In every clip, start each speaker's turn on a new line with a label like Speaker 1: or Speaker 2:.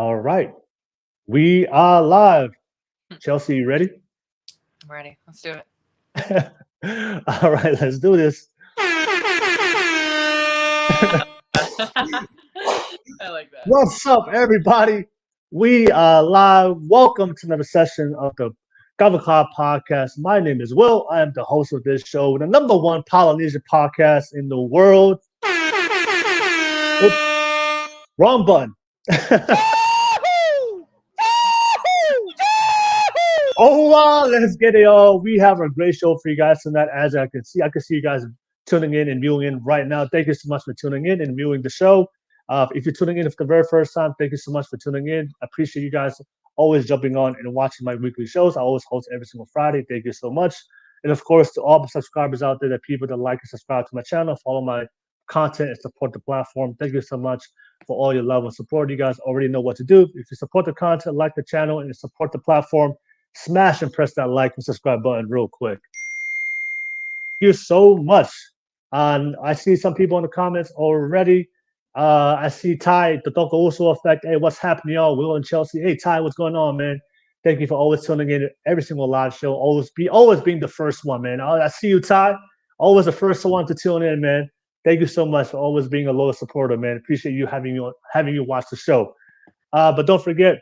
Speaker 1: All right. We are live.
Speaker 2: I'm
Speaker 1: Chelsea, you ready?
Speaker 2: ready. Let's do it.
Speaker 1: All right, let's do this.
Speaker 2: I like that.
Speaker 1: What's up, everybody? We are live. Welcome to another session of the Cover Club podcast. My name is Will. I am the host of this show, the number one Polynesian podcast in the world. Oops, wrong button. Oh wow, let's get it all. We have a great show for you guys tonight. As I can see you guys tuning in and viewing in right now. Thank you so much for tuning in and viewing the show. If you're tuning in for the very first time, thank you so much for tuning in. I appreciate you guys always jumping on and watching my weekly shows. I always host every single Friday. Thank you so much. And of course, to all the subscribers out there, the people that like and subscribe to my channel, follow my content and support the platform. Thank you so much for all your love and support. You guys already know what to do. If you support the content, like the channel, and support the platform, smash and press that like and subscribe button real quick. Thank you so much. I see some people in the comments already. I see Ty, the Doko also effect. Hey, what's happening, y'all? Will and Chelsea. Hey, Ty, what's going on, man? Thank you for always tuning in every single live show. Always being the first one, man. I see you, Ty. Always the first one to tune in, man. Thank you so much for always being a loyal supporter, man. Appreciate you having you watch the show. But don't forget,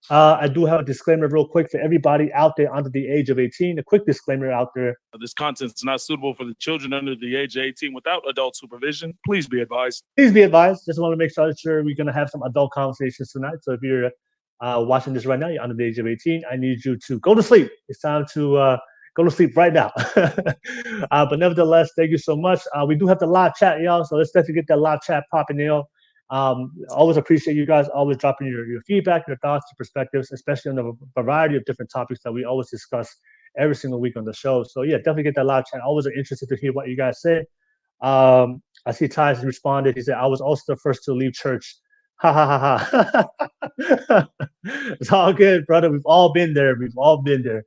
Speaker 1: I do have a disclaimer real quick for everybody out there under the age of 18. A quick disclaimer out there.
Speaker 3: This content is not suitable for the children under the age of 18 without adult supervision. Please be advised.
Speaker 1: Please be advised. Just want to make sure we're going to have some adult conversations tonight. So if you're watching this right now, you're under the age of 18, I need you to go to sleep. It's time to go to sleep right now. But nevertheless, thank you so much. We do have the live chat, y'all. So let's definitely get that live chat popping, y'all. Always appreciate you guys always dropping your feedback, your thoughts, your perspectives, especially on the variety of different topics that we always discuss every single week on the show. So yeah, definitely get that live chat. Always interested to hear what you guys say. I see Ty's responded. He said, I was also the first to leave church. Ha ha ha ha. It's all good, brother. We've all been there. We've all been there.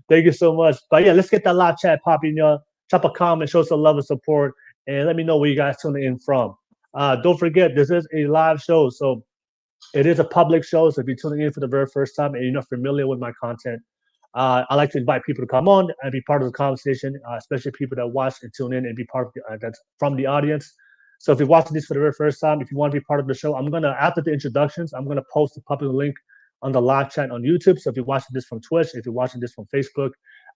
Speaker 1: Thank you so much. But yeah, let's get that live chat popping, y'all. Drop a comment, show some love and support, and let me know where you guys tuning in from. Don't forget, this is a live show, so it is a public show. So if you're tuning in for the very first time and you're not familiar with my content, I like to invite people to come on and be part of the conversation, especially people that watch and tune in and be part of that's from the audience. So if you're watching this for the very first time, if you want to be part of the show, after the introductions, I'm gonna post a public link on the live chat on YouTube. So if you're watching this from Twitch, if you're watching this from Facebook,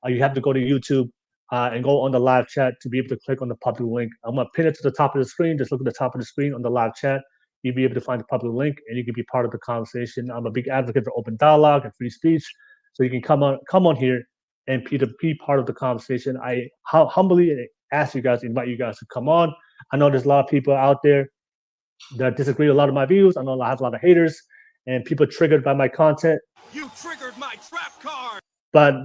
Speaker 1: you have to go to YouTube and go on the live chat to be able to click on the public link. I'm going to pin it to the top of the screen. Just look at the top of the screen on the live chat. You'll be able to find the public link and you can be part of the conversation. I'm a big advocate for open dialogue and free speech. So you can come on here and be part of the conversation. I humbly ask you guys, invite you guys to come on. I know there's a lot of people out there that disagree with a lot of my views. I know I have a lot of haters and people triggered by my content.
Speaker 3: You triggered my trap card.
Speaker 1: But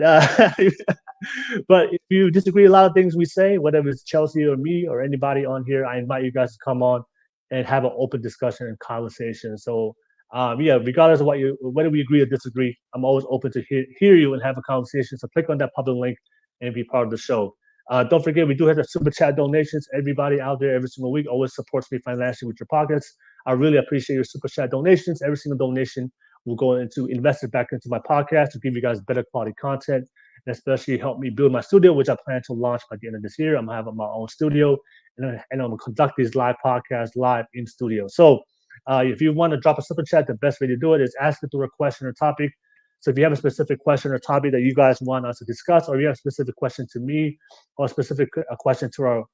Speaker 1: but if you disagree with a lot of things we say, whether it's Chelsea or me or anybody on here, I invite you guys to come on and have an open discussion and conversation. So yeah, regardless of whether we agree or disagree, I'm always open to hear you and have a conversation. So click on that public link and be part of the show. Don't forget, we do have the super chat donations. Everybody out there every single week always supports me financially with your pockets. I really appreciate your super chat donations. Every single donation will go into invest it back into my podcast to give you guys better quality content and especially help me build my studio, which I plan to launch by the end of this year. I'm gonna have my own studio and I'm gonna conduct these live podcasts live in studio. So if you want to drop a super chat, the best way to do it is ask it through a question or topic. So if you have a specific question or topic that you guys want us to discuss, or you have a specific question to me or a specific question to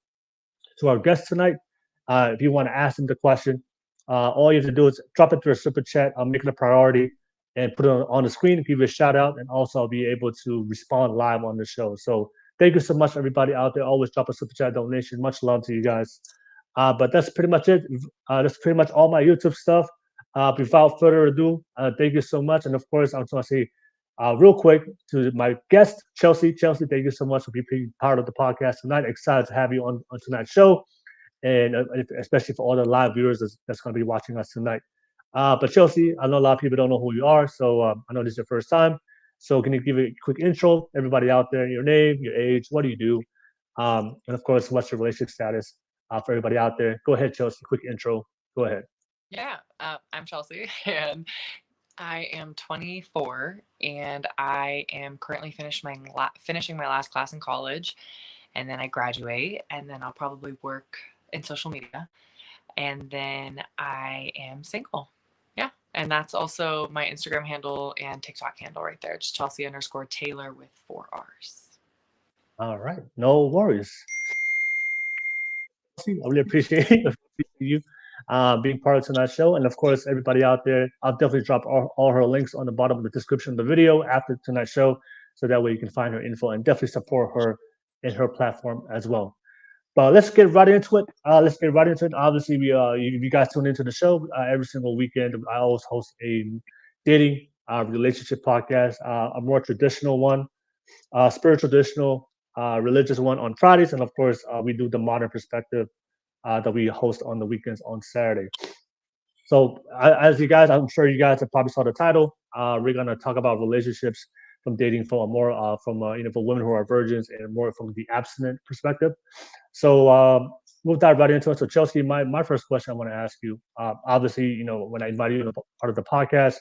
Speaker 1: our guest tonight, if you want to ask them the question, all you have to do is drop it through a super chat. I'll make it a priority and put it on the screen and give you a shout out. And also I'll be able to respond live on the show. So thank you so much, everybody out there. Always drop a super chat donation. Much love to you guys. But that's pretty much it. That's pretty much all my YouTube stuff. Without further ado, thank you so much. And of course, I just want to say real quick to my guest, Chelsea. Chelsea, thank you so much for being part of the podcast tonight. Excited to have you on tonight's show. And especially for all the live viewers that's going to be watching us tonight. But Chelsea, I know a lot of people don't know who you are, so I know this is your first time. So can you give a quick intro, everybody out there, your name, your age, what do you do? And of course, what's your relationship status for everybody out there? Go ahead, Chelsea, quick intro. Go ahead.
Speaker 2: Yeah, I'm Chelsea, and I am 24, and I am currently finishing my last class in college, and then I graduate, and then I'll probably work in social media, and then I am single. Yeah, and that's also my Instagram handle and TikTok handle right there. It's Chelsea_Taylor with 4 R's.
Speaker 1: All right, no worries. I really appreciate you being part of tonight's show. And of course, everybody out there, I'll definitely drop all her links on the bottom of the description of the video after tonight's show. So that way you can find her info and definitely support her in her platform as well. But let's get right into it. Obviously, you guys tune into the show every single weekend. I always host a dating relationship podcast, a more traditional one, spiritual traditional, religious one on Fridays, and of course, we do the modern perspective that we host on the weekends on Saturday. So, as you guys, I'm sure you guys have probably saw the title. We're gonna talk about relationships from dating from a more for women who are virgins and more from the abstinent perspective. So we'll dive right into it. So Chelsea, my first question I want to ask you, obviously, when I invited you to part of the podcast,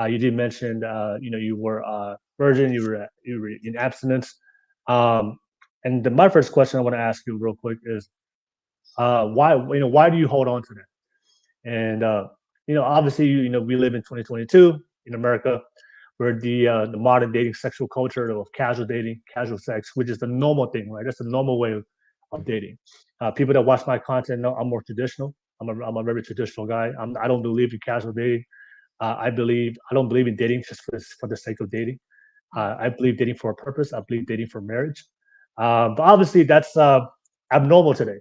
Speaker 1: you did mention, you were virgin, you were in abstinence. And my first question I want to ask you real quick is, why do you hold on to that? And obviously, we live in 2022 in America, where the modern dating sexual culture of casual dating, casual sex, which is the normal thing, right? That's the normal way of dating. People that watch my content know I'm more traditional. I'm a very traditional guy. I don't believe in casual dating. I don't believe in dating just for the sake of dating. I believe dating for a purpose. I believe dating for marriage. But obviously, that's abnormal today.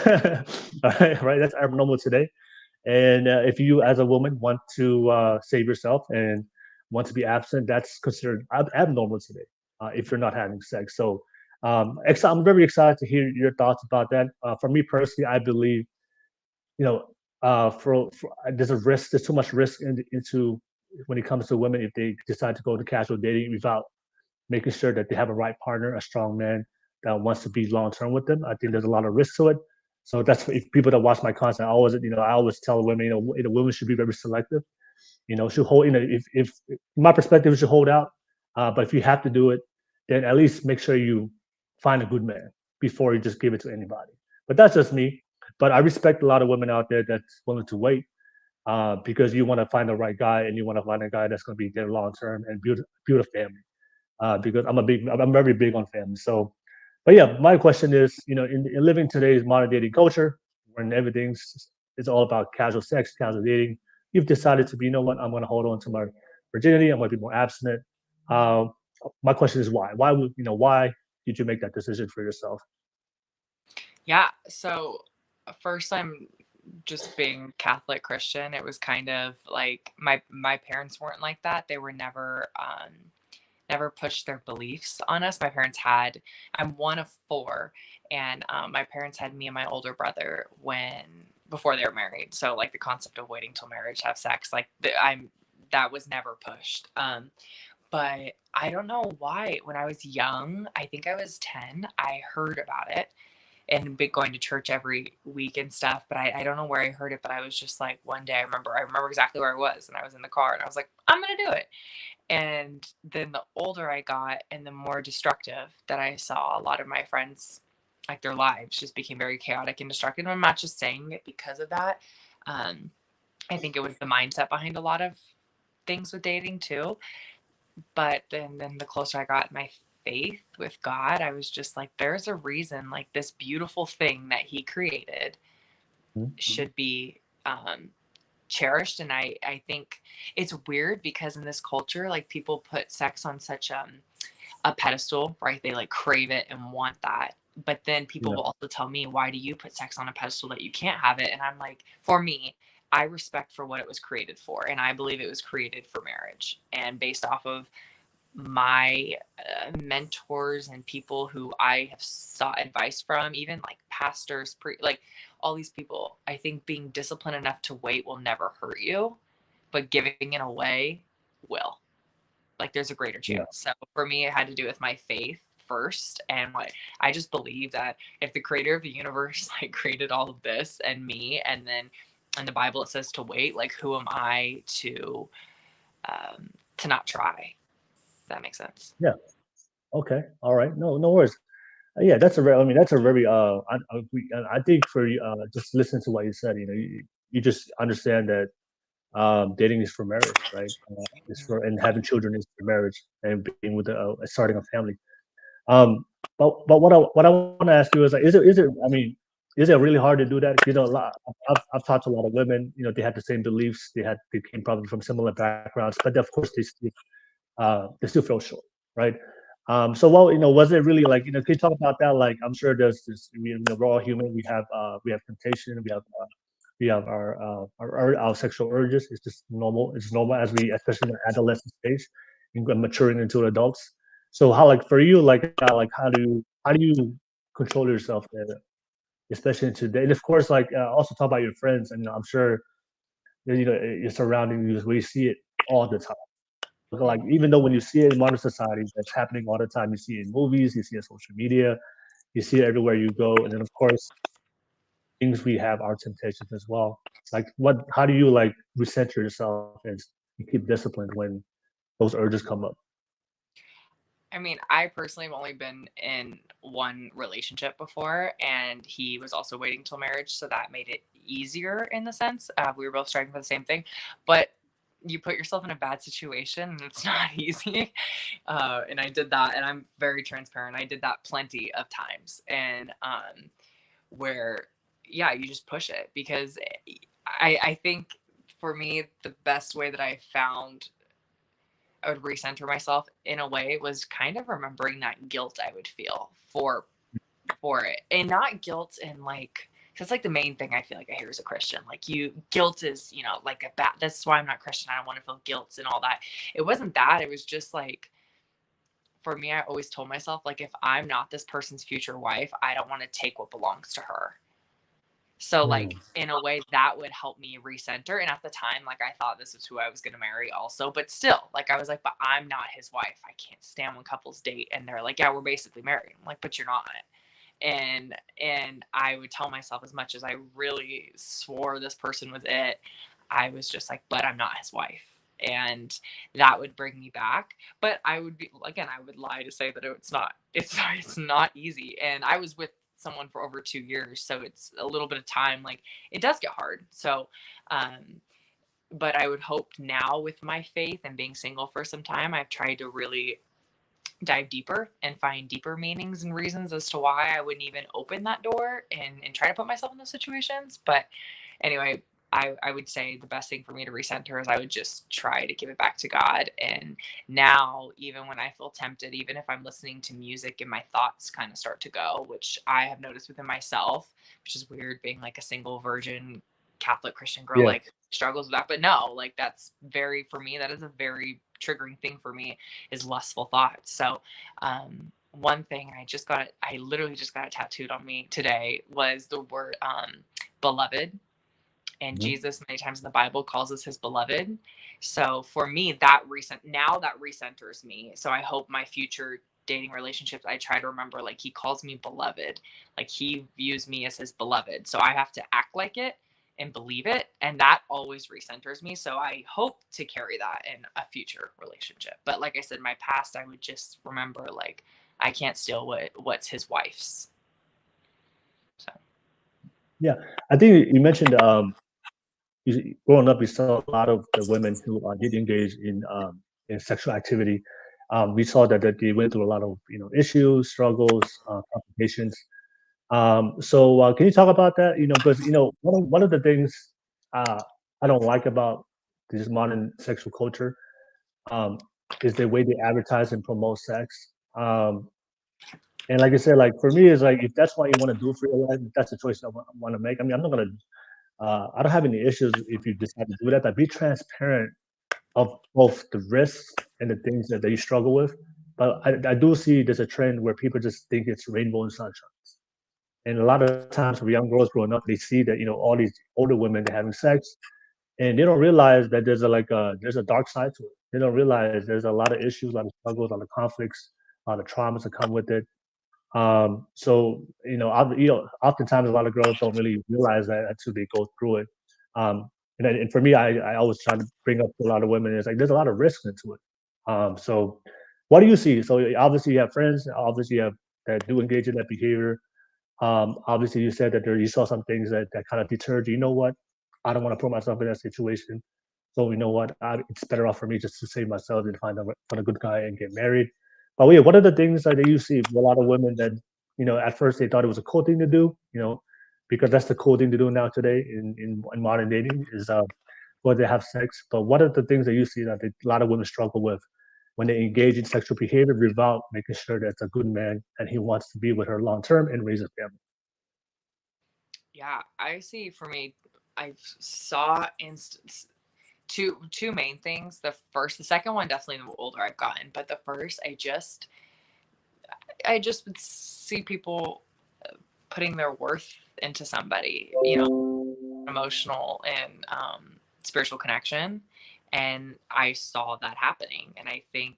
Speaker 1: Right? That's abnormal today. And if you, as a woman, want to save yourself and want to be absent, that's considered abnormal today if you're not having sex. So I'm very excited to hear your thoughts about that. For me personally, I believe, you know, there's a risk. There's too much risk into when it comes to women if they decide to go to casual dating without making sure that they have a right partner, a strong man that wants to be long term with them. I think there's a lot of risk to it. So that's if people that watch my content, I always tell women, women should be very selective. Should hold, if my perspective, should hold out. But if you have to do it, then at least make sure you find a good man before you just give it to anybody. But that's just me. But I respect a lot of women out there that's willing to wait because you want to find the right guy and you want to find a guy that's going to be there long term and build a family. Because I'm very big on family. So, but yeah, my question is, in living today's modern dating culture, when everything's it's all about casual sex, casual dating, you've decided to be, I'm going to hold on to my virginity. I'm going to be more abstinent. Uh, my question is why? Why did you make that decision for yourself?
Speaker 2: Yeah. So first, I'm just being Catholic Christian. It was kind of like my parents weren't like that. They were never pushed their beliefs on us. I'm one of four, and my parents had me and my older brother before they were married. So like the concept of waiting till marriage to have sex, that was never pushed. But I don't know why. When I was young, I think I was 10, I heard about it and been going to church every week and stuff. But I don't know where I heard it, but I was just like, one day I remember exactly where I was, and I was in the car and I was like, I'm going to do it. And then the older I got and the more destructive that I saw, a lot of my friends, like their lives just became very chaotic and destructive. I'm not just saying it because of that. I think it was the mindset behind a lot of things with dating too. But then the closer I got in my faith with God, I was just like, there's a reason, like this beautiful thing that he created should be cherished. And I think it's weird because in this culture, like people put sex on such a pedestal, right? They like crave it and want that. But then people will also tell me, why do you put sex on a pedestal that you can't have it? And I'm like, for me, I respect for what it was created for. And I believe it was created for marriage. And based off of my mentors and people who I have sought advice from, even like pastors, like all these people, I think being disciplined enough to wait will never hurt you, but giving it away will. Like there's a greater chance. So for me, it had to do with my faith first, and what I just believe that if the creator of the universe like created all of this and me, and then in the Bible it says to wait. Like, who am I to not try? If that makes sense.
Speaker 1: Yeah. Okay. All right. No worries. Yeah, that's a very. I mean, that's a very. I think for you, just listen to what you said. You just understand that dating is for marriage, right? It's for and having children is for marriage and being with starting a family. But what I want to ask you is like, is it? I mean, is it really hard to do that? A lot. I've talked to a lot of women. They had the same beliefs. They came probably from similar backgrounds, but of course they still fell short, right? So was it really like, can you talk about that? Like, I'm sure there's this, we're all human. We have temptation. We have our sexual urges. It's just normal. It's normal as we, especially in the adolescent stage, and maturing into adults. So how, like, for you, like how do you control yourself, especially in today? And of course, like, also talk about your friends. And I'm sure you're surrounding you, we see it all the time. Like, even though when you see it in modern society, that's happening all the time. You see it in movies, you see it on social media, you see it everywhere you go. And then of course, things we have our temptations as well. Like, how do you like recenter yourself and keep disciplined when those urges come up?
Speaker 2: I mean, I personally have only been in one relationship before, and he was also waiting till marriage, so that made it easier in the sense. We were both striving for the same thing, but you put yourself in a bad situation, and it's not easy. And I did that, and I'm very transparent. I did that plenty of times, and where, yeah, you just push it because I think for me, the best way that I found I would recenter myself in a way was kind of remembering that guilt I would feel for it, and not guilt in like, that's like the main thing I feel like I hear as a Christian. Like, guilt is, like a bad, that's why I'm not Christian. I don't want to feel guilt and all that. It wasn't that. It was just like, for me, I always told myself, like, if I'm not this person's future wife, I don't want to take what belongs to her. So, like, in a way, that would help me recenter. And at the time, like, I thought this is who I was going to marry also. But still, like, I was like, but I'm not his wife. I can't stand when couples date and they're like, yeah, we're basically married. I'm like, but you're not. And I would tell myself, as much as I really swore this person was it, I was just like, but I'm not his wife. And that would bring me back. But I would be, again, I would lie to say that it's not easy. And I was with someone for over 2 years, so it's a little bit of time. Like, it does get hard. So but I would hope now, with my faith and being single for some time, I've tried to really dive deeper and find deeper meanings and reasons as to why I wouldn't even open that door and try to put myself in those situations. But anyway, I would say the best thing for me to recenter is I would just try to give it back to God. And now, even when I feel tempted, even if I'm listening to music and my thoughts kind of start to go, which I have noticed within myself, which is weird being like a single virgin Catholic Christian girl,
Speaker 1: Yeah.
Speaker 2: like, struggles with that. But no, like, that's very, for me, that is a very triggering thing for me, is lustful thoughts. So one thing I literally just got it tattooed on me today was the word beloved. And
Speaker 1: Mhm.
Speaker 2: Jesus many times in the Bible calls us his beloved. So for me, that recenters me. So I hope my future dating relationships, I try to remember, like, he calls me beloved, like, he views me as his beloved. So I have to act like it and believe it, and that always recenters me. So I hope to carry that in a future relationship. But like I said, my past, I would just remember, like, I can't steal what's his wife's. So
Speaker 1: Yeah. I think you mentioned growing up, you saw a lot of the women who did engage in sexual activity. We saw that they went through a lot of issues, struggles, complications. So can you talk about that? Because one of the things uh, I don't like about this modern sexual culture um, is the way they advertise and promote sex. And like I said, like, for me, is like, if that's what you want to do for your life, if that's a choice I want to make. I mean, I'm not gonna. I don't have any issues if you decide to do that, but be transparent of both the risks and the things that you struggle with. But I do see there's a trend where people just think it's rainbow and sunshine. And a lot of times for young girls growing up, they see that all these older women, they're having sex, and they don't realize that there's a dark side to it. They don't realize there's a lot of issues, a lot of struggles, a lot of conflicts, a lot of traumas that come with it. So oftentimes a lot of girls don't really realize that until they go through it. And for me, I always try to bring up to a lot of women. It's like there's a lot of risk into it. So what do you see? So obviously you have friends. Obviously you have that do engage in that behavior. Obviously you said that you saw some things that kind of deterred you. You know what? I don't want to put myself in that situation. So you know what? It's better off for me just to save myself and find a good guy and get married. But yeah, what are the things that you see with a lot of women that at first they thought it was a cool thing to do, because that's the cool thing to do now today in modern dating is where they have sex. But what are the things that you see that a lot of women struggle with when they engage in sexual behavior without making sure that it's a good man and he wants to be with her long term and raise a family?
Speaker 2: Yeah, I see. For me, I saw two main things. The second one definitely the older I've gotten, but the first I just would see people putting their worth into somebody, emotional and spiritual connection, and I saw that happening. And I think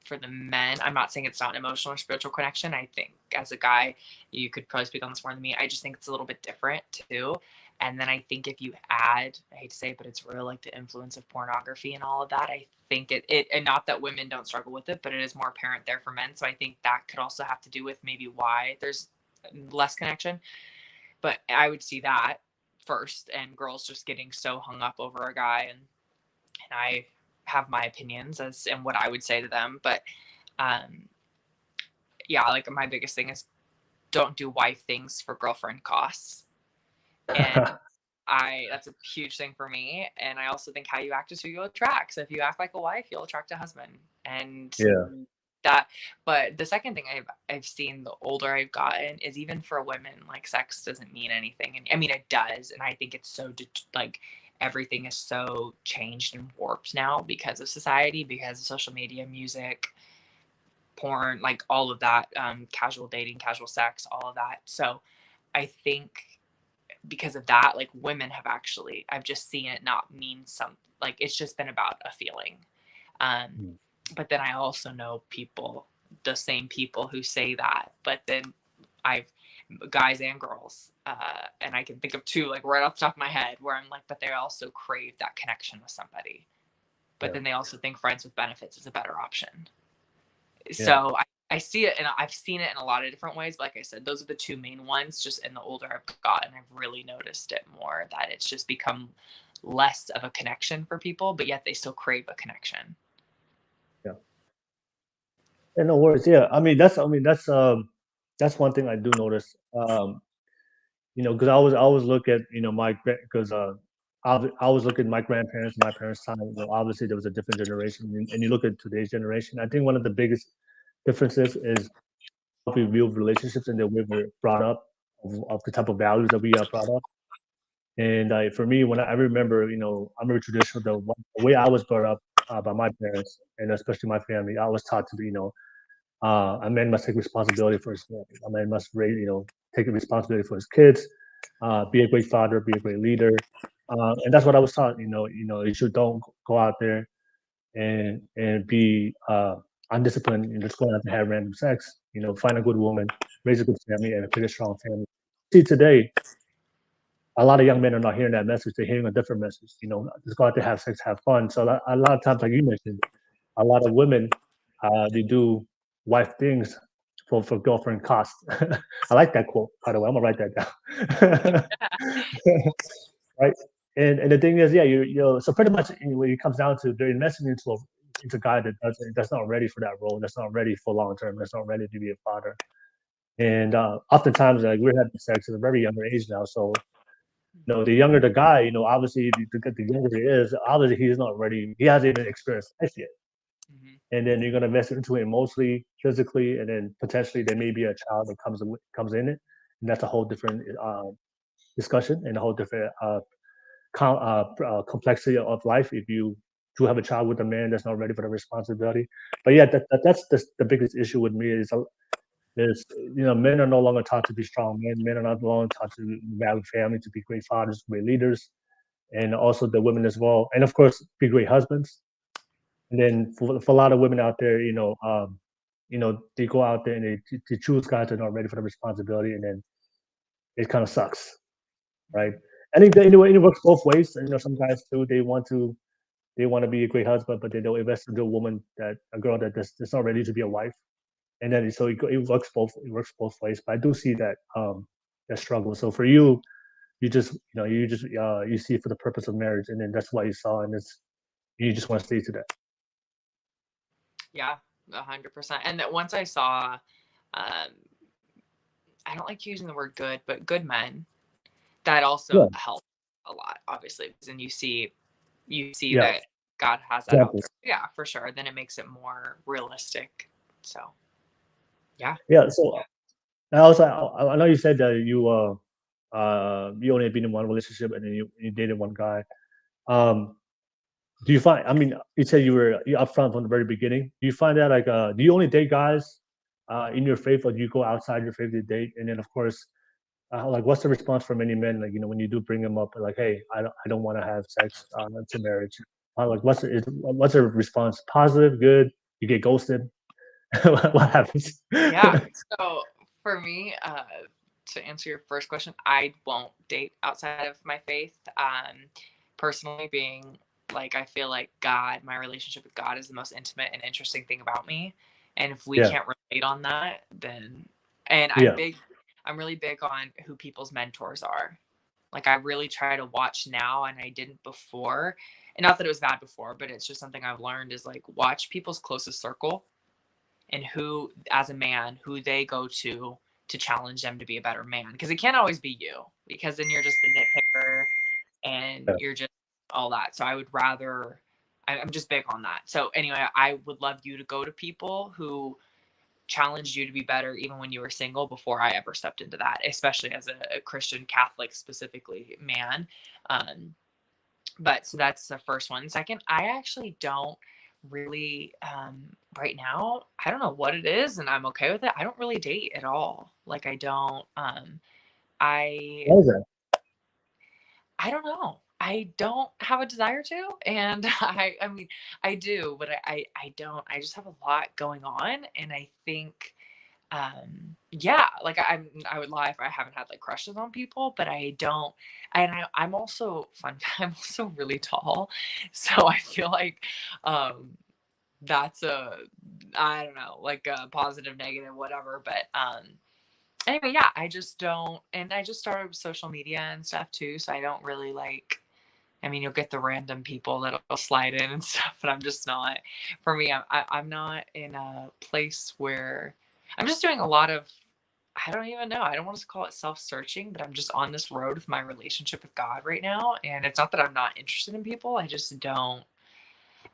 Speaker 2: for the men, I'm not saying it's not an emotional or spiritual connection. I think as a guy, you could probably speak on this more than me. I just think it's a little bit different too. And then I think if you add, I hate to say it, but it's real, like the influence of pornography and all of that, I think it and not that women don't struggle with it, but it is more apparent there for men. So I think that could also have to do with maybe why there's less connection. But I would see that first, and girls just getting so hung up over a guy, and I have my opinions as and what I would say to them. But yeah, like my biggest thing is don't do wife things for girlfriend costs. And that's a huge thing for me. And I also think how you act is who you attract. So if you act like a wife, you'll attract a husband. And that, but the second thing I've seen the older I've gotten is even for women, like sex doesn't mean anything. And I mean, it does. And I think it's so like everything is so changed and warped now because of society, because of social media, music, porn, like all of that, casual dating, casual sex, all of that. So I think because of that, like women have actually, I've just seen it not mean something, like it's just been about a feeling. But then I also know people, the same people who say that, but then I've guys and girls, and I can think of two like right off the top of my head where I'm like, but they also crave that connection with somebody. But then they also think friends with benefits is a better option. So I see it, and I've seen it in a lot of different ways. But like I said, those are the two main ones. Just in the older I've gotten, I've really noticed it more, that it's just become less of a connection for people, but yet they still crave a connection.
Speaker 1: Yeah. And no worries. Yeah. That's one thing I do notice. Because I always look at because I always look at my grandparents, my parents' time. Obviously there was a different generation, and you look at today's generation. I think one of the biggest differences is how we view relationships and the way we're brought up, of the type of values that we are brought up. And for me, when I remember, I'm very traditional. The way I was brought up by my parents, and especially my family, I was taught to be, a man must take responsibility for his family. A man must take responsibility for his kids, be a great father, be a great leader, and that's what I was taught. You should don't go out there and be undisciplined and just go out and have random sex. Find a good woman, raise a good family, and pick a strong family. See, today, a lot of young men are not hearing that message. They're hearing a different message. Just go out there, have sex, have fun. So a lot of times, like you mentioned, a lot of women, they do wife things for girlfriend cost. I like that quote, by the way. I'm gonna write that down. Right. And the thing is, yeah, so pretty much when it comes down to, they're investing into a guy that's not ready for that role, that's not ready for long term, that's not ready to be a father. And oftentimes, like, we're having sex at a very younger age now. So the younger the guy, obviously the younger he is, obviously he's not ready. He hasn't even experienced life yet. And then you're gonna invest into it emotionally, physically, and then potentially there may be a child that comes in it, and that's a whole different discussion and a whole different complexity of life if you do have a child with a man that's not ready for the responsibility. But yeah, that's the biggest issue with me is men are no longer taught to be strong men. Men are not longer taught to value family, to be great fathers, great leaders, and also the women as well, and of course be great husbands. And then for a lot of women out there, they go out there and they choose guys that are not ready for the responsibility, and then it kind of sucks, right? I think that anyway, it works both ways. You know, some guys too, they want to be a great husband, but they don't invest into a girl that's not ready to be a wife. And then so it works both ways. But I do see that struggle. So for you, you see it for the purpose of marriage, and then that's why you saw, and you just want to stay to that.
Speaker 2: Yeah, 100%. And that once I saw, I don't like using the word good, but good men, that also helped a lot, obviously. And you see that God has that out there. Yeah, for sure. Then it makes it more realistic. So, yeah.
Speaker 1: Yeah. So I know you said that you only been in one relationship and then you dated one guy. Do you find? I mean, you said you're upfront from the very beginning. Do you find that do you only date guys in your faith, or do you go outside your faith to date? And then of course, what's the response from many men? Like, when you do bring them up, like, hey, I don't want to have sex to marriage. What's the response? Positive, good? You get ghosted? What happens?
Speaker 2: Yeah. So for me, to answer your first question, I won't date outside of my faith. Personally, being like, I feel like my relationship with God is the most intimate and interesting thing about me. And if we can't relate on that, then, and I'm really big on who people's mentors are. Like, I really try to watch now, and I didn't before. And not that it was bad before, but it's just something I've learned is like, watch people's closest circle and who, as a man, who they go to challenge them to be a better man. Because it can't always be you, because then you're just a nitpicker and you're just all that. So I would rather, I'm just big on that. So anyway, I would love you to go to people who challenged you to be better even when you were single, before I ever stepped into that, especially as a Christian Catholic specifically man. But so that's the first one. Second, I actually don't really right now, I don't know what it is, and I'm okay with it. I don't really date at all. Like, I don't
Speaker 1: What is that?
Speaker 2: I don't know. I don't have a desire to, and I mean, I do, but I don't. I just have a lot going on, and I think, yeah, like I would lie if I haven't had like crushes on people, but I don't. And I'm also I'm also really tall, so I feel like, that's I don't know, like a positive, negative, whatever, but anyway, yeah, I just don't, and I just started with social media and stuff too, so I don't really like, I mean, you'll get the random people that'll slide in and stuff, but I'm just not, for me, I'm not in a place where I'm just doing a lot of, I don't even know, I don't want to call it self-searching, but I'm just on this road with my relationship with God right now, and it's not that I'm not interested in people, I just don't,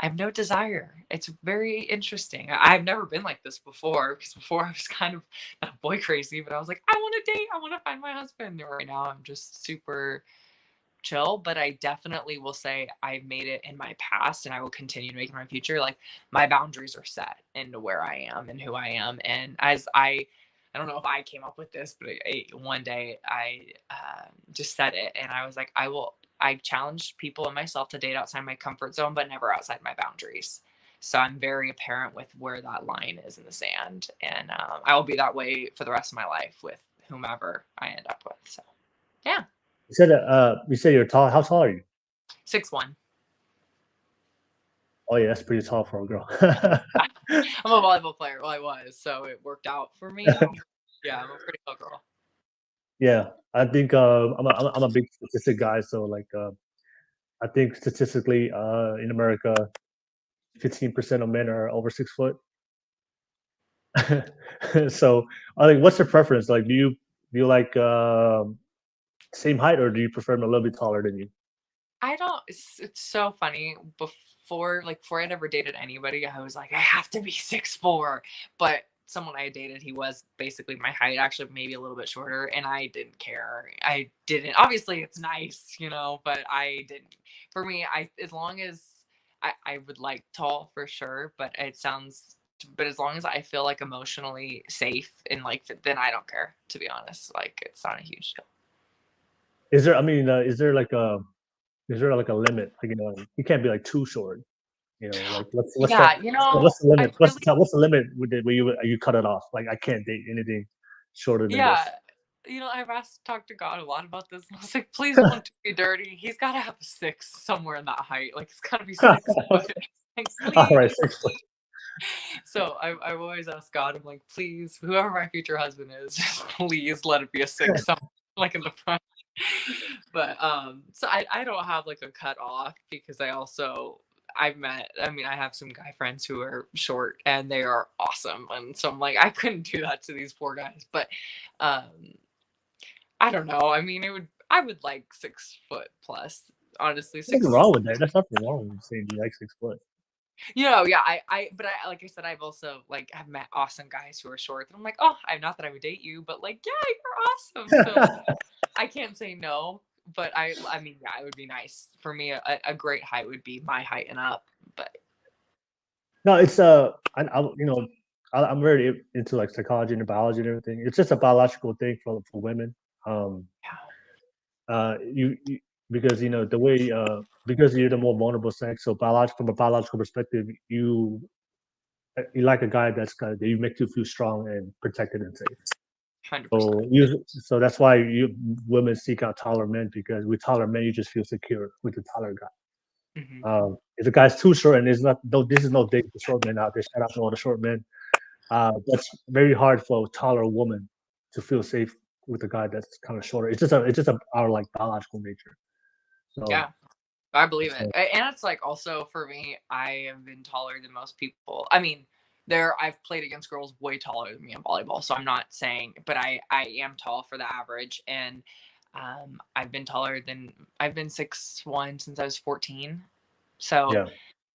Speaker 2: I have no desire. It's very interesting. I've never been like this before, because before I was kind of not boy crazy, but I was like, I want to date. I want to find my husband. And right now, I'm just super chill. But I definitely will say I've made it in my past, and I will continue to make it in my future. Like, my boundaries are set into where I am and who I am. And as I don't know if I came up with this, but one day I just said it, and I was like, I challenged people and myself to date outside my comfort zone, but never outside my boundaries. So I'm very apparent with where that line is in the sand. And I will be that way for the rest of my life with whomever I end up with. So, yeah.
Speaker 1: You said you're tall. How tall are you?
Speaker 2: 6'1".
Speaker 1: Oh yeah, that's pretty tall for a girl.
Speaker 2: I'm a volleyball player. Well, I was, so it worked out for me. Yeah, I'm a pretty tall girl.
Speaker 1: Yeah, I think I'm a big statistic guy. So like, I think statistically, in America, 15% of men are over 6 foot. So, I think, what's your preference? Like, do you like same height, or do you prefer them a little bit taller than you?
Speaker 2: I don't, it's so funny. Before I ever dated anybody, I was like, I have to be 6'4". But someone I dated, he was basically my height, actually maybe a little bit shorter, and I didn't care. I didn't, obviously it's nice, but I didn't, for me, as long as I would like tall for sure, but as long as I feel like emotionally safe and like, then I don't care, to be honest. Like, it's not a huge deal.
Speaker 1: Is there? I mean, is there like a limit? Like, you can't be like too short. Like, what's
Speaker 2: Yeah,
Speaker 1: what's the limit?
Speaker 2: I really,
Speaker 1: What's the limit where you cut it off? Like, I can't date anything shorter than
Speaker 2: yeah,
Speaker 1: this.
Speaker 2: I've talked to God a lot about this, and I was like, please don't do me dirty. He's got to have a 6 somewhere in that height. Like, it's got to be 6 foot. Like,
Speaker 1: All right,
Speaker 2: please.
Speaker 1: 6 foot.
Speaker 2: So I've always asked God, I'm like, please, whoever my future husband is, just please let it be a 6 somewhere, like in the front. But so I don't have like a cut off, because I have some guy friends who are short and they are awesome, and so I'm like, I couldn't do that to these poor guys. But um I don't know. I mean, I would like 6 foot plus, honestly.
Speaker 1: Nothing wrong with that. There's nothing wrong with saying you like 6 foot.
Speaker 2: Yeah, but like I said, I've also like have met awesome guys who are short, and I'm like, oh, I'm not that I would date you, but like, yeah, you're awesome. So I can't say no, but I mean, yeah, it would be nice for me. A great height would be my height and up, but
Speaker 1: No, it's I'm very into like psychology and biology and everything. It's just a biological thing for women. Um, you because the way because you're the more vulnerable sex, so from a biological perspective, you like a guy that you make you feel strong and protected and safe.
Speaker 2: 100%.
Speaker 1: So that's why women seek out taller men, because with taller men you just feel secure with the taller guy.
Speaker 2: Mm-hmm.
Speaker 1: If the guy's too short, and there's not no this is no dig for short men out there. Shout out to all the short men. That's very hard for a taller woman to feel safe with a guy that's kind of shorter. It's just our like biological nature. So
Speaker 2: Yeah, I believe
Speaker 1: so,
Speaker 2: it. And it's like, also for me, I have been taller than most people. I mean, I've played against girls way taller than me in volleyball, so I'm not saying, but I am tall for the average, and I've been 6'1" since I was 14. So
Speaker 1: yeah.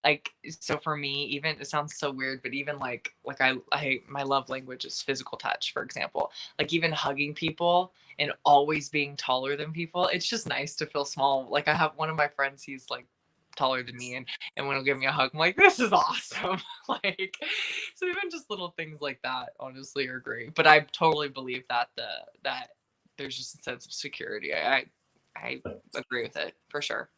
Speaker 2: like, so for me, even, it sounds so weird, but even like I my love language is physical touch, for example. Like, even hugging people and always being taller than people, it's just nice to feel small. Like, I have one of my friends, he's like taller than me, and when he'll give me a hug, I'm like, this is awesome. Like, so even just little things like that, honestly, are great. But I totally believe that that there's just a sense of security. I agree with it for sure.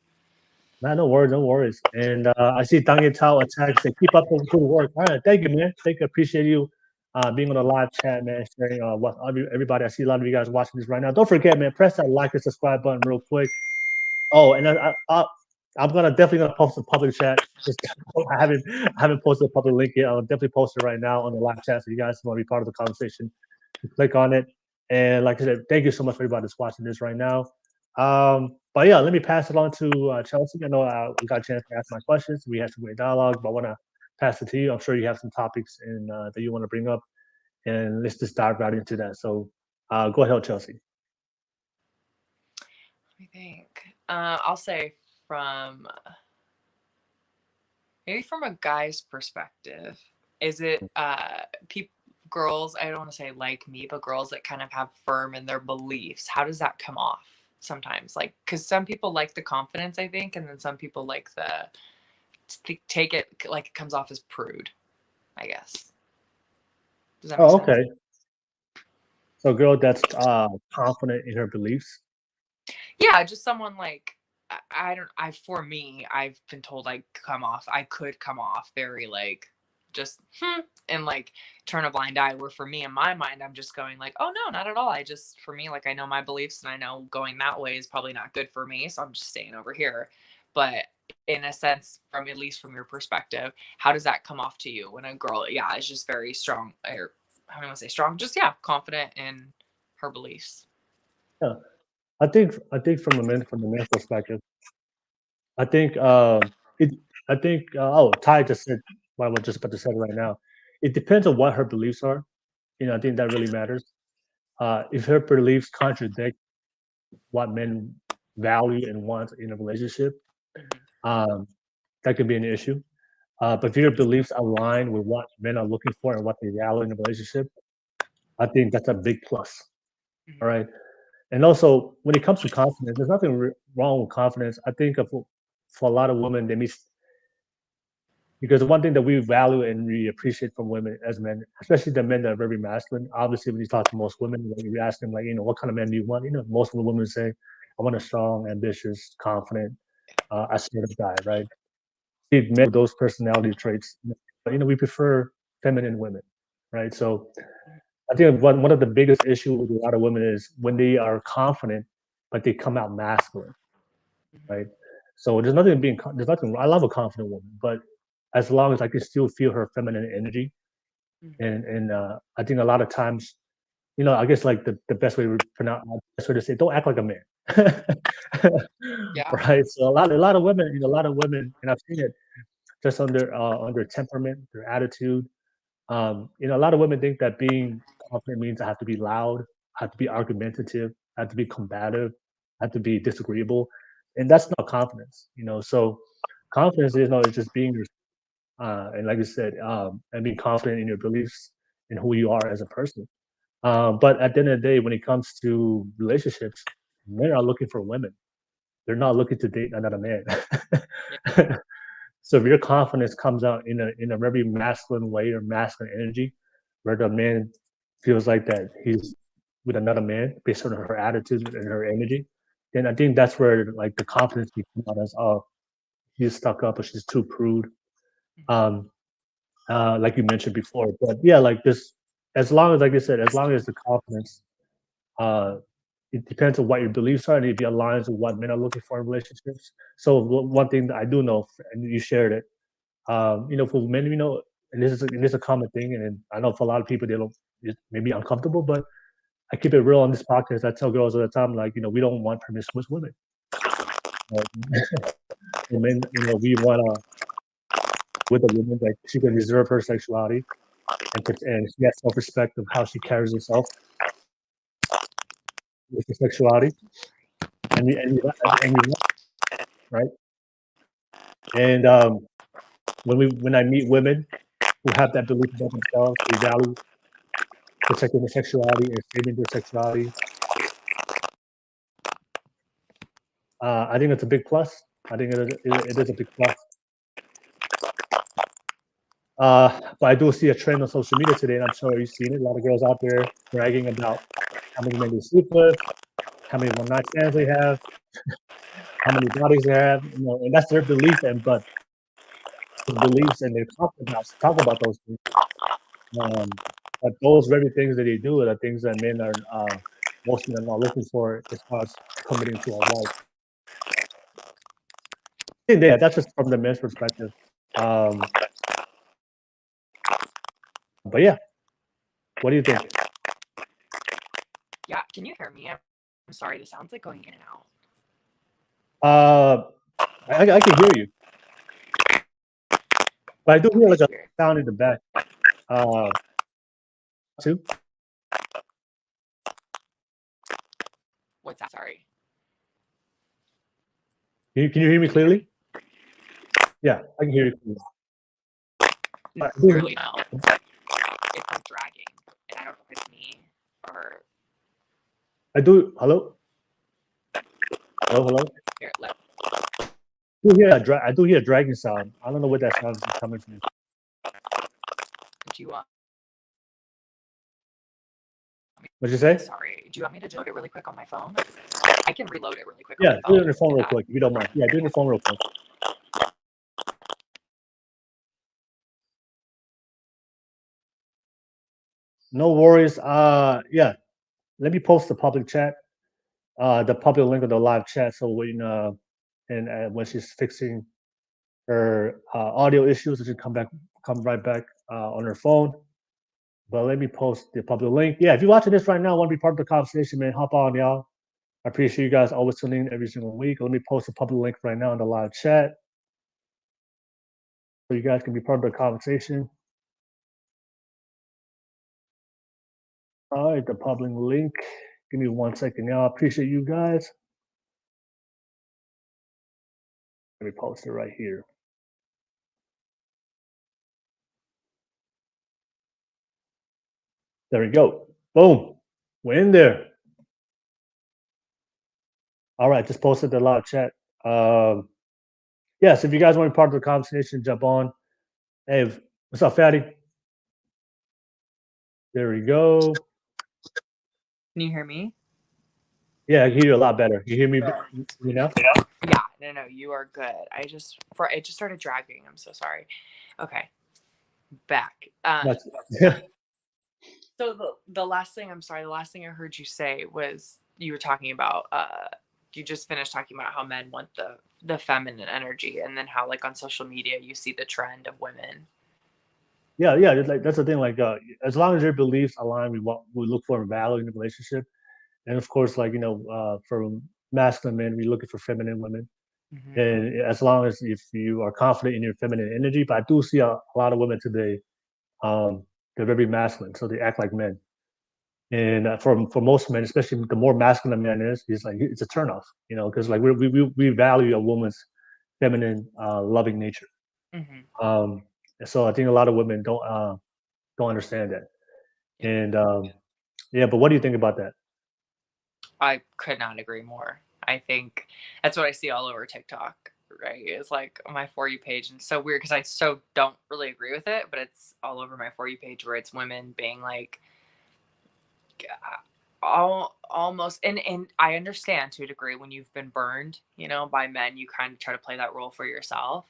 Speaker 1: Nah, no worries, no worries. And I see Daniel Tao attack say, keep up the good work. All right, thank you, man. Thank you. Appreciate you being on the live chat, man. Sharing what everybody. I see a lot of you guys watching this right now. Don't forget, man. Press that like and subscribe button real quick. Oh, and I'm definitely gonna post a public chat. Just I haven't posted a public link yet. I'll definitely post it right now on the live chat, so you guys want to be part of the conversation. You click on it, and like I said, thank you so much for everybody that's watching this right now. But yeah, let me pass it on to Chelsea. I know we got a chance to ask my questions. We had some great dialogue, but I want to pass it to you. I'm sure you have some topics that you want to bring up, and let's just dive right into that. So go ahead, Chelsea.
Speaker 2: Let me think. I'll say from maybe from a guy's perspective, is it people, girls, I don't want to say like me, but girls that kind of have firm in their beliefs, how does that come off sometimes? Like, because some people like the confidence, I think, and then some people like take it like it comes off as prude, I guess. Does that make
Speaker 1: Oh,
Speaker 2: sense?
Speaker 1: okay. So, a girl that's confident in her beliefs.
Speaker 2: Yeah, just someone like, I don't, for me, I've been told I could come off very like just and like turn a blind eye, where for me, in my mind, I'm just going like, oh no, not at all. For me, like, I know my beliefs, and I know going that way is probably not good for me, so I'm just staying over here. But in a sense, at least from your perspective, how does that come off to you when a girl, yeah, is just very strong, or I don't want to say strong, just, yeah, confident in her beliefs?
Speaker 1: Yeah, I think from the man's perspective, I think it. I think Ty just said what I was just about to say right now. It depends on what her beliefs are. I think that really matters. If her beliefs contradict what men value and want in a relationship, um, that could be an issue. But if your beliefs align with what men are looking for and what they value in a relationship, I think that's a big plus. All
Speaker 2: Mhm.
Speaker 1: right. And also, when it comes to confidence, there's nothing wrong with confidence. I think for a lot of women, they miss because the one thing that we value and we appreciate from women as men, especially the men that are very masculine. Obviously, when you talk to most women, when you ask them like, what kind of man do you want? Most of the women say, I want a strong, ambitious, confident, assertive guy, right? See, men with those personality traits, but we prefer feminine women, right? So I think one of the biggest issues with a lot of women is when they are confident, but they come out masculine, right? So there's nothing. I love a confident woman, but as long as I can still feel her feminine energy, and I think a lot of times, I guess like the best way to pronounce, best way to say, don't act like a man,
Speaker 2: Yeah.
Speaker 1: right? So a lot of women, and I've seen it just on their temperament, their attitude. A lot of women think that being confident means I have to be loud, I have to be argumentative, I have to be combative, I have to be disagreeable, and that's not confidence. So confidence is just being your and like you said, and being confident in your beliefs and who you are as a person. But at the end of the day, when it comes to relationships, men are looking for women. They're not looking to date another man. So if your confidence comes out in a very masculine way or masculine energy, where the man feels like that he's with another man based on her attitude and her energy, then I think that's where like the confidence becomes out as, oh, he's stuck up or she's too prude. Um, like you mentioned before. But yeah, like this, as long as, like you said, as long as the confidence, uh, it depends on what your beliefs are and it aligns with what men are looking for in relationships. So one thing that I do know, and you shared it, for men, and this is a common thing, and I know for a lot of people they don't, it may be uncomfortable, but I keep it real on this podcast. I tell girls all the time, like, we don't want promiscuous women. Men, we want with a woman that she can reserve her sexuality and she has self-respect of how she carries herself with her sexuality, and right. And when I meet women who have that belief about themselves, they value protecting their sexuality and saving their sexuality. I think it's a big plus. I think it is a big plus. But I do see a trend on social media today, and I'm sure you've seen it. A lot of girls out there bragging about how many men they sleep with, how many one-night stands they have, how many bodies they have, and that's their belief. But beliefs and their confidence talk about those things. But those very things that they do are the things that men are most men are not looking for as far as committing to a wife. I think that's just from the men's perspective. But yeah, what do you think?
Speaker 2: Yeah, can you hear me? I'm sorry, the sound's like going in and out.
Speaker 1: I can hear you, but I do hear like a sound in the back. Too.
Speaker 2: What's that? Sorry.
Speaker 1: Can you hear me clearly? Yeah, I can hear you clearly.
Speaker 2: Clearly no. It's like dragging, and I don't know if it's me or.
Speaker 1: I do. Hello. Hello.
Speaker 2: Here,
Speaker 1: I do hear a dragging sound. I don't know where that sound is coming from.
Speaker 2: Do you want?
Speaker 1: What'd you say?
Speaker 2: Sorry. Do you want me to load it really quick on my phone? I can reload it really quick.
Speaker 1: Yeah, do it on your phone real quick if you don't mind. Yeah, do it on your phone real quick. No worries. Yeah, let me post the public chat, the public link of the live chat. So when she's fixing her audio issues, it should come right back on her phone. But let me post the public link. Yeah, if you're watching this right now, want to be part of the conversation, man, hop on, y'all. I appreciate you guys always tuning in every single week. Let me post the public link right now in the live chat so you guys can be part of the conversation. All right, the public link. Give me 1 second, y'all. I appreciate you guys. Let me post it right here. There we go. Boom. We're in there. All right, just posted the live chat. Yes, if you guys want to be part of the conversation, jump on. Hey, what's up, Fatty? There we go.
Speaker 2: Can you hear me?
Speaker 1: Yeah, I can hear you a lot better. You hear me now?
Speaker 2: Yeah, no, you are good. It just started dragging. I'm so sorry. Okay, back. So the last thing, I'm sorry, the last thing I heard you say was you were talking about you just finished talking about how men want the feminine energy, and then how like on social media you see the trend of women.
Speaker 1: Yeah, it's like that's the thing. Like, as long as your beliefs align with what we look for in value in a relationship, and of course, like for masculine men, we're looking for feminine women.
Speaker 2: Mm-hmm.
Speaker 1: And as long as if you are confident in your feminine energy, but I do see a lot of women today, they're very masculine, so they act like men. And for most men, especially the more masculine a man is, he's like it's a turnoff, because like we value a woman's feminine, loving nature.
Speaker 2: Mm-hmm.
Speaker 1: And so I think a lot of women don't understand that.
Speaker 2: Yeah.
Speaker 1: And yeah, but what do you think about that?
Speaker 2: I could not agree more. I think that's what I see all over TikTok, right? It's like my For You page, and it's so weird because I so don't really agree with it, but it's all over my For You page where it's women being like, almost, and I understand to a degree when you've been burned, by men, you kind of try to play that role for yourself.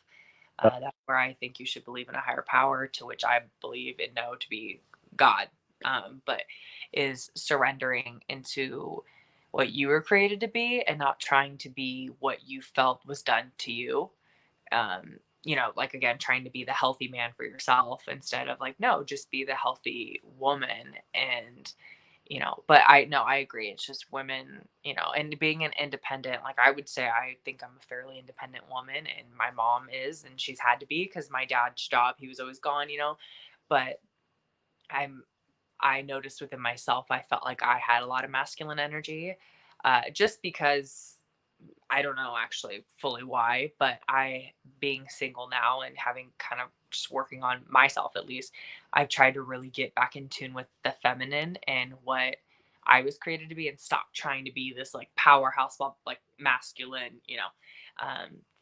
Speaker 2: That's where I think you should believe in a higher power, to which I believe and know to be God. But is surrendering into what you were created to be and not trying to be what you felt was done to you. Like again, trying to be the healthy man for yourself instead of like, no, just be the healthy woman. And but I agree. It's just women, and being an independent, like I would say, I think I'm a fairly independent woman, and my mom is, and she's had to be because my dad's job, he was always gone, but I noticed within myself, I felt like I had a lot of masculine energy, just because I don't know actually fully why, but being single now and having kind of just working on myself at least, I've tried to really get back in tune with the feminine and what I was created to be, and stop trying to be this like powerhouse, like masculine,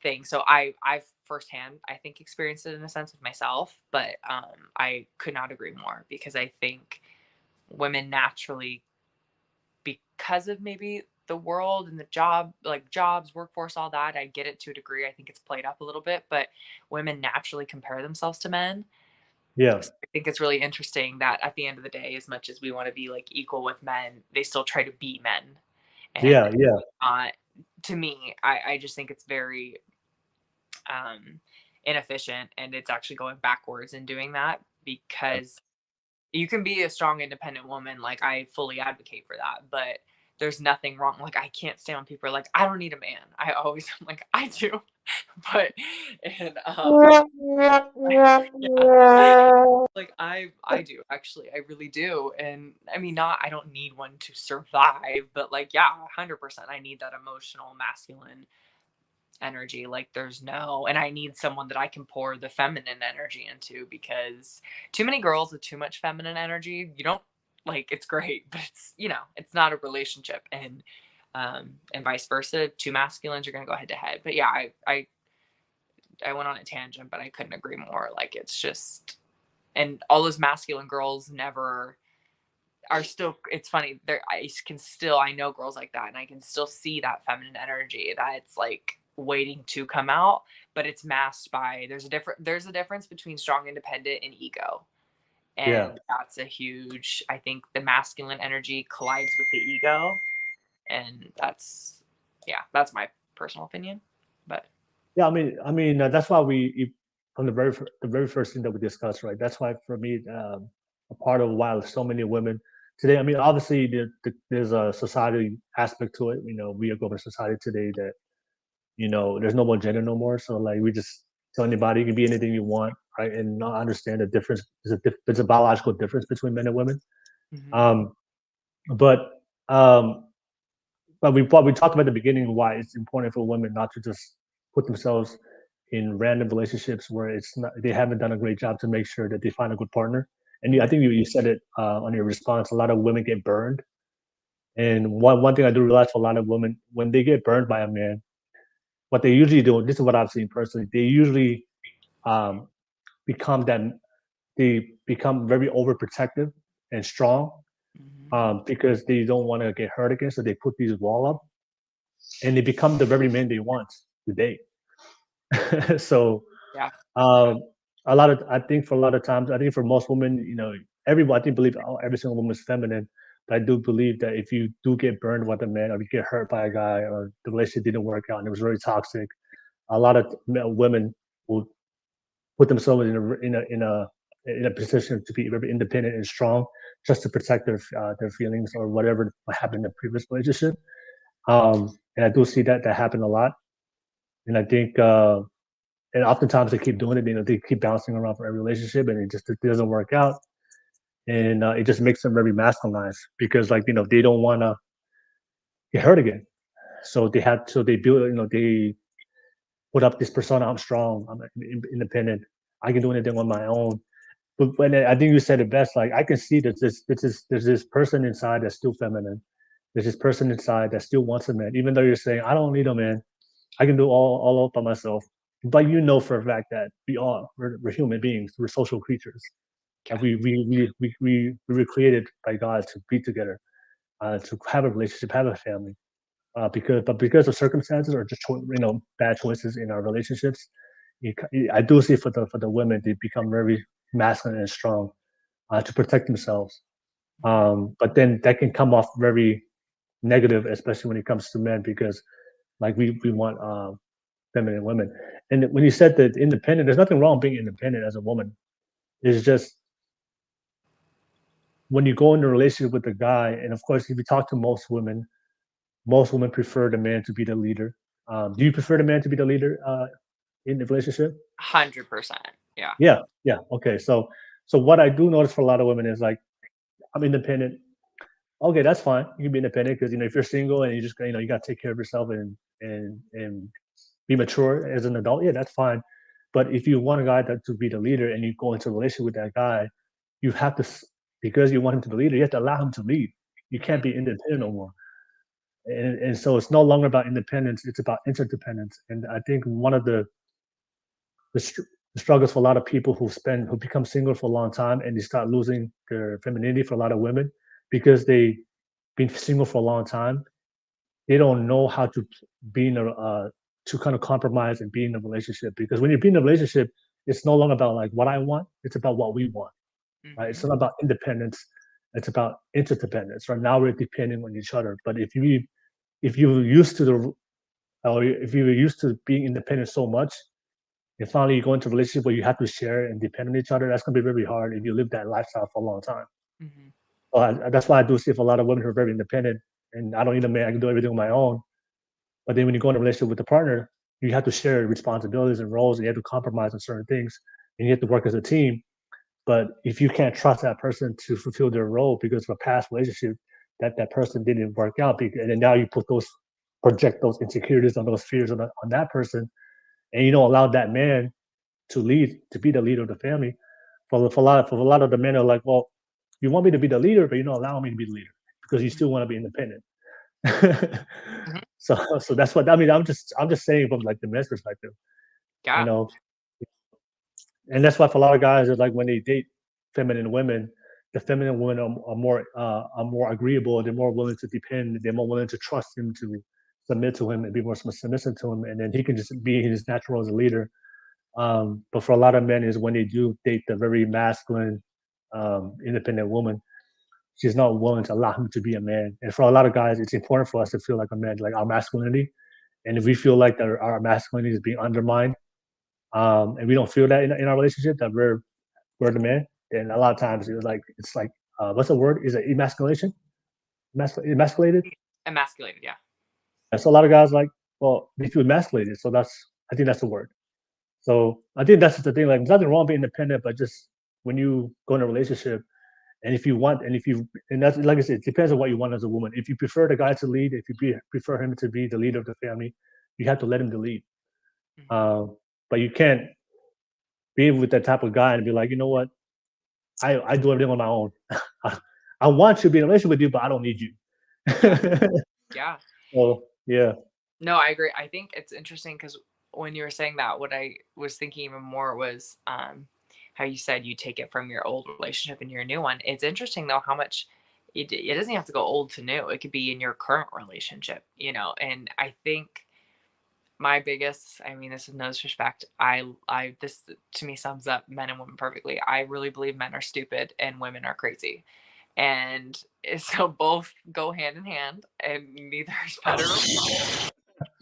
Speaker 2: thing. So I've firsthand, I think, experienced it in a sense with myself, but I could not agree more, because I think women naturally, because of maybe the world and the jobs, workforce, all that. I get it to a degree. I think it's played up a little bit, but women naturally compare themselves to men.
Speaker 1: Yeah,
Speaker 2: So I think it's really interesting that at the end of the day, as much as we want to be like equal with men, they still try to be men. And
Speaker 1: yeah,
Speaker 2: to me, I just think it's very inefficient, and it's actually going backwards in doing that, because you can be a strong, independent woman. Like I fully advocate for that, but there's nothing wrong. Like I can't stand when people are like, I don't need a man. I always am like, I do, but and like I do actually, I really do. And I mean, not I don't need one to survive, but like yeah, 100%, I need that emotional masculine energy. Like and I need someone that I can pour the feminine energy into, because too many girls with too much feminine energy, you don't like, it's great, but it's not a relationship. And vice versa, two masculines, you're gonna go head to head. But yeah, I went on a tangent, but I couldn't agree more. Like it's just, and all those masculine girls never are still, it's funny, I know girls like that, and I can still see that feminine energy that it's like waiting to come out, but it's masked by, there's a difference between strong, independent, and ego.
Speaker 1: yeah.
Speaker 2: And that's a huge, I think the masculine energy collides with the ego, and that's my personal opinion. But
Speaker 1: Yeah, that's why from the very first thing that we discussed, right? That's why for me, a part of why so many women today. I mean, obviously there's a society aspect to it. We are going to society today that there's no more gender no more. So like we just tell anybody you can be anything you want, right? And not understand the difference. There's a biological difference between men and women.
Speaker 2: mhm.
Speaker 1: Um, but um, but we talked about at the beginning why it's important for women not to just put themselves in random relationships where they haven't done a great job to make sure that they find a good partner. And I think you said it on your response. A lot of women get burned, and one thing I do realize for a lot of women, when they get burned by a man, what they usually do, this is what I've seen personally, they usually um, become that they become very overprotective and strong,
Speaker 2: Mhm.
Speaker 1: because they don't want to get hurt again, so they put these wall up, and they become the very man they want to date. So
Speaker 2: Yeah.
Speaker 1: I think for a lot of times, I think for most women, everyone, I think believe every single woman is feminine, but I do believe that if you do get burned with a man, or you get hurt by a guy, or the relationship didn't work out and it was very toxic, a lot of women will put themselves in a position to be very independent and strong, just to protect their feelings or whatever happened in the previous relationship. And I do see that happen a lot. And I think, and oftentimes they keep doing it. They keep bouncing around for every relationship, and it doesn't work out. And it just makes them very masculinized because, like, they don't want to get hurt again. So they build, they put up this persona. I'm strong. I'm independent. I can do anything on my own. But when I think you said it best, like I can see that there's this person inside that's still feminine. There's this person inside that still wants a man, even though you're saying, I don't need a man. I can do all by myself. But for a fact that we're human beings. We're social creatures. And we were created by God to be together, to have a relationship, have a family. Because of circumstances or just bad choices in our relationships, I do see for the women, they become very masculine and strong to protect themselves. But then that can come off very negative, especially when it comes to men, because like we want feminine women. And when you said that independent, there's nothing wrong being independent as a woman. It's just when you go into a relationship with a guy, and of course, if you talk to most women prefer the man to be the leader. Do you prefer the man to be the leader in the relationship?
Speaker 2: 100%. Yeah.
Speaker 1: Yeah. Okay. So what I do notice for a lot of women is like, I'm independent. Okay, that's fine. You can be independent because if you're single and you just you got to take care of yourself and be mature as an adult. Yeah, that's fine. But if you want a guy to be the leader and you go into a relationship with that guy, you have to, because you want him to be the leader, you have to allow him to lead. You can't be independent no more. And so it's no longer about independence, it's about interdependence. And I think one of the struggles for a lot of people who become single for a long time and they start losing their femininity, for a lot of women, because they've been single for a long time, they don't know how to be in to kind of compromise and be in a relationship. Because when you're in a relationship, it's no longer about like what I want, it's about what we want. Right? It's not about independence, it's about interdependence. Right now we're depending on each other. But if you're used to if you were used to being independent so much, and finally you go into a relationship where you have to share and depend on each other, that's going to be very hard if you live that lifestyle for a long time. That's why I do see a lot of women who are very independent, and I don't need a man, I can do everything on my own. But then when you go in a relationship with a partner, you have to share responsibilities and roles, and you have to compromise on certain things, and you have to work as a team. But if you can't trust that person to fulfill their role because of a past relationship that person didn't work out, and then now you project those insecurities on those fears on that person, and you don't allow that man to lead, to be the leader of the family. For a lot of the men are like, well, you want me to be the leader, but you don't allow me to be the leader because you still want to be independent. So that's what I mean. I'm just saying from like the men's perspective,
Speaker 2: Yeah.
Speaker 1: And that's why for a lot of guys, it's like when they date feminine women, the feminine women are more agreeable. They're more willing to depend. They're more willing to trust him, to submit to him, and be more submissive to him, and then he can just be his natural as a leader. But for a lot of men, is when they do date the very masculine, independent woman, she's not willing to allow him to be a man. And for a lot of guys, it's important for us to feel like a man, like our masculinity. And if we feel like that our masculinity is being undermined, and we don't feel that in our relationship that we're the man, then a lot of times it's like what's the word? Is it emasculation? Emasculated?
Speaker 2: Emasculated, yeah.
Speaker 1: So a lot of guys like, well, they feel emasculated. So I think that's the word. So I think that's the thing. Like, there's nothing wrong being independent, but just when you go in a relationship, and and that's like I said, it depends on what you want as a woman. If you prefer the guy to lead, if you prefer him to be the leader of the family, you have to let him to lead. But you can't be with that type of guy and be like, you know what, I do everything on my own. I want to be in a relationship with you, but I don't need you.
Speaker 2: Yeah.
Speaker 1: So yeah.
Speaker 2: No, I agree. I think it's interesting because when you were saying that, what I was thinking even more was how you said you take it from your old relationship and your new one. It's interesting though how much it doesn't have to go old to new. It could be in your current relationship, and I think my biggest, I mean, this is no disrespect. This to me sums up men and women perfectly. I really believe men are stupid and women are crazy. And so both go hand in hand and neither is better.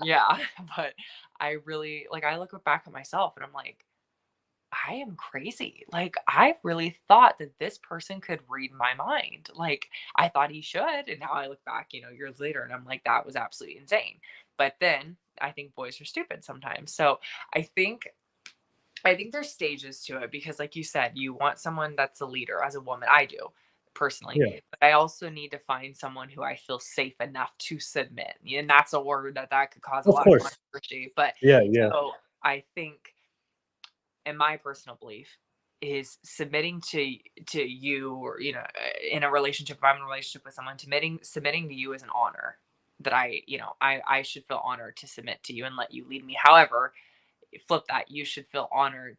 Speaker 2: Yeah. But I really, like, I look back at myself and I'm like, I am crazy. Like, I really thought that this person could read my mind. Like, I thought he should. And now I look back, years later and I'm like, that was absolutely insane. But then I think boys are stupid sometimes. So I think there's stages to it because, like you said, you want someone that's a leader. As a woman, I do personally,
Speaker 1: Yeah,
Speaker 2: but I also need to find someone who I feel safe enough to submit. And that's a word that could cause a
Speaker 1: of
Speaker 2: lot of
Speaker 1: course.
Speaker 2: controversy. But
Speaker 1: Yeah, yeah,
Speaker 2: so I think, in my personal belief, is submitting to you, or in a relationship, if I'm in a relationship with someone, submitting to you is an honor. That I should feel honored to submit to you and let you lead me. However, flip that, you should feel honored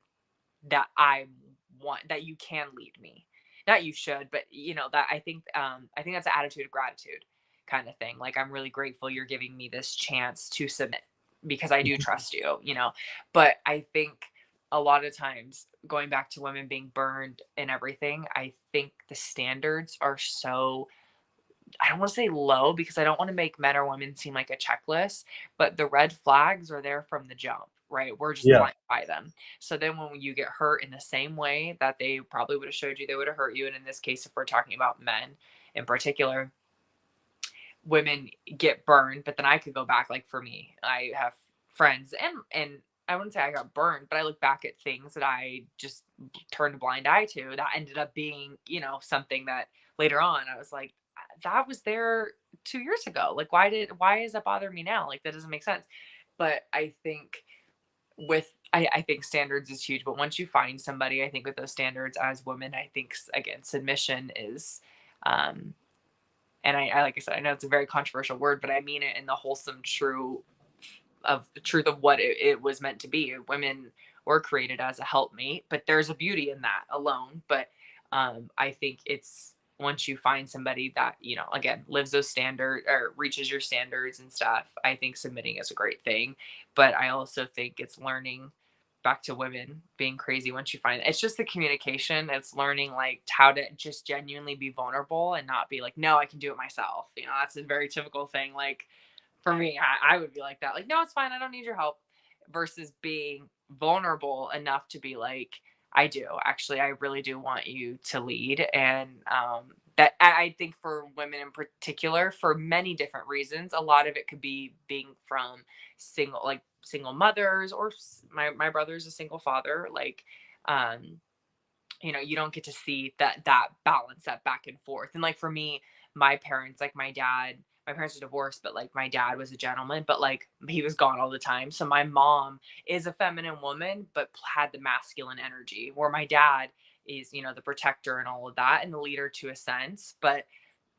Speaker 2: that that you can lead me. Not you should, but that I think that's an attitude of gratitude kind of thing. Like, I'm really grateful you're giving me this chance to submit because I do trust you. But I think a lot of times, going back to women being burned and everything, I think the standards are so, I don't want to say low because I don't want to make men or women seem like a checklist, but the red flags are there from the jump, right? We're just
Speaker 1: yeah.
Speaker 2: blind by them. So then when you get hurt in the same way that they probably would have showed you, they would have hurt you. And in this case, if we're talking about men in particular, women get burned, but then I could go back. Like, for me, I have friends, and I wouldn't say I got burned, but I look back at things that I just turned a blind eye to that ended up being, something that later on I was like, that was there 2 years ago. Like, why does that bother me now? Like, that doesn't make sense. But I think I think standards is huge. But once you find somebody, I think with those standards as women, I think again, submission is, um, and I like I said, I know it's a very controversial word, but I mean it in the wholesome truth of what it was meant to be. Women were created as a helpmate, but there's a beauty in that alone. But I think it's, once you find somebody that, again, lives those standards or reaches your standards and stuff, I think submitting is a great thing. But I also think it's learning, back to women being crazy, once you find it's just the communication. It's learning, like, how to just genuinely be vulnerable and not be like, no, I can do it myself. That's a very typical thing. Like, for me, I would be like that. Like, no, it's fine. I don't need your help. Versus being vulnerable enough to be like, I do. Actually, I really do want you to lead. And that, I think for women in particular, for many different reasons, a lot of it could be being from single mothers, or my brother's a single father. Like, um, you don't get to see that balance, that back and forth. And like, for me, my parents, like my parents are divorced, but like, my dad was a gentleman, but like, he was gone all the time. So my mom is a feminine woman, but had the masculine energy, where my dad is, the protector and all of that, and the leader to a sense, but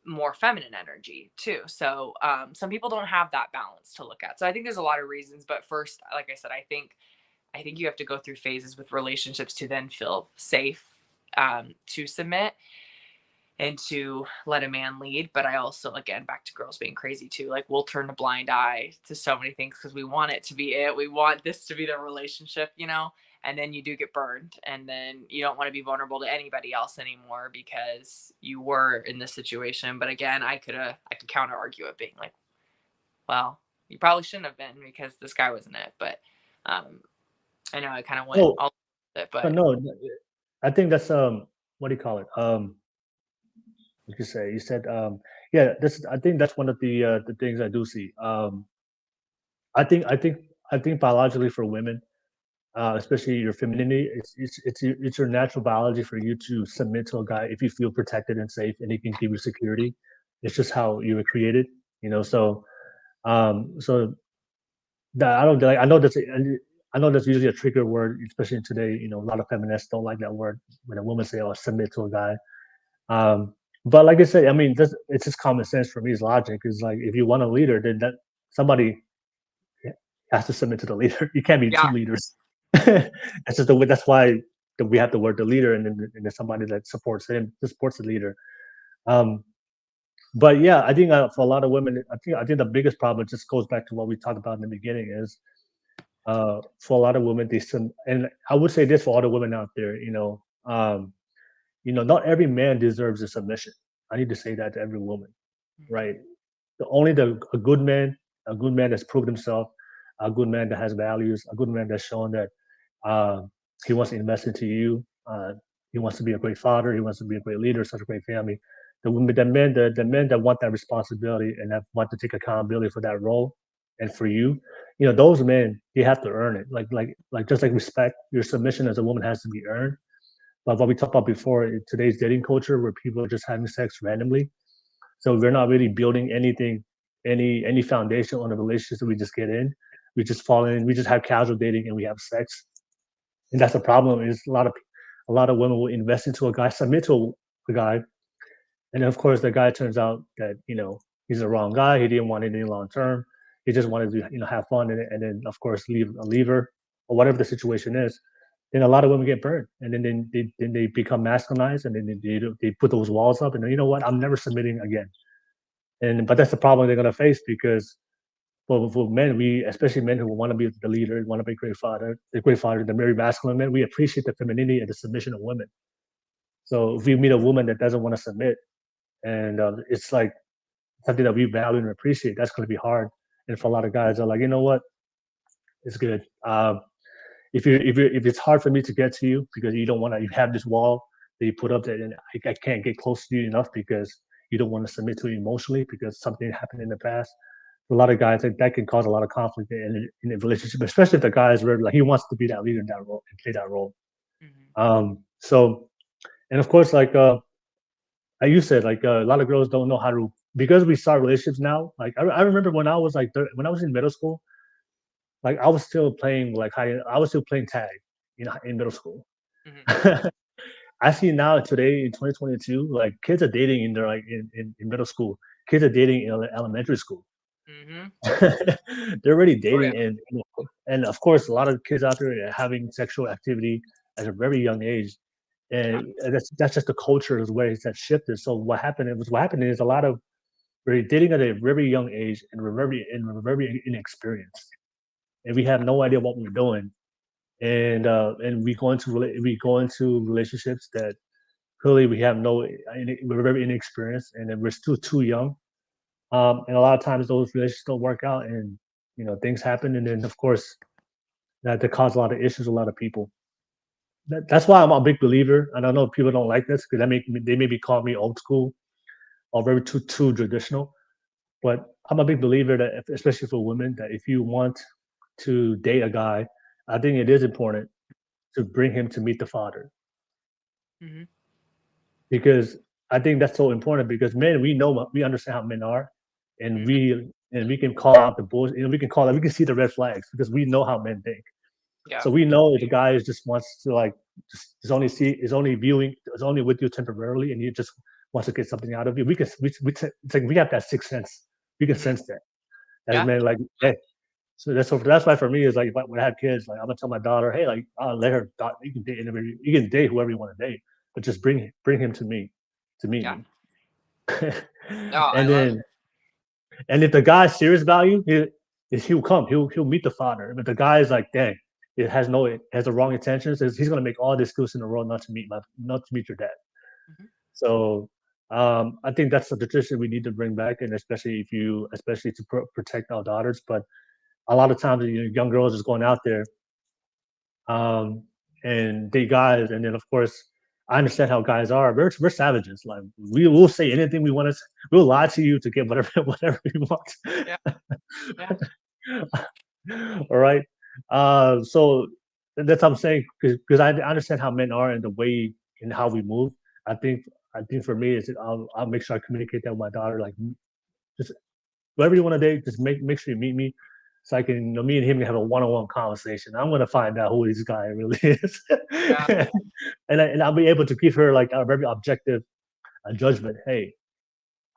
Speaker 2: more feminine energy too. So some people don't have that balance to look at. So I think there's a lot of reasons, but first, like I said, I think you have to go through phases with relationships to then feel safe, to submit and to let a man lead. But I also, again, back to girls being crazy too. Like, we'll turn a blind eye to so many things because we want it to be it. We want this to be the relationship, and then you do get burned. And then you don't want to be vulnerable to anybody else anymore because you were in this situation. But again, I could counter argue it being like, well, you probably shouldn't have been because this guy wasn't it. But I know I kind of went
Speaker 1: Oh,
Speaker 2: all over it, but
Speaker 1: no, I think that's what do you call it? What you say? You said yeah. I think that's one of the things I do see. I think I think I think biologically for women, especially your femininity, it's your natural biology for you to submit to a guy if you feel protected and safe and he can give you security. It's just how you were created. So that I don't like. I know that's usually a trigger word, especially today. A lot of feminists don't like that word when a woman say, "Oh, submit to a guy." But like I said, I mean, it's just common sense for me. It's logic. It's like, if you want a leader, then that somebody has to submit to the leader. You can't be two
Speaker 2: yeah,
Speaker 1: leaders. That's just the way. That's why we have the word the leader, and then somebody that supports him, that supports the leader. Um, but yeah, I think for a lot of women, I think the biggest problem just goes back to what we talked about in the beginning is For a lot of women, and I would say this for all the women out there, not every man deserves a submission. I need to say that to every woman, right? A good man, that's proved himself, a good man that has values, a good man that's shown that uh, he wants to invest into you. He wants to be a great father. He wants to be a great leader, such a great family. The men that want that responsibility and that want to take accountability for that role and for you, those men, you have to earn it. Like just like respect, your submission as a woman has to be earned. But what we talked about before, in today's dating culture, where people are just having sex randomly, so we're not really building anything, any foundation on the relationships that we just get in. We just fall in. We just have casual dating and we have sex, and that's the problem. Is a lot of women will invest into a guy, submit to a guy, and then of course the guy turns out that he's the wrong guy. He didn't want anything long term. He just wanted to have fun, and then of course leave her or whatever the situation is. Then a lot of women get burned, and then they become masculinized, and then they put those walls up, and then, you know what? I'm never submitting again. But that's the problem they're gonna face because for men, especially men who want to be the leader, want to be a great father, the very masculine men, we appreciate the femininity and the submission of women. So if we meet a woman that doesn't want to submit, and it's like something that we value and appreciate, that's going to be hard. And for a lot of guys, they're like, you know what, it's good. If it's hard for me to get to you because you have this wall that you put up there, and I can't get close to you enough because you don't want to submit to it emotionally because something happened in the past. For a lot of guys, that can cause a lot of conflict in a relationship, especially if the guy is really like he wants to be that leader in that role and play that role. So, and of course, like you said, like a lot of girls don't know how to, because we start relationships now. Like I remember when I was when I was in middle school, like I was still playing I was still playing tag, in middle school. I see now today in 2022, like kids are dating in their in middle school. Kids are dating in elementary school. They're already dating, and of course, a lot of kids out there are having sexual activity at a very young age, and that's just the culture is where it's that shifted. So what happened is a lot of we're dating at a very young age, and we're very inexperienced, and we have no idea what we're doing, and we go into relationships that clearly we have we're very inexperienced, and then we're still too young. And a lot of times those relationships don't work out, and things happen, and then of course that cause a lot of issues with a lot of people. That's why I'm a big believer, and I know people don't like this because they maybe call me old school or very too traditional, but I'm a big believer that especially for women, that if you want to date a guy, I think it is important to bring him to meet the father, because I think that's so important because men, we understand how men are, and we can call out the bullshit. We can see the red flags because we know how men think.
Speaker 2: Yeah.
Speaker 1: So we know if the guy just wants to is only with you temporarily, and he just wants to get something out of you. It's like we have that sixth sense. We can sense that as men. Like, hey, so that's why for me is like if I have kids, like I'm gonna tell my daughter, hey, like I'll let her. You can date whoever you want to date, but just bring him to me to meet me. And if the guy's serious value, he'll come. He'll meet the father. But the guy is like, dang, it has the wrong intentions. He's gonna make all the excuses in the world not to meet your dad. So I think that's the tradition we need to bring back, and especially to protect our daughters. But a lot of times, young girls just going out there, and date guys, and then of course, I understand how guys are. We're savages. Like we will say anything we want to. We'll lie to you to get whatever we want. All right. So that's what I'm saying because I understand how men are and the way and how we move. I think for me is I'll make sure I communicate that with my daughter. Like just whatever you want to date, just make sure you meet me. So I can, me and him can have a one-on-one conversation. I'm gonna find out who this guy really is, and I'll be able to give her like a very objective judgment. Hey,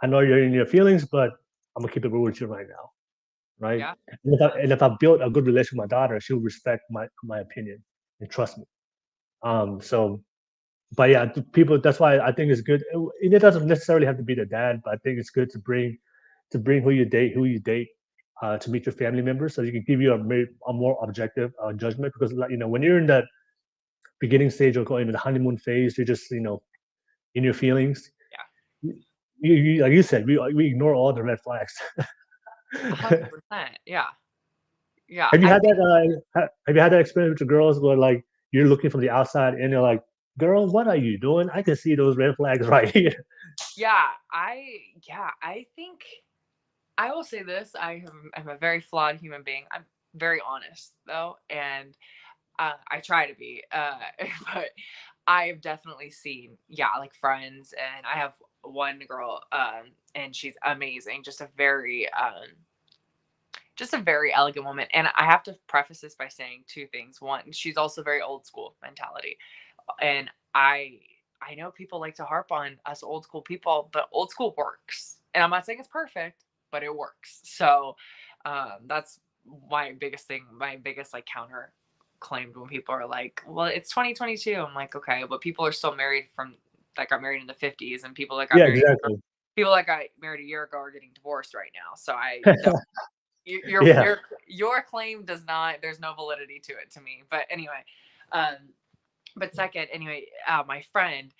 Speaker 1: I know you're in your feelings, but I'm gonna keep it real with you right now, right?
Speaker 2: Yeah.
Speaker 1: And if I build a good relationship with my daughter, she'll respect my opinion and trust me. So, but yeah, people. That's why I think it's good. It doesn't necessarily have to be the dad, but I think it's good to bring who you date to meet your family members, so you can give you a more objective judgment. Because when you're in that beginning stage of going into the honeymoon phase, you're just in your feelings.
Speaker 2: Yeah.
Speaker 1: You like you said, we ignore all the red flags.
Speaker 2: 100%. Yeah. Yeah.
Speaker 1: Have you had that? Have you had that experience with your girls where like you're looking from the outside and you're like, "Girl, what are you doing? I can see those red flags right here."
Speaker 2: Yeah. I think I will say this. I'm a very flawed human being. I'm very honest though. And I try to be, but I've definitely seen, like friends, and I have one girl, and she's amazing. Just a very elegant woman. And I have to preface this by saying two things. One, she's also very old school mentality. And I know people like to harp on us old school people, but old school works. And I'm not saying it's perfect, but it works. So that's my biggest thing, my biggest like counter claimed when people are like, well, it's 2022. I'm like, okay, but people are still married that got married in the 50s, and people that got
Speaker 1: Yeah,
Speaker 2: married
Speaker 1: exactly.
Speaker 2: people that got married a year ago are getting divorced right now. So I don't
Speaker 1: Yeah.
Speaker 2: your claim does not, there's no validity to it to me. But anyway, but second, anyway, my friend,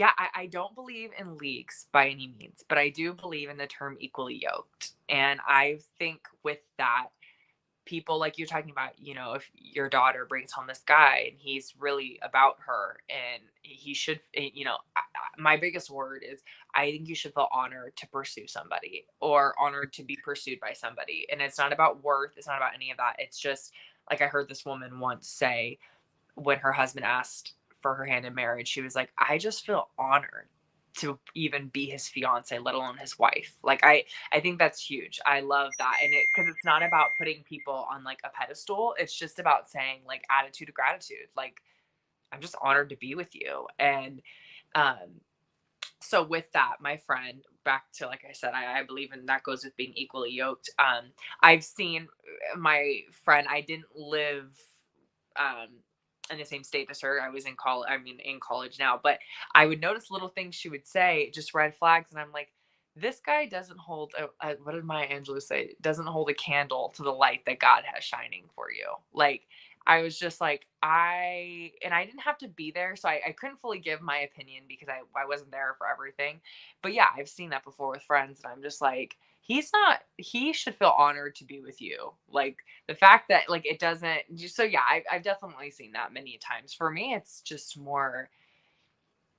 Speaker 2: I don't believe in leagues by any means, but I do believe in the term equally yoked. And I think with that, people like you're talking about, if your daughter brings home this guy and he's really about her, and he should, my biggest word is, I think you should feel honored to pursue somebody, or honored to be pursued by somebody. And it's not about worth. It's not about any of that. It's just like, I heard this woman once say, when her husband asked for her hand in marriage, she was like, I just feel honored to even be his fiance, let alone his wife. Like, I think that's huge. I love that. And because it's not about putting people on like a pedestal. It's just about saying like attitude of gratitude. Like, I'm just honored to be with you. And so with that, my friend, back to, like I said, I believe in that goes with being equally yoked. I've seen my friend, I didn't live in the same state as her. I was in college. I mean, in college now, but I would notice little things she would say, just red flags. And I'm like, this guy doesn't hold what did Maya Angelou say? Doesn't hold a candle to the light that God has shining for you. Like, I was just like, I didn't have to be there. So I couldn't fully give my opinion because I wasn't there for everything. But yeah, I've seen that before with friends. And I'm just like, he should feel honored to be with you. Like, the fact that like it doesn't, so yeah, I've definitely seen that many times. For me, it's just more,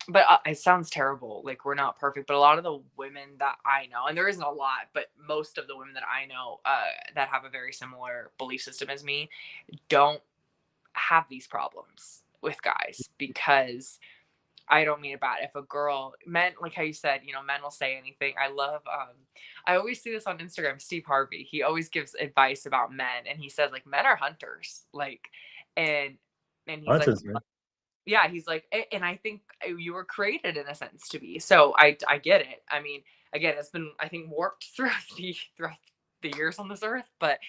Speaker 2: but it sounds terrible. Like, we're not perfect, but a lot of the women that I know, and there isn't a lot, but most of the women that I know that have a very similar belief system as me, don't have these problems with guys. Because I don't mean it bad. If a girl, men, like how you said, men will say anything. I love, I always see this on Instagram, Steve Harvey. He always gives advice about men, and he says like, men are hunters. Like, and he's like,
Speaker 1: Hunters, man.
Speaker 2: yeah, he's like, and I think you were created in a sense to be. So I get it. I mean, again, it's been, I think, warped throughout the years on this earth, but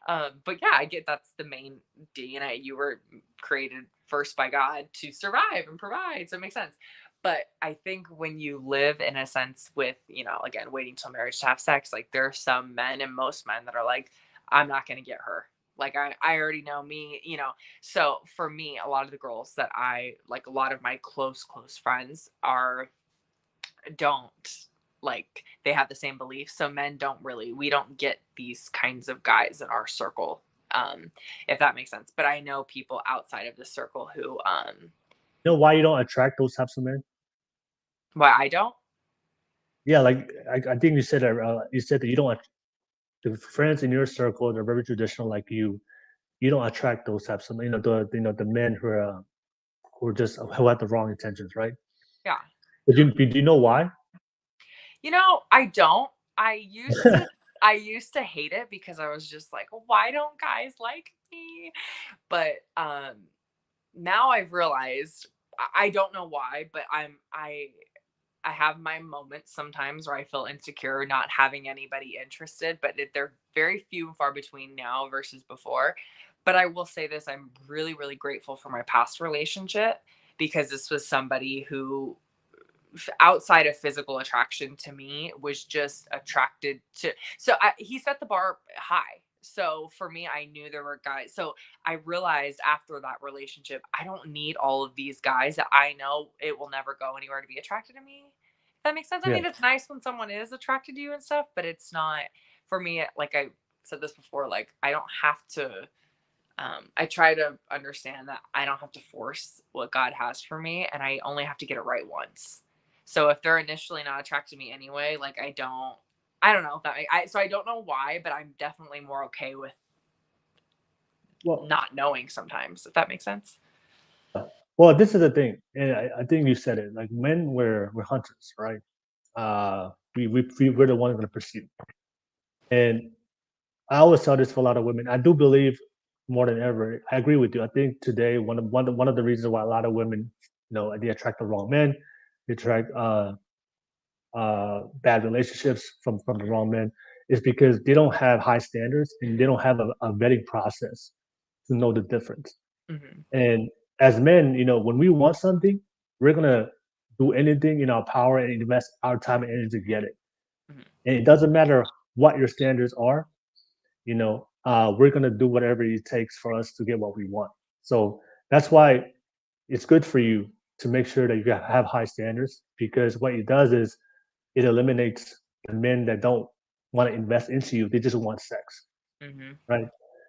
Speaker 2: yeah, I get that's the main DNA. You were created first by God to survive and provide, so it makes sense. But I think when you live in a sense with, again, waiting till marriage to have sex, like, there are some men, and most men, that are like, I'm not gonna get her. Like, I already know me, So for me, a lot of the girls that I like, a lot of my close friends don't, like, they have the same beliefs. So men we don't get these kinds of guys in our circle, if that makes sense. But I know people outside of the circle who,
Speaker 1: You know why you don't attract those types of men?
Speaker 2: why I don't.
Speaker 1: Yeah, like I think you said that you don't the friends in your circle, they're very traditional like you. You don't attract those types of the men who are just who have the wrong intentions, right?
Speaker 2: Yeah.
Speaker 1: But do you know why?
Speaker 2: I don't. I used to hate it because I was just like, why don't guys like me? But now I've realized, I don't know why, but I have my moments sometimes where I feel insecure not having anybody interested, but they're very few and far between now versus before. But I will say this, I'm really, really grateful for my past relationship, because this was somebody who outside of physical attraction to me was just attracted to. So he set the bar high. So for me, I knew there were guys. So I realized after that relationship, I don't need all of these guys that I know it will never go anywhere to be attracted to me. If that makes sense. I
Speaker 1: Yeah.
Speaker 2: mean, it's nice when someone is attracted to you and stuff, but it's not for me. Like I said this before, like I don't have to. I try to understand that I don't have to force what God has for me, and I only have to get it right once. So if they're initially not attracted to me anyway, like I don't know if that so I don't know why, but I'm definitely more okay with not knowing sometimes, if that makes sense.
Speaker 1: Well, this is the thing, and I think you said it. Like men, we're hunters, right? We're the ones going to pursue. And I always tell this for a lot of women. I do believe more than ever. I agree with you. I think today one of the reasons why a lot of women, they attract the wrong men, they attract bad relationships from the wrong men, is because they don't have high standards and they don't have a vetting process to know the difference.
Speaker 2: Mm-hmm.
Speaker 1: And as men, when we want something, we're gonna do anything in our power and invest our time and energy to get it.
Speaker 2: Mm-hmm.
Speaker 1: And it doesn't matter what your standards are, we're gonna do whatever it takes for us to get what we want. So that's why it's good for you to make sure that you have high standards, because what it does is it eliminates the men that don't want to invest into you. They just want sex,
Speaker 2: Mm-hmm.
Speaker 1: right?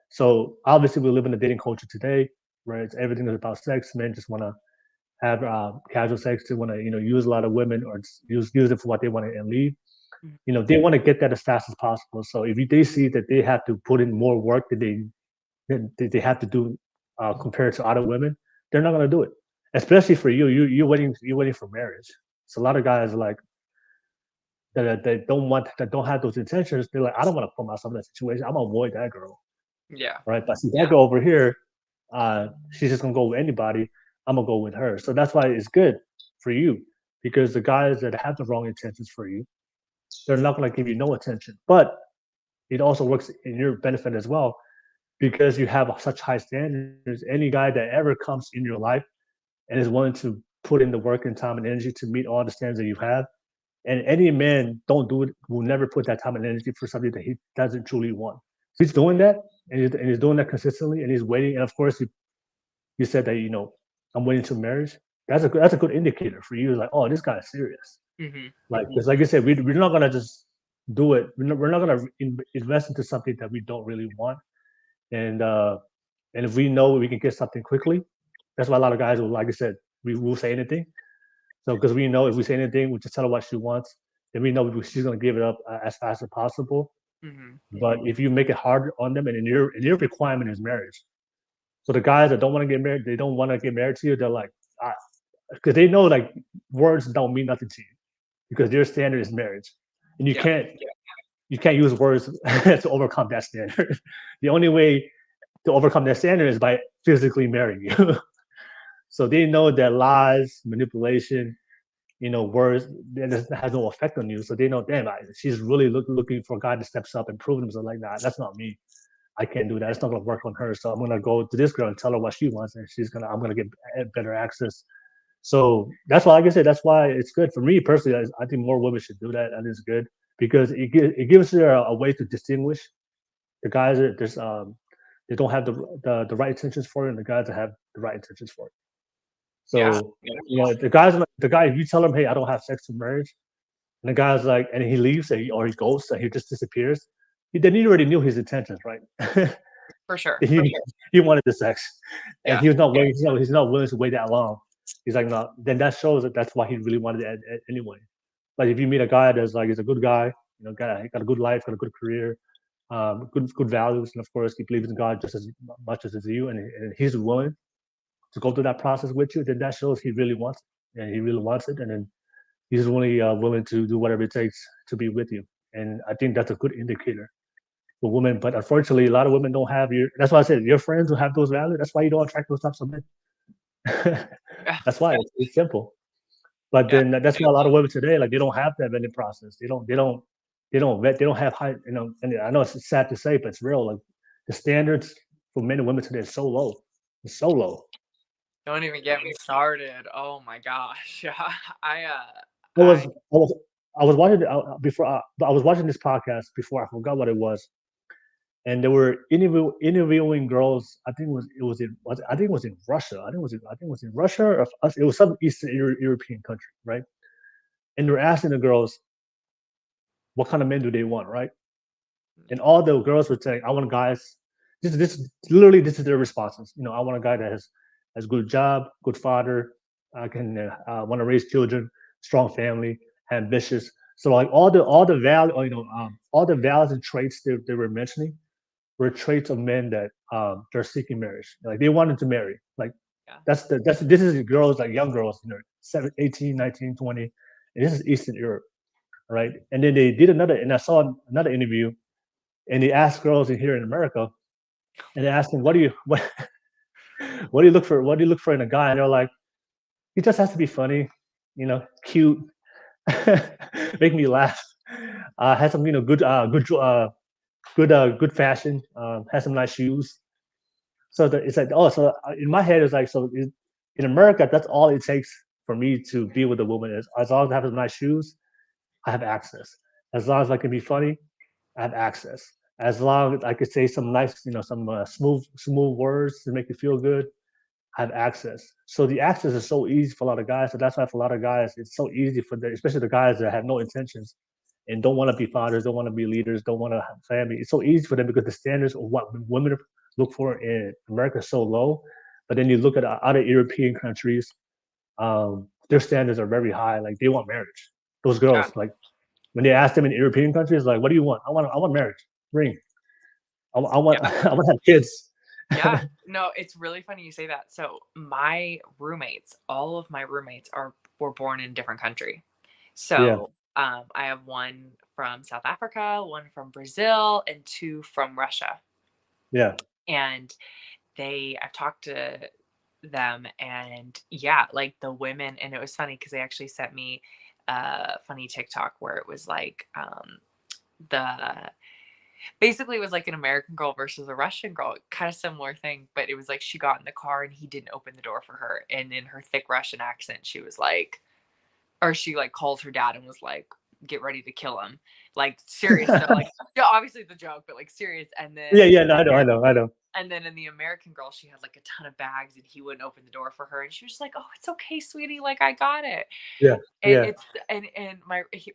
Speaker 1: So obviously we live in a dating culture today where it's everything is about sex. Men just want to have casual sex. They want to use a lot of women or use it for what they want and leave.
Speaker 2: Mm-hmm.
Speaker 1: They want to get that as fast as possible. So if they see that they have to put in more work that they have to do compared to other women, they're not going to do it. Especially for you, you're waiting for marriage. So a lot of guys are like that don't have those intentions. They're like, I don't want to put myself in that situation. I'm gonna avoid that girl,
Speaker 2: Yeah.
Speaker 1: right? But see that girl over here, she's just gonna go with anybody. I'm gonna go with her. So that's why it's good for you, because the guys that have the wrong intentions for you, they're not gonna give you no attention. But it also works in your benefit as well, because you have such high standards. Any guy that ever comes in your life and is willing to put in the work and time and energy to meet all the standards that you have, and any man don't do it will never put that time and energy for something that he doesn't truly want. So he's doing that, and he's doing that consistently, and he's waiting. And of course, you said that I'm waiting to marriage. That's a good indicator for you. Like, oh, this guy is serious.
Speaker 2: Mm-hmm.
Speaker 1: Like, because like I said, we're not gonna just do it. We're not gonna invest into something that we don't really want. And if we know we can get something quickly, that's why a lot of guys will, like I said, we will say anything. So because we know if we say anything, we just tell her what she wants, then we know she's gonna give it up as fast as possible.
Speaker 2: Mm-hmm.
Speaker 1: But if you make it hard on them, and in your requirement is marriage, so the guys that don't want to get married, they don't want to get married to you. They're like, because they know like words don't mean nothing to you, because their standard is marriage, and you can't use words to overcome that standard. The only way to overcome that standard is by physically marrying you. So they know that lies, manipulation, words that has no effect on you. So they know, damn, she's really looking for a guy that steps up and prove himself. Like, nah, that's not me. I can't do that. It's not gonna work on her. So I'm gonna go to this girl and tell her what she wants, and I'm gonna get better access. So that's why, like I said, that's why it's good for me personally. I think more women should do that, and it's good because it gives her a way to distinguish the guys that they don't have the right intentions for it, and the guys that have the right intentions for it. So the guy, if you tell him, hey, I don't have sex in marriage, and the guy's like, and he leaves, or he goes, and he just disappears, then he already knew his intentions, right?
Speaker 2: For sure.
Speaker 1: He wanted the sex, and
Speaker 2: Yeah.
Speaker 1: he was not willing. He's not willing to wait that long. He's like, no. Then that shows that that's why he really wanted it anyway. Like if you meet a guy that's like, he's a good guy, got a good life, got a good career, good values, and of course he believes in God just as much as you, and he's willing to go through that process with you, then that shows he really wants it, and he really wants it, and then he's really willing to do whatever it takes to be with you. And I think that's a good indicator for women. But unfortunately, a lot of women don't have your. That's why I said your friends who have those values. That's why you don't attract those types of men. That's why it's simple. But then that's why a lot of women today, like they don't have that vetting process. They don't vet. They don't have high. And I know it's sad to say, but it's real. Like the standards for men and women today is so low. It's so low.
Speaker 2: Don't even get me started. Oh my gosh.
Speaker 1: I was I was I was watching before I was watching this podcast before I forgot what it was, and they were interviewing girls. I think I think it was in Russia. I think it was in Russia or it was some Eastern European country, right? And they're asking the girls what kind of men do they want, right? And all the girls were saying, "I want guys." This literally this is their responses. I want a guy that has good job, good father, can want to raise children, strong family, ambitious. So like all the value, all the values and traits they were mentioning were traits of men that they're seeking marriage. Like they wanted to marry. Like
Speaker 2: Yeah.
Speaker 1: this is girls, like young girls, 18, 19, 20. And this is Eastern Europe, right? And then they did and I saw another interview, and they asked girls in here in America, and they asked them, what do you look for? What do you look for in a guy? And they're like, he just has to be funny, cute, make me laugh, has some good fashion, has some nice shoes. So it's like, in my head it's like, in America that's all it takes for me to be with a woman is as long as I have some nice shoes, I have access. As long as I can be funny, I have access. As long as I could say some nice, some smooth words to make you feel good, I have access. So the access is so easy for a lot of guys. So that's why for a lot of guys, it's so easy for them, especially the guys that have no intentions and don't want to be fathers, don't want to be leaders, don't want to have family. It's so easy for them because the standards of what women look for in America is so low. But then you look at other European countries, their standards are very high. Like they want marriage. Those
Speaker 2: Yeah.
Speaker 1: girls, like when they ask them in European countries, like, what do you want? I want marriage, ring. I want
Speaker 2: Yeah.
Speaker 1: I want to have kids.
Speaker 2: Yeah. No, it's really funny you say that. So my roommates, all of my roommates were born in a different country.
Speaker 1: Yeah,
Speaker 2: So I have one from South Africa, one from Brazil, and two from Russia.
Speaker 1: yeah,
Speaker 2: And I've talked to them, and yeah, like the women, and it was funny because they actually sent me a funny TikTok where it was like the basically it was like an American girl versus a Russian girl, kind of similar thing, but it was like she got in the car and he didn't open the door for her, and in her thick Russian accent she was like, or she like called her dad and was like, get ready to kill him, like serious though, like yeah, obviously it's a joke, but like serious. And then
Speaker 1: yeah. No, I know.
Speaker 2: and then in the American girl, she had like a ton of bags and he wouldn't open the door for her. And she was just like, oh, it's okay, sweetie. Like, I got it.
Speaker 1: Yeah,
Speaker 2: And
Speaker 1: yeah.
Speaker 2: it's, and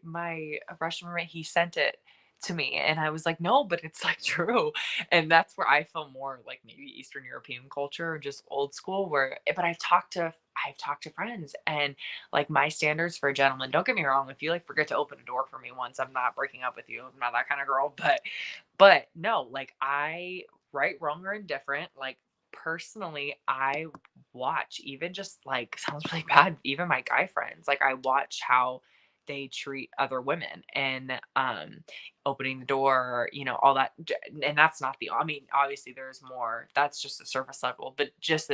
Speaker 2: my Russian roommate, he sent it to me. And I was like, no, but it's like true. And that's where I feel more like maybe Eastern European culture or just old school but I've talked to friends, and like my standards for a gentleman, don't get me wrong, if you like forget to open a door for me once, I'm not breaking up with you. I'm not that kind of girl. But no, like right, wrong, or indifferent, like personally, I watch, even just like sounds really bad, even my guy friends, like I watch how they treat other women, and opening the door, all that. And that's not I mean, obviously there's more, that's just the surface level, but just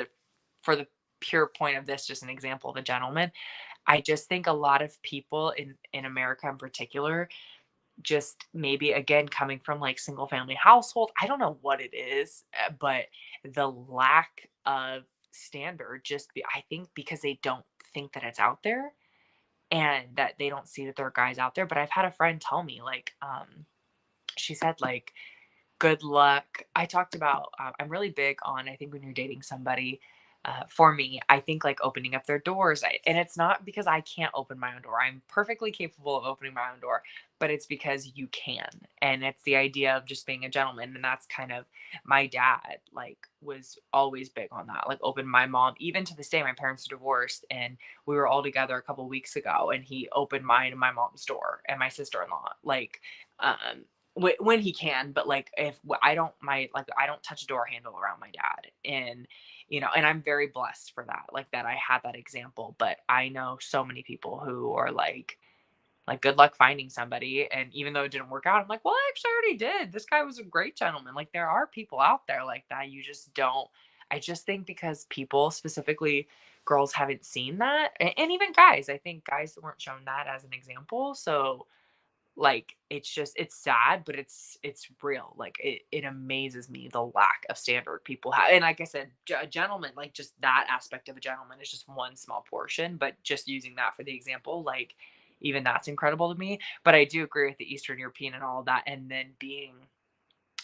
Speaker 2: for the pure point of this, just an example of a gentleman, I just think a lot of people in America in particular, just maybe again coming from like single family household, I don't know what it is, but the lack of standard, I think because they don't think that it's out there, and that they don't see that there are guys out there. But I've had a friend tell me, like, she said, like, good luck. I talked about, I'm really big on, I think when you're dating somebody, for me, I think like opening up their doors. And it's not because I can't open my own door. I'm perfectly capable of opening my own door, but it's because you can. And it's the idea of just being a gentleman. And that's kind of, my dad, like, was always big on that. Like, opened my mom, even to this day, my parents are divorced, and we were all together a couple weeks ago, and he opened mine and my mom's door and my sister-in-law. Like, when he can, but like if I don't, I don't touch a door handle around my dad. And and I'm very blessed for that, like that I had that example. But I know so many people who are like good luck finding somebody, and even though it didn't work out, I'm like, well, I actually already did, this guy was a great gentleman. Like, there are people out there like that, you just don't. I just think because people, specifically girls, haven't seen that, and even guys, I think guys weren't shown that as an example. So like, it's sad, but it's real. Like, it amazes me the lack of standard people have. And like I said, a gentleman, like just that aspect of a gentleman is just one small portion, but just using that for the example, like, even that's incredible to me. But I do agree with the Eastern European and all of that. And then being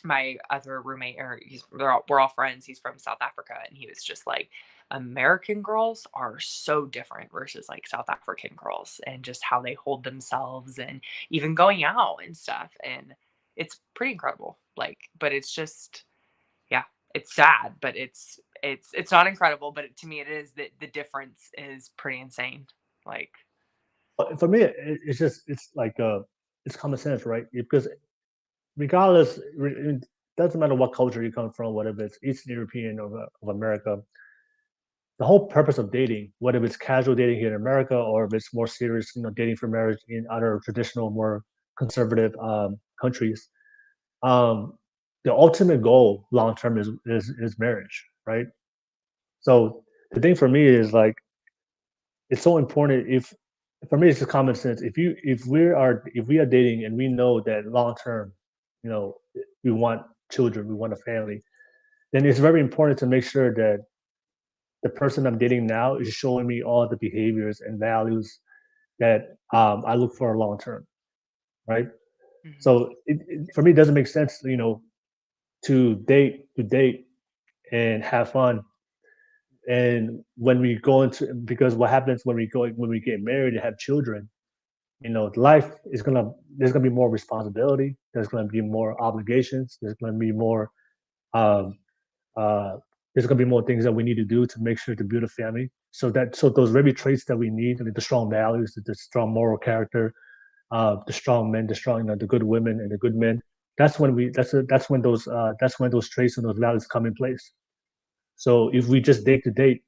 Speaker 2: my other roommate, or we're all friends, he's from South Africa, and he was just like, American girls are so different versus like South African girls, and just how they hold themselves and even going out and stuff. And it's pretty incredible. Like, but it's just, yeah, it's sad, but it's not incredible, but to me it is, that the difference is pretty insane. Like,
Speaker 1: For me, it's just, it's like it's common sense, right? Because regardless, it doesn't matter what culture you come from, whether it's Eastern European of America. The whole purpose of dating, whether it's casual dating here in America or if it's more serious, dating for marriage in other traditional, more conservative countries, um, the ultimate goal long term is marriage, right? So the thing for me is like, it's so important. If For me, it's just common sense. If we are dating and we know that long term, you know, we want children, we want a family, then it's very important to make sure that the person I'm dating now is showing me all the behaviors and values that I look for long term, right?
Speaker 2: mhm.
Speaker 1: So for me, it doesn't make sense, to date and have fun. And when we go into, because what happens when we get married and have children, life is there's gonna be more responsibility. There's gonna be more obligations. Um, uh, there's gonna be more things that we need to do to make sure to build a family. So those very traits that we need, the strong values, the strong moral character, the strong men, the good women and the good men. That's when those traits and those values come in place. So if we just date to date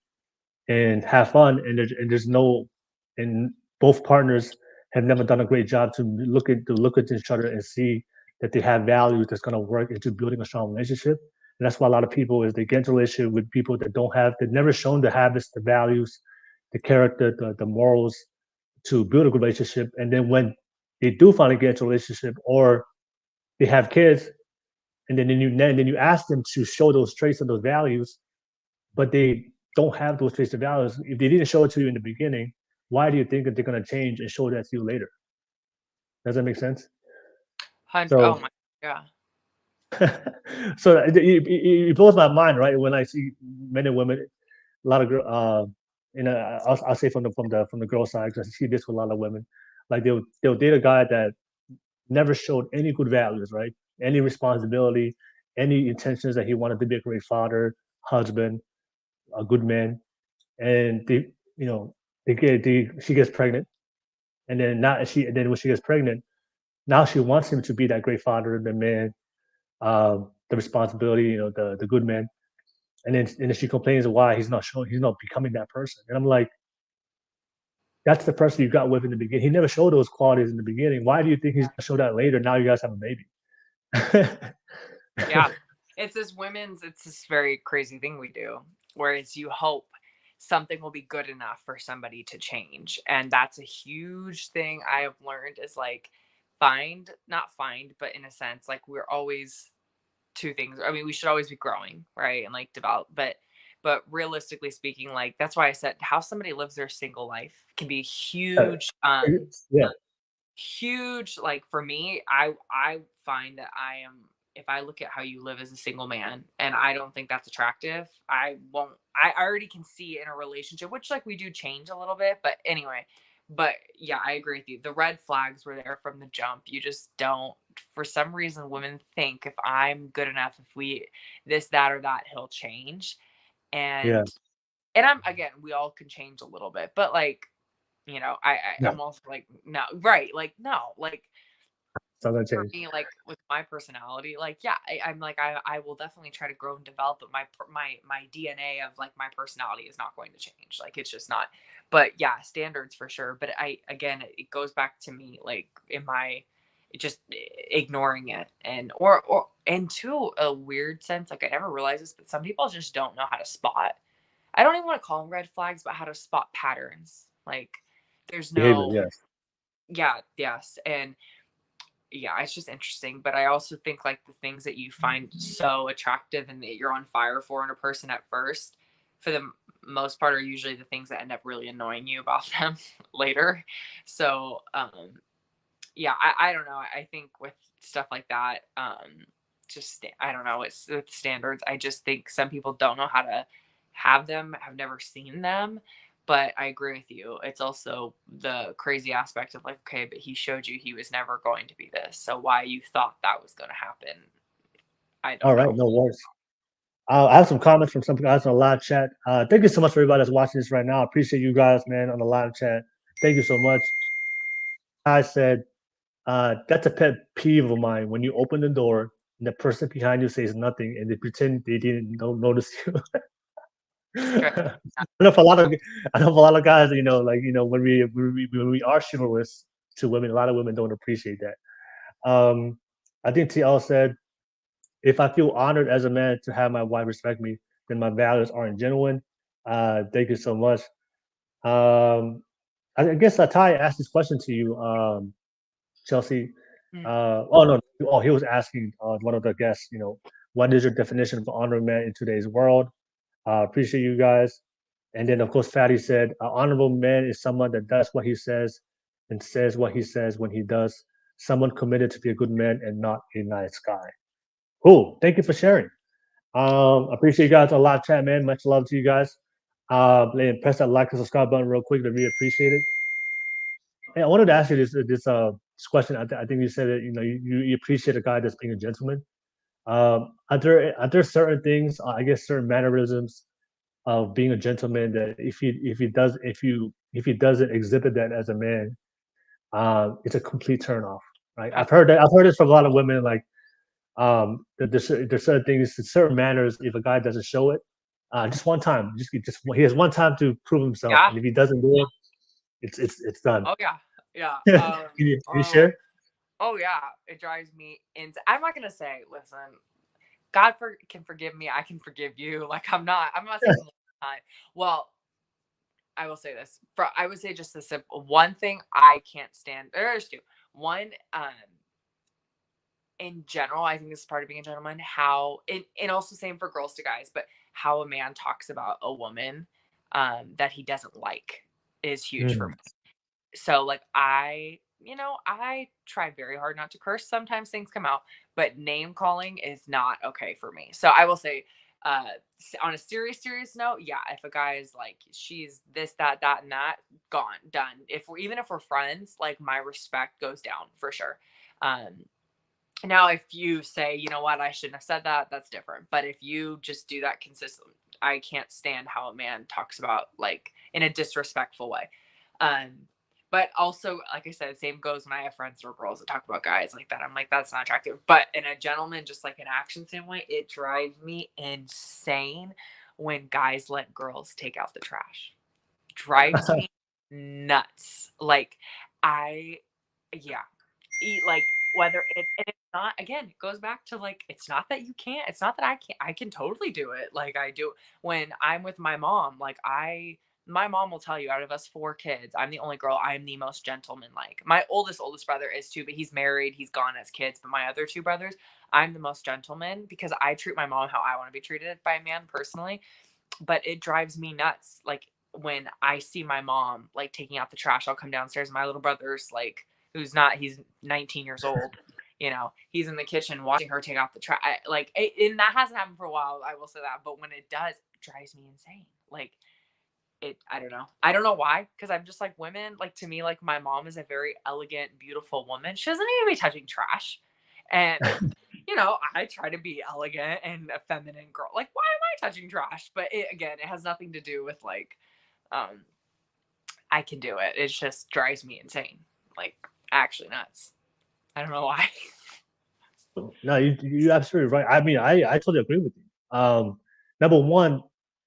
Speaker 1: and have fun, and there's no, and both partners have never done a great job to look at each other and see that they have values that's going to work into building a strong relationship. And that's why a lot of people, is they get into a relationship with people that don't have, they've never shown the habits, the values, the character, the morals to build a good relationship. And then when they do finally get into a relationship, or they have kids, and then you ask them to show those traits and those values, but they don't have those traits and values. If they didn't show it to you in the beginning, why do you think that they're going to change and show that to you later? Does that make sense?
Speaker 2: Oh
Speaker 1: So,
Speaker 2: my, yeah.
Speaker 1: so it blows my mind, right? When I see men and women, a lot of girl, I'll say from the girl side, because I see this with a lot of women, like they'll date a guy that never showed any good values, right? Any responsibility, any intentions that he wanted to be a great father, husband, a good man, and you know, she gets pregnant, and then when she gets pregnant, now she wants him to be that great father, the man, the responsibility, the good man, and then she complains why he's not becoming that person, and I'm like, that's the person you got with in the beginning. He never showed those qualities in the beginning. Why do you think he's gonna show that later? Now you guys have a baby.
Speaker 2: Yeah. It's this very crazy thing we do, whereas you hope something will be good enough for somebody to change. And that's a huge thing I have learned, is like, not find, but in a sense, like, we're always two things. I mean, we should always be growing, right? And like develop, but realistically speaking, like, that's why I said how somebody lives their single life can be huge,
Speaker 1: Yeah,
Speaker 2: huge. Like, for me, I find that I am, if I look at how you live as a single man and I don't think that's attractive, I won't. I already can see in a relationship, which, like, we do change a little bit, but anyway. But yeah, I agree with you. The red flags were there from the jump. You just don't, for some reason, women think if I'm good enough, if we this, that, or that, he'll change.
Speaker 1: yeah,
Speaker 2: And I'm, again, we all can change a little bit, but like,
Speaker 1: no,
Speaker 2: I'm also like, no, right, like, no, like,
Speaker 1: it's not gonna
Speaker 2: for
Speaker 1: change.
Speaker 2: me, like, with my personality, like, yeah, I'm like, I will definitely try to grow and develop, but my DNA of like my personality is not going to change. Like, it's just not. But yeah, standards for sure. But again, it goes back to me, like, am I just ignoring it, and to a weird sense, like, I never realized this, but some people just don't know how to spot. I don't even want to call them red flags, but how to spot patterns. Like, there's
Speaker 1: Behavior,
Speaker 2: no,
Speaker 1: yes.
Speaker 2: yeah, yes, and yeah, it's just interesting. But I also think, like, the things that you find so attractive and that you're on fire for in a person at first, for the most part are usually the things that end up really annoying you about them later. So yeah, I don't know. I think with stuff like that, just I don't know. It's with standards. I just think some people don't know how to have them. Have never seen them. But I agree with you. It's also the crazy aspect of like, okay, but he showed you he was never going to be this. So why you thought that was going to happen? I
Speaker 1: All
Speaker 2: don't
Speaker 1: right,
Speaker 2: know.
Speaker 1: no worries. I have some comments from some guys on the live chat. Thank you so much for everybody that's watching this right now. I appreciate you guys, man, on the live chat. Thank you so much. I said, that's a pet peeve of mine when you open the door and the person behind you says nothing and they pretend they didn't notice you. I know for a lot of guys, when we are chivalrous to women, a lot of women don't appreciate that. I think TL said, if I feel honored as a man to have my wife respect me, then my values aren't genuine. Thank you so much. I guess Ty asked this question to you, Chelsea. He was asking one of the guests, what is your definition of honorable man in today's world? Appreciate you guys. And then, of course, Fatty said, an honorable man is someone that does what he says and says what he says when he does. Someone committed to be a good man and not a nice guy. Cool. Thank you for sharing. Appreciate you guys a lot, chat, man. Much love to you guys. Press that like and subscribe button real quick. I really appreciate it. Hey, I wanted to ask you this question. I think you said that you appreciate a guy that's being a gentleman. Are there certain things, I guess, certain mannerisms of being a gentleman that if he doesn't exhibit that as a man, it's a complete turn off, right? I've heard this from a lot of women, like there's certain things, certain manners. If a guy doesn't show it, just one time, just he has one time to prove himself,
Speaker 2: Yeah.
Speaker 1: and if he doesn't do it, it's done.
Speaker 2: Oh yeah. Yeah.
Speaker 1: Can you share?
Speaker 2: Oh yeah. It drives me insane. I'm not gonna say, listen, God can forgive me. I can forgive you. Like I'm not saying one time. Well, I will say this. I would say just the simple one thing I can't stand. There's two. One, in general, I think this is part of being a gentleman. And also same for girls to guys, but how a man talks about a woman that he doesn't like is huge for me. So like I try very hard not to curse. Sometimes things come out, but name calling is not okay for me. So I will say, on a serious note, yeah, if a guy is like, she's this, that, and that, gone, done. If we're friends, like my respect goes down for sure. Now, if you say, you know what, I shouldn't have said that, that's different. But if you just do that consistently, I can't stand how a man talks about like in a disrespectful way. But also, like I said, same goes when I have friends or girls that talk about guys like that. I'm like, that's not attractive. But in a gentleman, just like an action standpoint, it drives me insane when guys let girls take out the trash. Drives me nuts. Like like whether it's not, again, it goes back to like, it's not that you can't, it's not that I can't, I can totally do it. Like I do when I'm with my mom, like my mom will tell you, out of us 4 kids, I'm the only girl. I'm the most gentleman. Like my oldest brother is too, but he's married, he's gone as kids. But my other 2 brothers, I'm the most gentleman because I treat my mom how I want to be treated by a man personally. But it drives me nuts. Like when I see my mom like taking out the trash, I'll come downstairs and my little brother's like, he's 19 years old, he's in the kitchen watching her take out the trash. And that hasn't happened for a while, I will say that, but when it does, it drives me insane. Like I don't know why, because I'm just like, women, like to me, like my mom is a very elegant, beautiful woman. She doesn't need to be touching trash. And I try to be elegant and a feminine girl. Like, why am I touching trash? But it has nothing to do with like I can do it. It just drives me insane. Like actually nuts. I don't know why.
Speaker 1: No, you're absolutely right. I mean, I totally agree with you. Number one,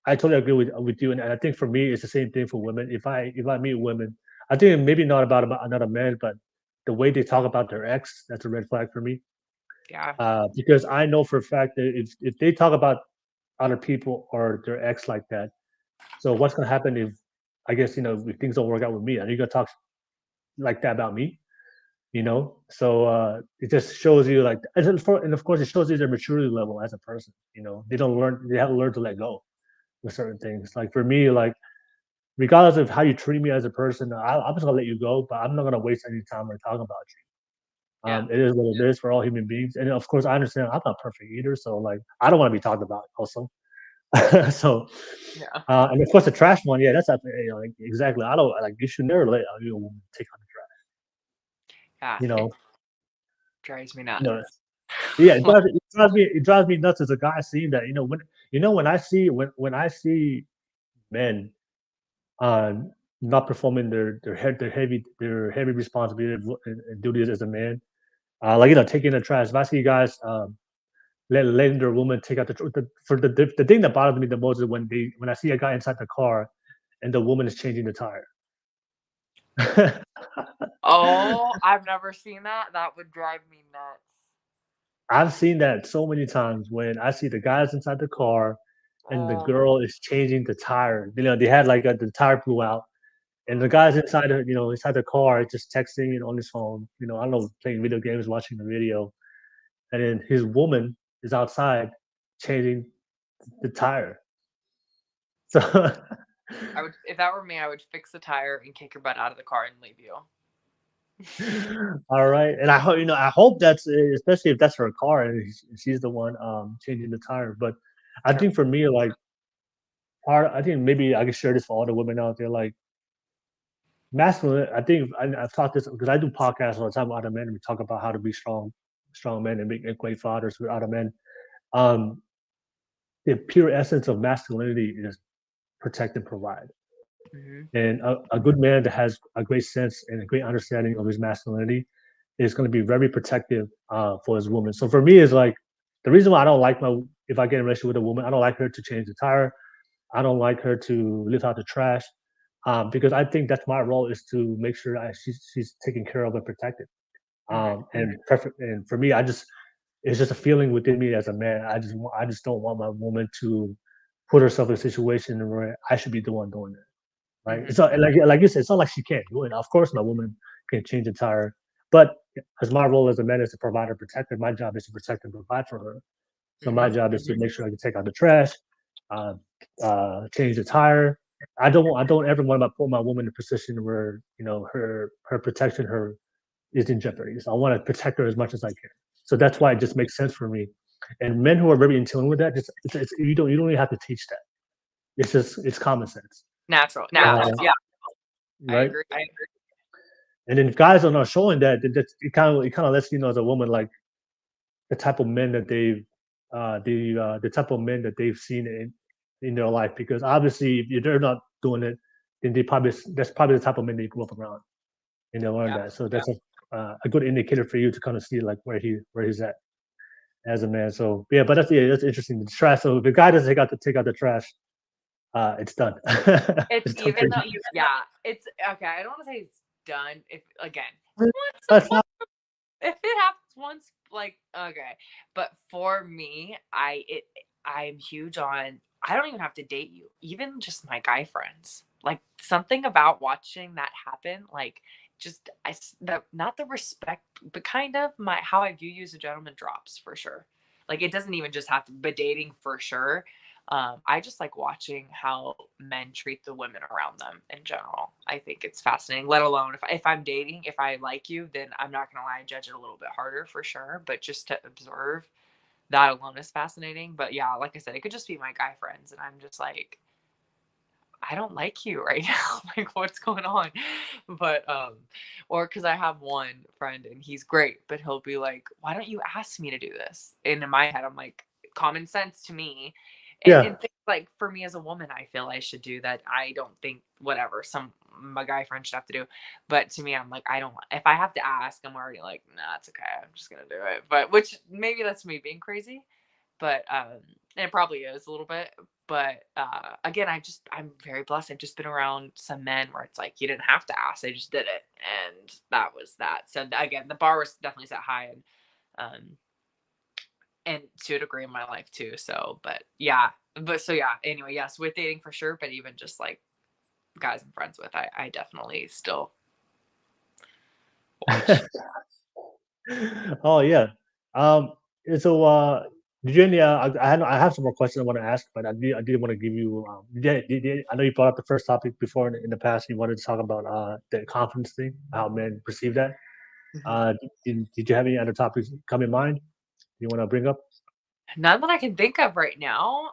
Speaker 1: I totally agree with you, and I think for me, it's the same thing for women. If I meet women, I think maybe not about another man, but the way they talk about their ex, that's a red flag for me.
Speaker 2: Yeah.
Speaker 1: Because I know for a fact that if they talk about other people or their ex like that, so what's gonna happen if, I guess, if things don't work out with me, are you gonna talk like that about me? So it just shows you, like, and of course it shows you their maturity level as a person. They haven't learned to let go. with certain things. Like for me, like regardless of how you treat me as a person, I'm just gonna let you go, but I'm not gonna waste any time or talk about you.
Speaker 2: Yeah.
Speaker 1: It is what it is for all human beings, and of course, I understand I'm not perfect either, so like I don't want to be talked about also. So,
Speaker 2: Yeah.
Speaker 1: and of course, the trash one, yeah, that's like exactly. I don't like you should never let a woman take on the trash.
Speaker 2: Yeah.
Speaker 1: You
Speaker 2: It
Speaker 1: know,
Speaker 2: drives me
Speaker 1: you know,
Speaker 2: nuts.
Speaker 1: yeah, it drives me nuts as a guy seeing that. When I see men uh, not performing their heavy responsibility and duties as a man, like taking the trash. If I see guys letting their woman take out the thing that bothers me the most is when I see a guy inside the car and the woman is changing the tire.
Speaker 2: Oh, I've never seen that. That would drive me nuts.
Speaker 1: I've seen that so many times when I see the guys inside the car and the
Speaker 2: Oh,
Speaker 1: girl is changing the tire. They had like the tire blew out. And the guy's inside the car, just texting on his phone. I don't know, playing video games, watching the video, and then his woman is outside changing the tire. So,
Speaker 2: I would, if that were me, I would fix the tire and kick your butt out of the car and leave you.
Speaker 1: all right, and I hope that's especially if that's her car and she's the one changing the tire. But I
Speaker 2: Sure.
Speaker 1: think for me, like, I think maybe I can share this for all the women out there, like masculine. I think I've taught this because I do podcasts all the time with other men, and we talk about how to be strong men and be great fathers with other men. Um, the pure essence of masculinity is protect and provide.
Speaker 2: Hmm.
Speaker 1: And a good man that has a great sense and a great understanding of his masculinity is going to be very protective for his woman. So for me, is like the reason why I don't like if I get in a relationship with a woman, I don't like her to change the tire. I don't like her to lift out the trash because I think that's my role is to make sure she's taken care of and protected.
Speaker 2: Hmm.
Speaker 1: And perfect. And for me, it's just a feeling within me as a man. I just don't want my woman to put herself in a situation where I should be the one doing it. Right?
Speaker 2: Hmm.
Speaker 1: It's not like you said. It's not like she can't do it. Of course, my woman can change a tire, but as my role as a man is to provide and protect her, my job is to protect and provide for her. So my
Speaker 2: Hmm.
Speaker 1: job is to make sure I can take out the trash, uh, change the tire. I don't ever want to put my woman in a position where her protection her is in jeopardy. So I want to protect her as much as I can. So that's why it just makes sense for me. And men who are very in tune with that, you don't even have to teach that. It's common sense,
Speaker 2: Natural. Yeah. Yeah. I
Speaker 1: right?
Speaker 2: agree. I agree.
Speaker 1: And then if guys are not showing that, it kind of lets you know as a woman like the type of men that the type of men that they've seen in their life. Because obviously, if they're not doing it, then that's probably the type of men they grew up around and they learn
Speaker 2: Yeah.
Speaker 1: that. So that's a good indicator for you to kind of see like where he's at as a man. So yeah, but that's interesting. The trash. So if the guy doesn't take out the trash, it's done.
Speaker 2: It's
Speaker 1: It's done for
Speaker 2: even though,
Speaker 1: you.
Speaker 2: yeah, it's okay. I don't want to say it's done. If again,
Speaker 1: That's not,
Speaker 2: if it happens once, like okay, but for me, I'm huge on. I don't even have to date you. Even just my guy friends, like something about watching that happen, like just the not the respect, but kind of my how I view you as a gentleman drops for sure. Like it doesn't even just have to, but dating for sure. I just like watching how men treat the women around them in general. I think it's fascinating, let alone if I'm dating, if I like you, then I'm not going to lie, I judge it a little bit harder for sure. But just to observe that alone is fascinating. But yeah, like I said, it could just be my guy friends. And I'm just like, I don't like you right now. Like, what's going on? But, or because I have one friend and he's great, but he'll be like, why don't you ask me to do this? And in my head, I'm like, common sense to me. And
Speaker 1: yeah.
Speaker 2: things like for me as a woman, I feel I should do that. I don't think whatever my guy friend should have to do. But to me, I'm like, I don't, if I have to ask, I'm already like, nah, it's okay. I'm just going to do it. But which maybe that's me being crazy. But, and it probably is a little bit, but again, I'm very blessed. I've just been around some men where it's like you didn't have to ask, they just did it, and that was that. So again, the bar was definitely set high, um, and to a degree in my life too. So, but yeah, so yeah. Anyway, yes, with dating for sure, but even just like guys I'm friends with, I definitely still watch.
Speaker 1: Oh yeah. And so Did you any? I have some more questions I want to ask, but I did want to give you. I know you brought up the first topic before in the past. You wanted to talk about the confidence thing, how men perceive that.
Speaker 2: Mhm.
Speaker 1: Did you have any other topics come in mind you want to bring up?
Speaker 2: None that I can think of right now.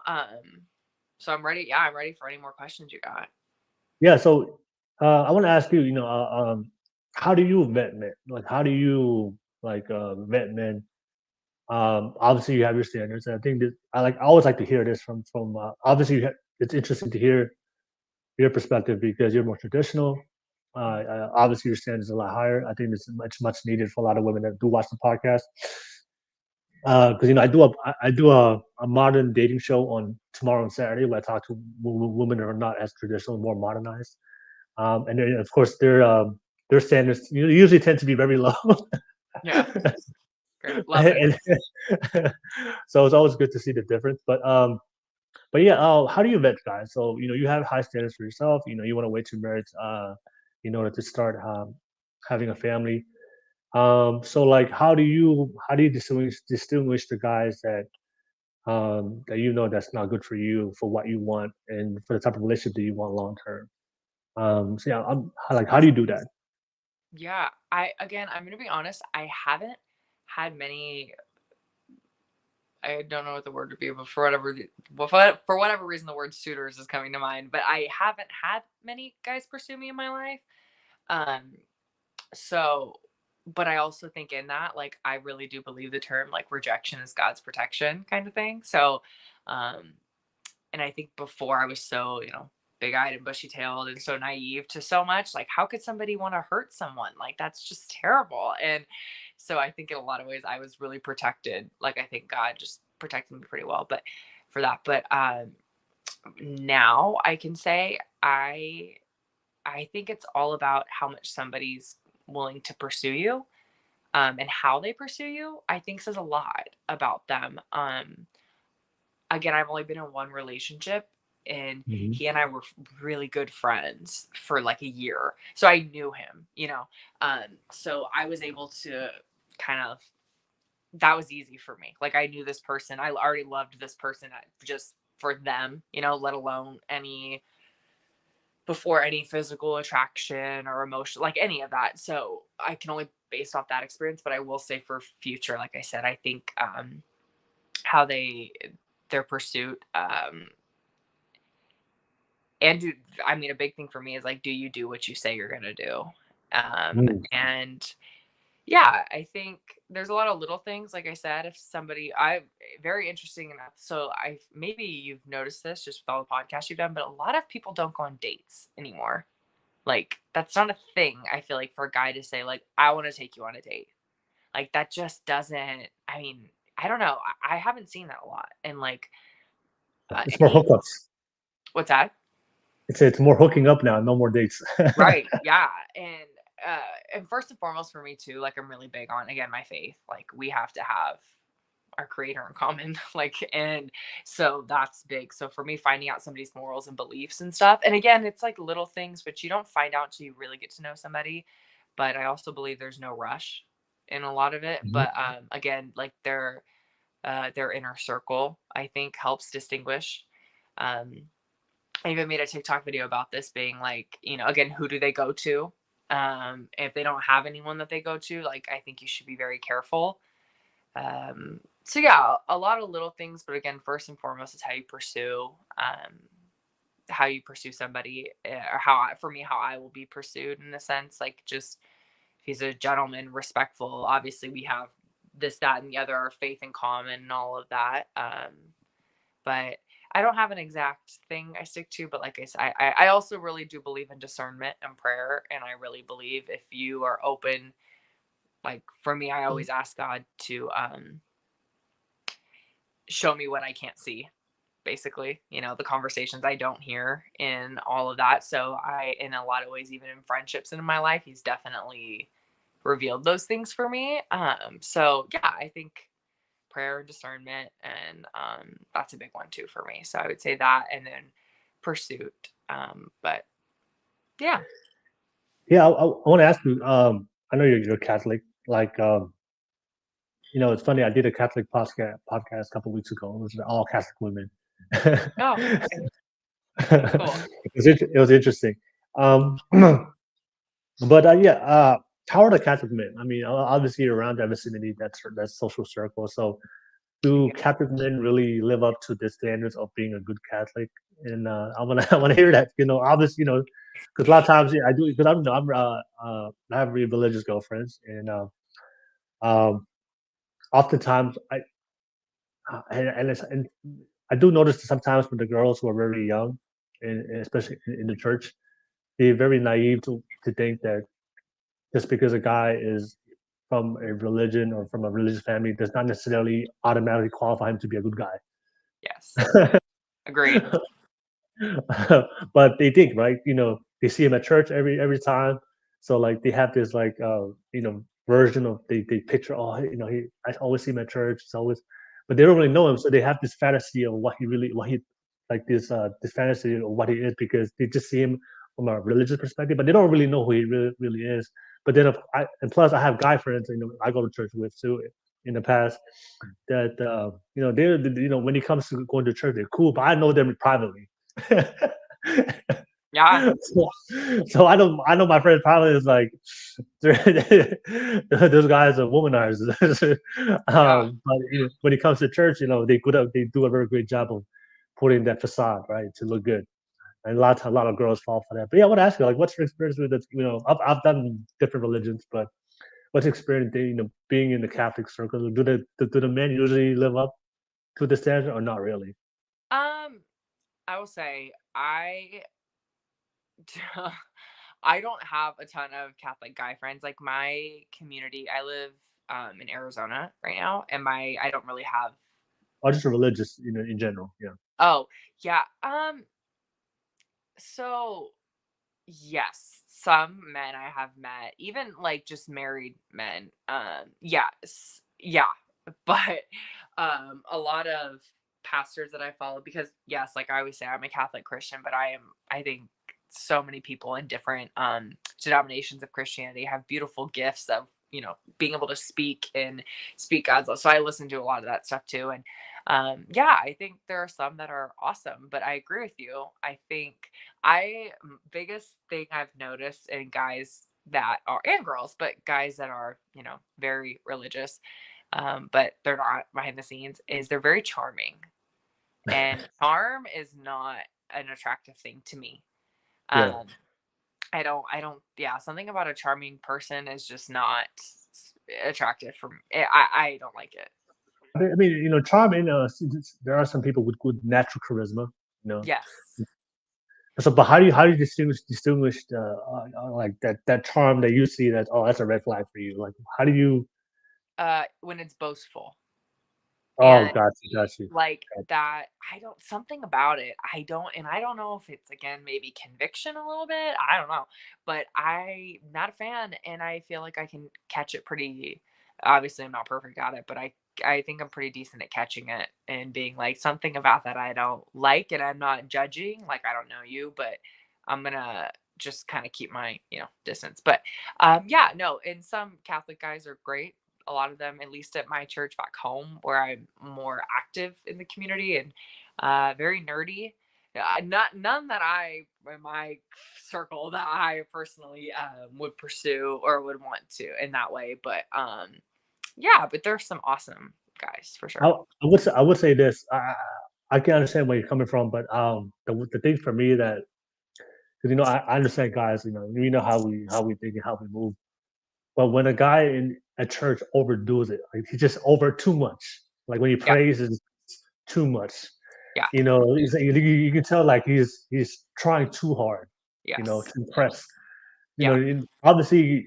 Speaker 2: So I'm ready. Yeah, I'm ready for any more questions you got.
Speaker 1: Yeah. So I want to ask you. How do you vet men? Like, how do you vet men? Obviously, you have your standards, and I think that I always like to hear this from. Obviously, it's interesting to hear your perspective because you're more traditional. Obviously, your standards are a lot higher. I think it's much needed for a lot of women that do watch the podcast. Because I do a modern dating show on tomorrow and Saturday where I talk to women that are not as traditional, more modernized, and then of course their standards usually tend to be very low.
Speaker 2: Yeah, great. Love it.
Speaker 1: and, so it's always good to see the difference. But yeah, how do you vet guys? So you have high standards for yourself. You want to wait to marriage in order to start having a family. So like, how do you distinguish the guys that that's not good for you for what you want and for the type of relationship that you want long term? So yeah, how do you do that?
Speaker 2: Yeah, I'm gonna be honest. I haven't had many. I don't know what the word would be, but for whatever reason, the word suitors is coming to mind. But I haven't had many guys pursue me in my life. Um, so, but I also think in that, like, I really do believe the term like rejection is God's protection kind of thing. So, um, and I think before I was so, big eyed and bushy tailed and so naive to so much. Like, how could somebody want to hurt someone? Like, that's just terrible. And so I think in a lot of ways I was really protected. Like, I think God just protected me pretty well, but for that. But now I can say I think it's all about how much somebody's willing to pursue you, and how they pursue you. I think says a lot about them. Again, I've only been in one relationship, and
Speaker 1: Hmm.
Speaker 2: he and I were really good friends for like a year. So I knew him. So I was able to kind of, that was easy for me. Like, I knew this person. I already loved this person just for them, let alone before any physical attraction or emotion, like any of that. So I can only base off that experience, but I will say for future, like I said, I think how their pursuit, and I mean, a big thing for me is like, do you do what you say you're gonna do? And yeah, I think there's a lot of little things. Like I said, if somebody, I very interesting enough. So maybe you've noticed this just with all the podcasts you've done, but a lot of people don't go on dates anymore. Like, that's not a thing. I feel like for a guy to say like, I want to take you on a date, like that just doesn't. I mean, I don't know. I haven't seen that a lot. And like,
Speaker 1: It's more
Speaker 2: any
Speaker 1: hookups.
Speaker 2: what's that?
Speaker 1: It's more hooking up now, no more dates.
Speaker 2: Right. Yeah. And first and foremost for me too, like, I'm really big on, again, my faith. Like, we have to have our creator in common. Like, and so that's big. So for me, finding out somebody's morals and beliefs and stuff. And again, it's like little things, but you don't find out until you really get to know somebody. But I also believe there's no rush in a lot of it.
Speaker 1: Mhm.
Speaker 2: But again, like their inner circle, I think, helps distinguish. Um, I even made a TikTok video about this being like, again, who do they go to? If they don't have anyone that they go to, like, I think you should be very careful. So yeah, a lot of little things, but again, first and foremost is how you pursue somebody, or for me, how I will be pursued in a sense, like, just if he's a gentleman, respectful. Obviously, we have this, that, and the other, our faith in common, and all of that. But I don't have an exact thing I stick to. But like I said, I also really do believe in discernment and prayer, and I really believe if you are open, like for me, I always ask God to show me what I can't see. Basically, the conversations I don't hear in all of that. So in a lot of ways, even in friendships and in my life, he's definitely revealed those things for me. So yeah, I think prayer, discernment, and that's a big one too for me. So I would say that, and then pursuit. But yeah.
Speaker 1: Yeah, I want to ask you. I know you're Catholic. Like, It's funny. I did a Catholic podcast a couple weeks ago. It was all Catholic women.
Speaker 2: Oh,
Speaker 1: it
Speaker 2: cool.
Speaker 1: it was interesting. Um, but yeah, how are the Catholic men? I mean, obviously around that vicinity, that's social circle. So, do
Speaker 2: Yeah.
Speaker 1: Catholic men really live up to the standards of being a good Catholic? And I want to I want to hear that. Obviously, because a lot of times I do because I have really religious girlfriends, and um, oftentimes and I do notice that sometimes with the girls who are very young, and especially in the church, they're very naive to think that just because a guy is from a religion or from a religious family does not necessarily automatically qualify him to be a good
Speaker 2: Yes.
Speaker 1: guy.
Speaker 2: Agreed.
Speaker 1: But they think, right? They see him at church every time, so like they have this like version of they picture. Oh, I always see him at church. It's always, but they don't really know him, so they have this fantasy of what he like this fantasy of what he is because they just see him from a religious perspective, but they don't really know who he really is. But then, and plus, I have guy friends, I go to church with too in the past that they're when it comes to going to church, they're cool, but I know them privately.
Speaker 2: Yeah.
Speaker 1: so I know my friend probably is like those guys are womanizers.
Speaker 2: Yeah.
Speaker 1: But when it comes to church, they do a very great job of putting that facade right to look good. And a lot of girls fall for that. But yeah, I want to ask you, like, what's your experience with it? I've done different religions, but what's your experience, being in the Catholic circle? Do the men usually live up to the standard or not really?
Speaker 2: Um, I will say I don't have a ton of Catholic guy friends. Like my community, I live in Arizona right now, and I don't really have.
Speaker 1: Or just a religious, in general. Yeah.
Speaker 2: Oh, yeah. So yes, some men I have met, even like just married men. Yes, yeah, but a lot of pastors that I follow because yes, like I always say, I'm a Catholic Christian, but I think so many people in different denominations of Christianity have beautiful gifts of being able to speak God's love. So I listen to a lot of that stuff too, and yeah, I think there are some that are awesome. But I agree with you. I think biggest thing I've noticed in guys that are and girls, but guys that are very religious, but they're not behind the scenes, is they're very charming, and charm is not an attractive thing to me.
Speaker 1: Yeah.
Speaker 2: Um, I don't, yeah, something about a charming person is just not attractive for me. I don't like it.
Speaker 1: I mean, charm there are some people with good natural charisma, you know.
Speaker 2: Yes.
Speaker 1: So, but how do you distinguish the like that charm that you see that, oh, that's a red flag for you? Like, how do you?
Speaker 2: When it's boastful.
Speaker 1: Oh,
Speaker 2: And
Speaker 1: got you.
Speaker 2: like that, I don't something about it. I don't know if it's again maybe conviction a little bit. I don't know. But I'm not a fan and I feel like I can catch it pretty obviously I'm not perfect at it, but I think I'm pretty decent at catching it and being like something about that I don't like and I'm not judging, like I don't know you, but I'm gonna just kind of keep my, distance. But yeah, no, and some Catholic guys are great, a lot of them, at least at my church back home, where I'm more active in the community and very nerdy. Not none that I in my circle that I personally would pursue or would want to in that way. But yeah, but there's some awesome guys for
Speaker 1: I,
Speaker 2: sure.
Speaker 1: I would say this. I can understand where you're coming from, but the thing for me that because I understand guys. We know how we think and how we move. But when a guy in a church overdoes it, like he just over too much. Like when he
Speaker 2: Yeah,
Speaker 1: prays is too much.
Speaker 2: yeah,
Speaker 1: You can tell like he's trying too hard. To
Speaker 2: yes,
Speaker 1: impress.
Speaker 2: yeah,
Speaker 1: Obviously,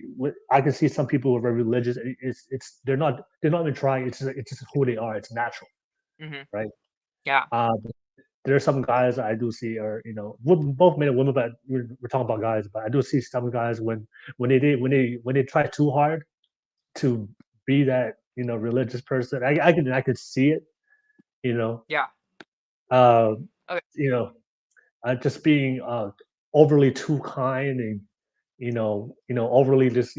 Speaker 1: I can see some people who are very religious. They're not even trying. It's just who they are. It's natural,
Speaker 2: hmm,
Speaker 1: right?
Speaker 2: yeah,
Speaker 1: But there are some guys I do see are both men and women, but we're talking about guys. But I do see some guys when they try too hard to be that religious person. I could see it. You know,
Speaker 2: yeah.
Speaker 1: uh,
Speaker 2: Okay,
Speaker 1: you know, just being overly too kind and overly just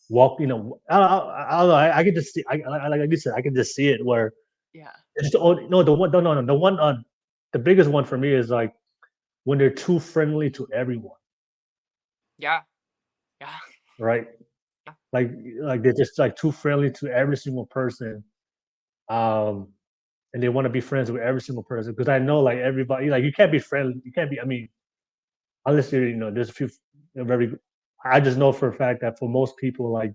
Speaker 1: walk. I don't know. I can just see. Like you said, I can just see it where
Speaker 2: Yeah.
Speaker 1: it's the only, no the one no the one the biggest one for me is like when they're too friendly to everyone,
Speaker 2: Yeah. Yeah.
Speaker 1: right?
Speaker 2: Yeah.
Speaker 1: Like they're just like too friendly to every single person, um, and they want to be friends with every single person. Because I know like everybody, like you can't be friendly. You can't be. I mean, unless there's a few very. I just know for a fact that for most people, like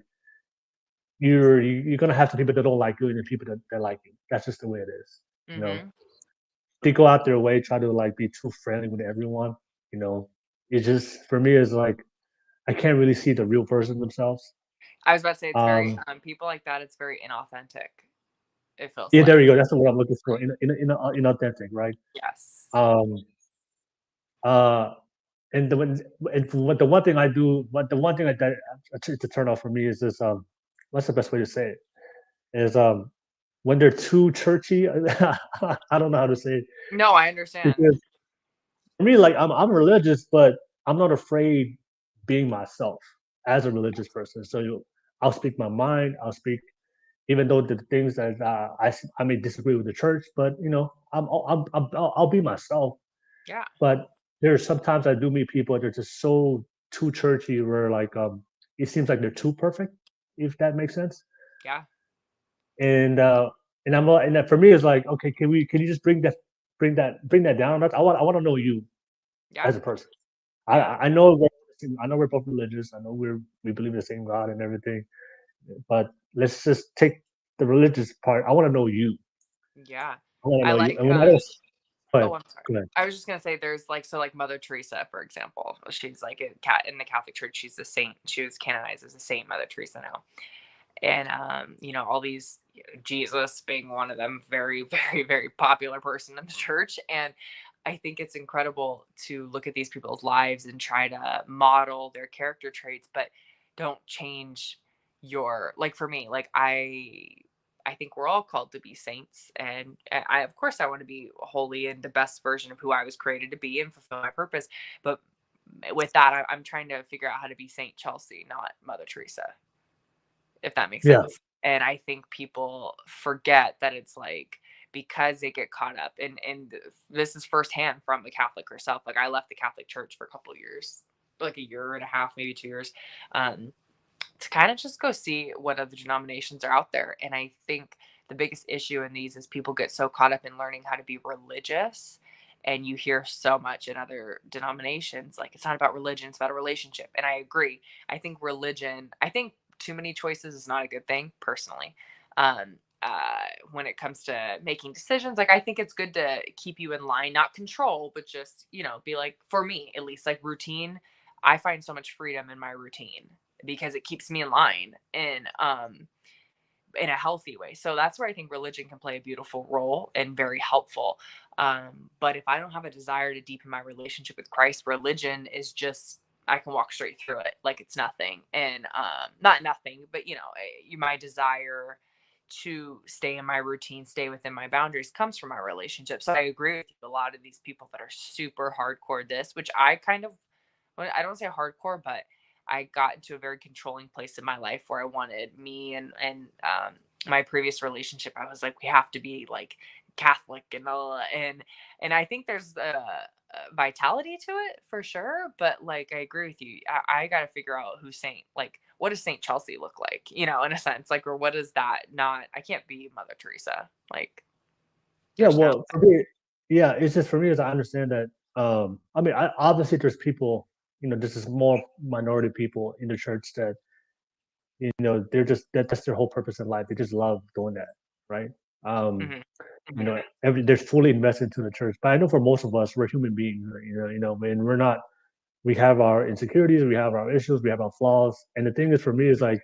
Speaker 1: you're gonna have some people that don't like you and the people that like you. That's just the way it is. You know,
Speaker 2: Mm-hmm.
Speaker 1: they go out their way try to like be too friendly with everyone. You know, it's just for me is like I can't really see the real person themselves.
Speaker 2: I was about to say it's very
Speaker 1: Um,
Speaker 2: people like that. It's very inauthentic. It feels
Speaker 1: yeah,
Speaker 2: like.
Speaker 1: there you go. That's the word I'm looking for. Inauthentic, right?
Speaker 2: Yes.
Speaker 1: Um, uh, and the one thing I do, what the one thing that to turn off for me is this. What's the best way to say it? Is when they're too churchy. I don't know how to say it
Speaker 2: No, I understand.
Speaker 1: because for me, like I'm religious, but I'm not afraid being myself as a religious person. So I'll speak my mind. I'll speak, even though the things that I may disagree with the church, but I'll be myself.
Speaker 2: Yeah.
Speaker 1: But there's sometimes I do meet people that are just so too churchy, where like it seems like they're too perfect, if that makes sense.
Speaker 2: Yeah.
Speaker 1: And and that for me is like, okay, can you just bring that down? I want to know you
Speaker 2: Yeah.
Speaker 1: as a person.
Speaker 2: Yeah.
Speaker 1: I know we're both religious. I know we believe in the same God and everything. But let's just take the religious part. I want to know you.
Speaker 2: Yeah.
Speaker 1: I want to
Speaker 2: I
Speaker 1: know you.
Speaker 2: like
Speaker 1: And when I don't, go
Speaker 2: oh,
Speaker 1: ahead,
Speaker 2: I'm sorry.
Speaker 1: go ahead.
Speaker 2: I was just gonna say there's like so like Mother Teresa, for example. She's like a cat in the Catholic Church. She's a saint. She was canonized as a saint, Mother Teresa now. And all these Jesus being one of them, very, very, very popular person in the church. And I think it's incredible to look at these people's lives and try to model their character traits, but don't change your like for me, like I think we're all called to be saints, and I of course I want to be holy and the best version of who I was created to be and fulfill my purpose. But with that, I'm trying to figure out how to be Saint Chelsea, not Mother Teresa, if that makes
Speaker 1: Yeah,
Speaker 2: sense. And I think people forget that it's like because they get caught up and this is firsthand from the Catholic herself. Like I left the Catholic Church for a couple of years, like a year and a half, maybe 2 years, um, to kind of just go see what other denominations are out there. And I think the biggest issue in these is people get so caught up in learning how to be religious. And you hear so much in other denominations, like it's not about religion, it's about a relationship. And I agree. I think too many choices is not a good thing, personally. Um, when it comes to making decisions, like I think it's good to keep you in line, not control, but just, be like, for me, at least like routine. I find so much freedom in my routine because it keeps me in line in a healthy way. So that's where I think religion can play a beautiful role and very helpful. But if I don't have a desire to deepen my relationship with Christ, religion is just I can walk straight through it like it's nothing. And not nothing, but my desire to stay in my routine, stay within my boundaries comes from my relationship. So I agree with you. A lot of these people that are super hardcore this, which I kind of I don't say hardcore, but I got into a very controlling place in my life where I wanted me and my previous relationship. I was like, we have to be like Catholic and all, and I think there's a vitality to it for sure. But like, I agree with you. I got to figure out who's Saint. Like, what does Saint Chelsea look like? In a sense, like, or what is that? Not, I can't be Mother Teresa. Like,
Speaker 1: yeah.
Speaker 2: there's no.
Speaker 1: Well, for me, yeah, it's just for me as I understand that. I mean, obviously there's people. This is more minority people in the church that they're just that's their whole purpose in life. They just love doing that, right? Um,
Speaker 2: Mhm.
Speaker 1: they're fully invested into the church. But I know for most of us, we're human beings. And we're not. We have our insecurities, we have our issues, we have our flaws. And the thing is, for me, is like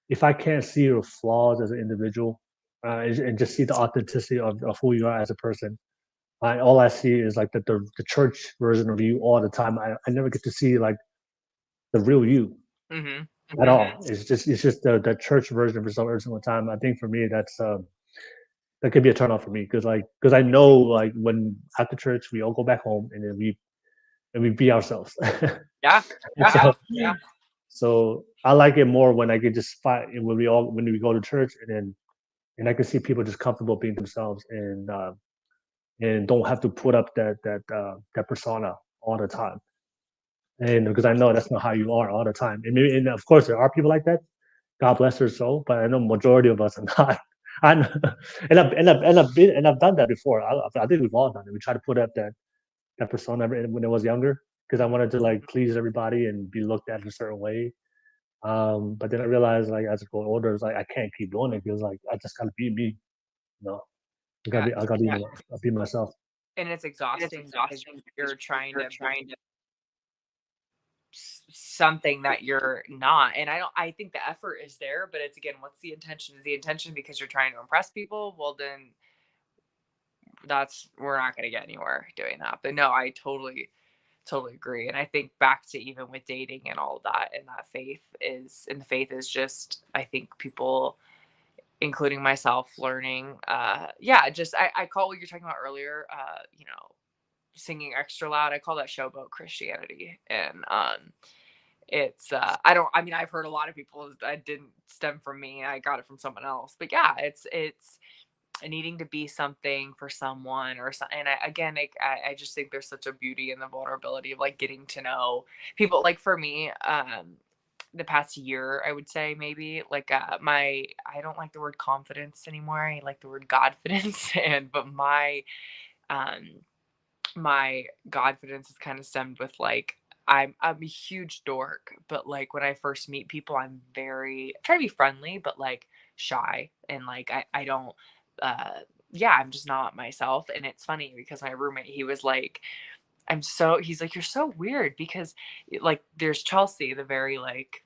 Speaker 1: if I can't see your flaws as an individual, and just see the authenticity of who you are as a person, all I see is like the church version of you all the time. I never get to see like the real you
Speaker 2: Mhm.
Speaker 1: at all. It's just the church version of yourself every single time. I think for me that could be a turn off for me because I know like when after church we all go back home and then we be ourselves.
Speaker 2: Yeah.
Speaker 1: And
Speaker 2: Yeah.
Speaker 1: so
Speaker 2: Yeah.
Speaker 1: So I like it more when I can just fight when we go to church and I can see people just comfortable being themselves and don't have to put up that persona all the time. And because I know that's not how you are all the time. And of course there are people like that. God bless their soul, but I know majority of us are not. I know, and I've done that before. I think we've all done it. We try to put up that persona when I was younger because I wanted to like please everybody and be looked at a certain way. But then I realized like as I go older, it's like I can't keep doing it because like I just gotta be me. You know,
Speaker 2: Yeah,
Speaker 1: I gotta be myself.
Speaker 2: and it's exhausting because you're trying to something that you're not. And I think the effort is there, but it's again, what's the intention? Is the intention because you're trying to impress people? Well, then we're not going to get anywhere doing that. But no, I totally agree. And I think back to even with dating and all of that, and the faith is just, I think people, including myself, learning, just, I call what you're talking about earlier, singing extra loud. I call that showboat Christianity. And, I've heard a lot of people that didn't stem from me. I got it from someone else, but yeah, it's needing to be something for someone or something. And I just think there's such a beauty in the vulnerability of like getting to know people. Like for me, the past year, I would say maybe like I don't like the word confidence anymore. I like the word Godfidence. But my Godfidence is kind of stemmed with like I'm a huge dork, but like when I first meet people, I try to be friendly, but like shy, and like I don't I'm just not myself. And it's funny because my roommate, he was like, he's like, you're so weird because like there's Chelsea, the very like,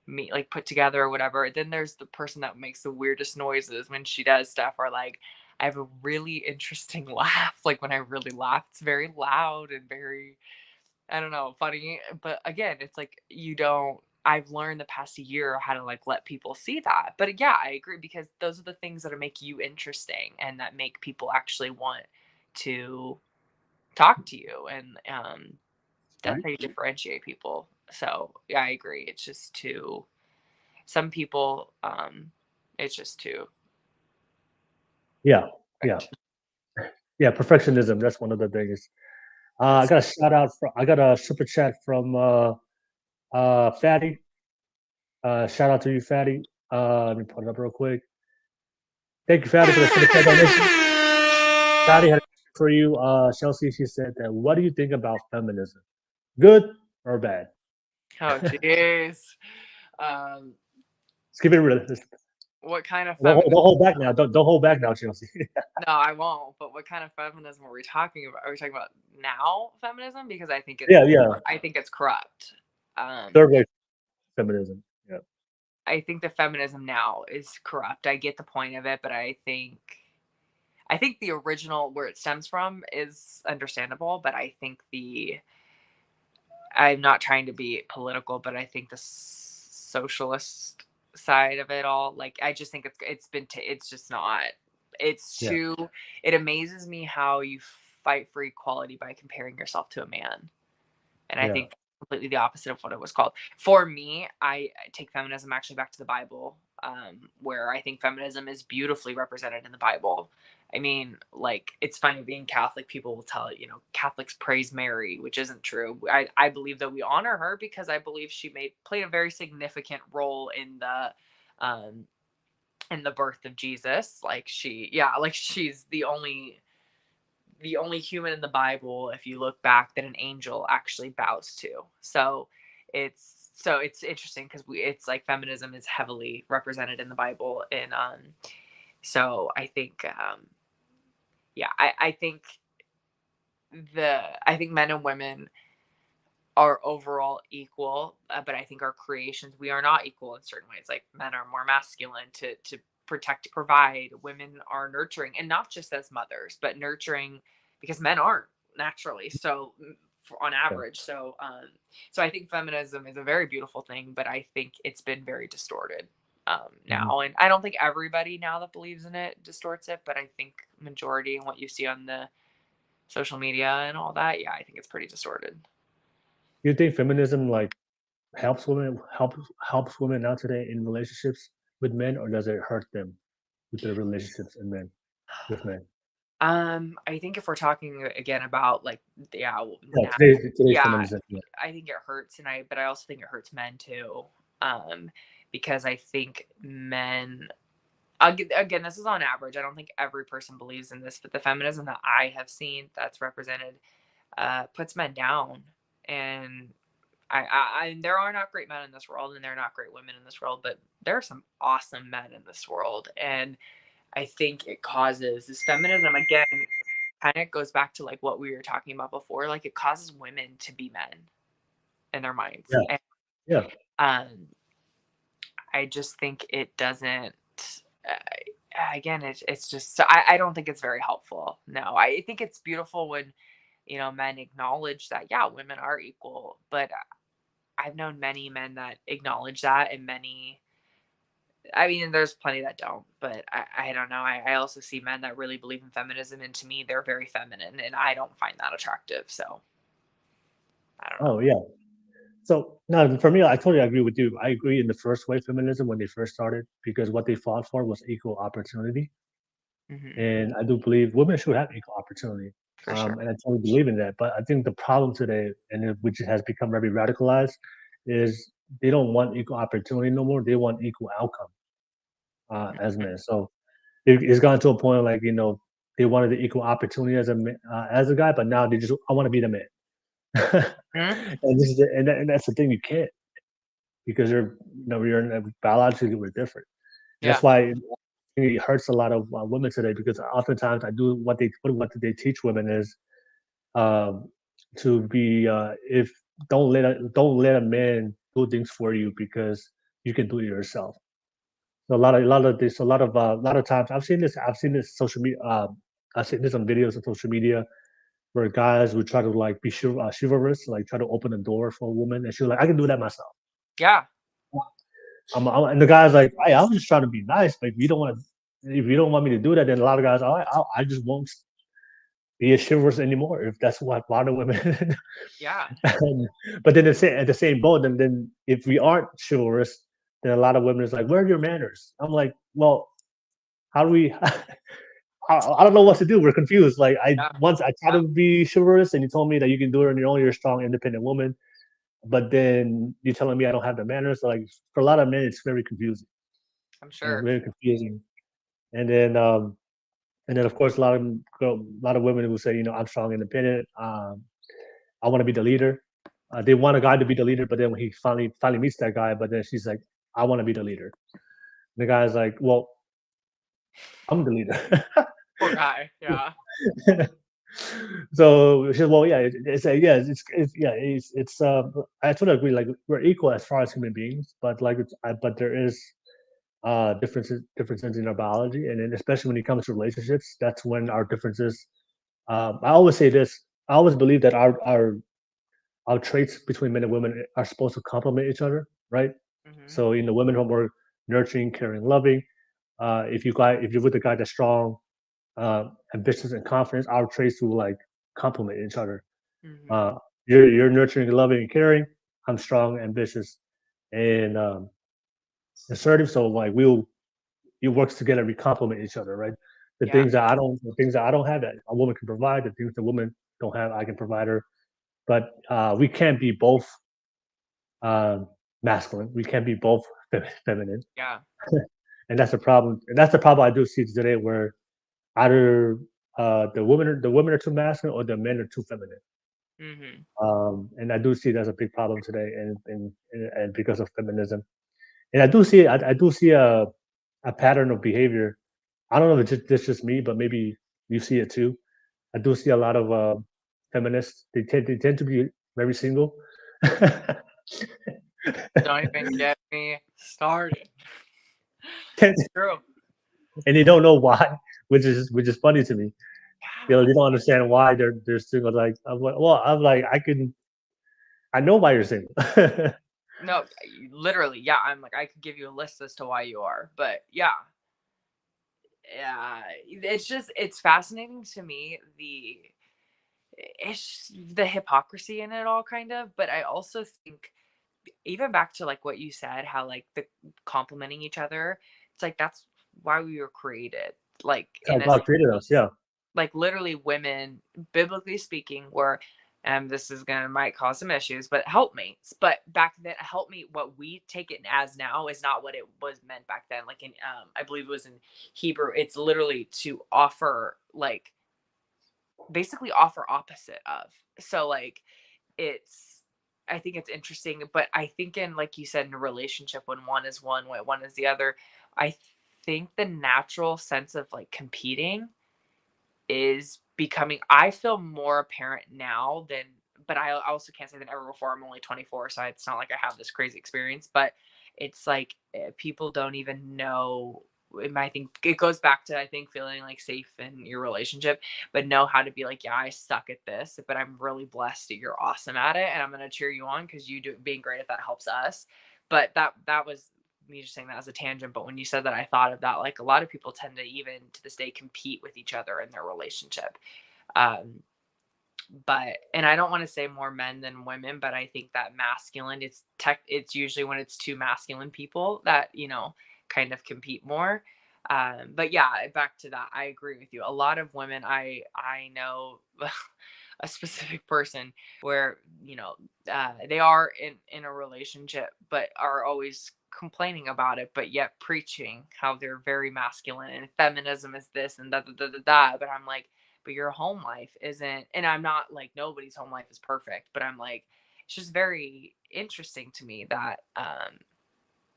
Speaker 2: me like put together or whatever. Then there's the person that makes the weirdest noises when she does stuff, or like I have a really interesting laugh. Like when I really laugh, it's very loud and very, I don't know, funny. But again, it's like I've learned the past year how to like let people see that. But yeah, I agree, because those are the things that make you interesting and that make people actually want to talk to you. And that's how you differentiate people. So yeah, I agree. It's just some people, it's just too.
Speaker 1: Yeah, yeah, yeah. Perfectionism. That's one of the biggest. I got a shout out from. I got a super chat from Fatty. Shout out to you, Fatty. Let me put it up real quick. Thank you, Fatty, for the super chat donation. Fatty had a question for you, Chelsea. She said that, what do you think about feminism? Good or bad?
Speaker 2: Oh, jeez.
Speaker 1: Let's keep it real.
Speaker 2: What kind of
Speaker 1: Don't
Speaker 2: feminism?
Speaker 1: hold back now. Don't hold back now, Chelsea.
Speaker 2: No, I won't. But what kind of feminism are we talking about? Are we talking about now feminism? Because I think it's corrupt.
Speaker 1: Third wave feminism. Yeah.
Speaker 2: I think the feminism now is corrupt. I get the point of it, but I think the original, where it stems from, is understandable. But I think I'm not trying to be political, but I think the socialist side of it all, like I just think it's just not. It's
Speaker 1: Yeah.
Speaker 2: too. It amazes me how you fight for equality by comparing yourself to a man, and I think completely the opposite of what it was called. For me, I take feminism actually back to the Bible, where I think feminism is beautifully represented in the Bible. I mean, like, it's funny, being Catholic, people will tell it, Catholics praise Mary, which isn't true. I believe that we honor her because I believe she played a very significant role in the birth of Jesus. Like she's the only human in the Bible, if you look back, that an angel actually bows to. So it's interesting because it's like feminism is heavily represented in the Bible. And so I think I think men and women are overall equal, but I think our creations, we are not equal in certain ways. Like men are more masculine to protect, to provide. Women are nurturing, and not just as mothers, but nurturing, because men aren't naturally. So on average, so I think feminism is a very beautiful thing, but I think it's been very distorted now. And I don't think everybody now that believes in it distorts it, but I think majority, and what you see on the social media and all that, I think it's pretty distorted.
Speaker 1: You think feminism like helps women now today in relationships with men, or does it hurt them with their relationships and men with men?
Speaker 2: I think if we're talking again about like, yeah,
Speaker 1: Yeah,
Speaker 2: now,
Speaker 1: today's
Speaker 2: yeah,
Speaker 1: feminism. Yeah.
Speaker 2: I think it hurts, but I also think it hurts men too, because I think men, again, this is on average. I don't think every person believes in this, but the feminism that I have seen that's represented puts men down, and there are not great men in this world, and there are not great women in this world, but there are some awesome men in this world, and I think it causes this feminism again. Kind of goes back to like what we were talking about before. Like it causes women to be men in their minds,
Speaker 1: Yeah.
Speaker 2: and
Speaker 1: Yeah.
Speaker 2: I just think it doesn't. Again, it's just so I don't think it's very helpful. No, I think it's beautiful when men acknowledge that women are equal, but I've known many men that acknowledge that, and many. I mean, there's plenty that don't, but I don't know. I also see men that really believe in feminism, and to me, they're very feminine, and I don't find that attractive. So I don't know.
Speaker 1: Oh yeah. So no, for me, I totally agree with you. I agree in the first wave feminism when they first started, because what they fought for was equal opportunity,
Speaker 2: Hmm.
Speaker 1: and I do believe women should have equal opportunity,
Speaker 2: For sure.
Speaker 1: and I totally believe in that. But I think the problem today, which has become very radicalized, is they don't want equal opportunity no more. They want equal outcome as men. So it's gotten to a point like they wanted the equal opportunity as a guy, but now they just I want to be the man.
Speaker 2: Mhm.
Speaker 1: And that's the thing, you can't, because biologically we're different. And
Speaker 2: Yeah.
Speaker 1: that's why it hurts a lot of women today, because oftentimes I do what they teach women is um, to be if don't let a man do things for you, because you can do it yourself. So a lot of times I've seen this social media. I've seen this on videos on social media where guys would try to like be chivalrous, like try to open a door for a woman, and she's like, I can do that myself.
Speaker 2: Yeah.
Speaker 1: And the guy's like, hey, I was just trying to be nice, but if you don't want me to do that, then a lot of guys, I just won't be a chivalrous anymore if that's what a lot of women.
Speaker 2: Yeah.
Speaker 1: But then at the same boat, then if we aren't chivalrous, then a lot of women is like, where are your manners? I'm like, well, how do we? I don't know what to do. We're confused. Like
Speaker 2: Yeah.
Speaker 1: I tried to be chivalrous, and you told me that you can do it on your own. You're a strong, independent woman. But then you're telling me I don't have the manners. So, like for a lot of men, it's very confusing.
Speaker 2: I'm
Speaker 1: And it's
Speaker 2: sure.
Speaker 1: very confusing. And then of course a lot of women will say, I'm strong, independent. I want to be the leader. They want a guy to be the leader, but then when he finally meets that guy, but then she's like, I want to be the leader. And the guy's like, well, I'm the leader.
Speaker 2: Poor guy. Yeah.
Speaker 1: So she said, well, yeah, I totally agree. Like we're equal as far as human beings, but but there is differences in our biology, and then especially when it comes to relationships, that's when our differences. I always say this. I always believe that our traits between men and women are supposed to complement each other, right?
Speaker 2: Hmm.
Speaker 1: So women who are more nurturing, caring, loving. If you're with a guy that's strong, ambitious, and confident, our traits will like complement each other.
Speaker 2: Hmm.
Speaker 1: Uh, you're nurturing, loving, and caring. I'm strong, ambitious, and assertive. So like it works together. We complement each other, right?
Speaker 2: Yeah.
Speaker 1: The things that I don't have, that a woman can provide. The things the woman don't have, I can provide her. But we can't be both um, masculine. We can't be both feminine,
Speaker 2: Yeah.
Speaker 1: and that's the problem. And that's the problem I do see today, where either the women are too masculine, or the men are too feminine.
Speaker 2: Hmm.
Speaker 1: And I do see that's a big problem today, and because of feminism. And I do see a pattern of behavior. I don't know if it's just me, but maybe you see it too. I do see a lot of feminists. They tend to be very single.
Speaker 2: Don't even get me started.
Speaker 1: And
Speaker 2: It's true.
Speaker 1: they don't know why, which is funny to me.
Speaker 2: Yeah.
Speaker 1: They don't understand why they're single. Like I'm like I know why you're single.
Speaker 2: No, literally. Yeah. I'm like, I could give you a list as to why you are, but yeah. Yeah. It's fascinating to me, it's the hypocrisy in it all, kind of. But I also think even back to like what you said, how like the complimenting each other, it's like that's why we were created. Like
Speaker 1: How
Speaker 2: in a
Speaker 1: God created us. Yeah.
Speaker 2: like literally women, biblically speaking, were, and this is gonna might cause some issues, but helpmates. But back then, a helpmate, what we take it as now, is not what it was meant back then. Like in, I believe it was in Hebrew. It's literally to offer, like, basically offer opposite of. So like, it's. I think it's interesting, but I think in, like you said, in a relationship, when one is one, when one is the other, I think the natural sense of like competing is becoming, I feel more apparent now than, but I also can't say that ever before. I'm only 24, so it's not like I have this crazy experience, but it's like people don't even know. I think it goes back to, I think, feeling like safe in your relationship, but know how to be like, yeah, I suck at this, but I'm really blessed that you're awesome at it, and I'm gonna cheer you on because you do being great at that helps us. But that was me just saying that as a tangent. But when you said that, I thought of that. Like a lot of people tend to, even to this day, compete with each other in their relationship. Um, but, and I don't want to say more men than women, but I think that masculine, it's usually when it's two masculine people that, kind of compete more. But yeah, back to that, I agree with you. A lot of women, I know a specific person where, they are in a relationship, but are always complaining about it, but yet preaching how they're very masculine and feminism is this and that, but I'm like, but your home life isn't, and I'm not like nobody's home life is perfect, but I'm like, it's just very interesting to me that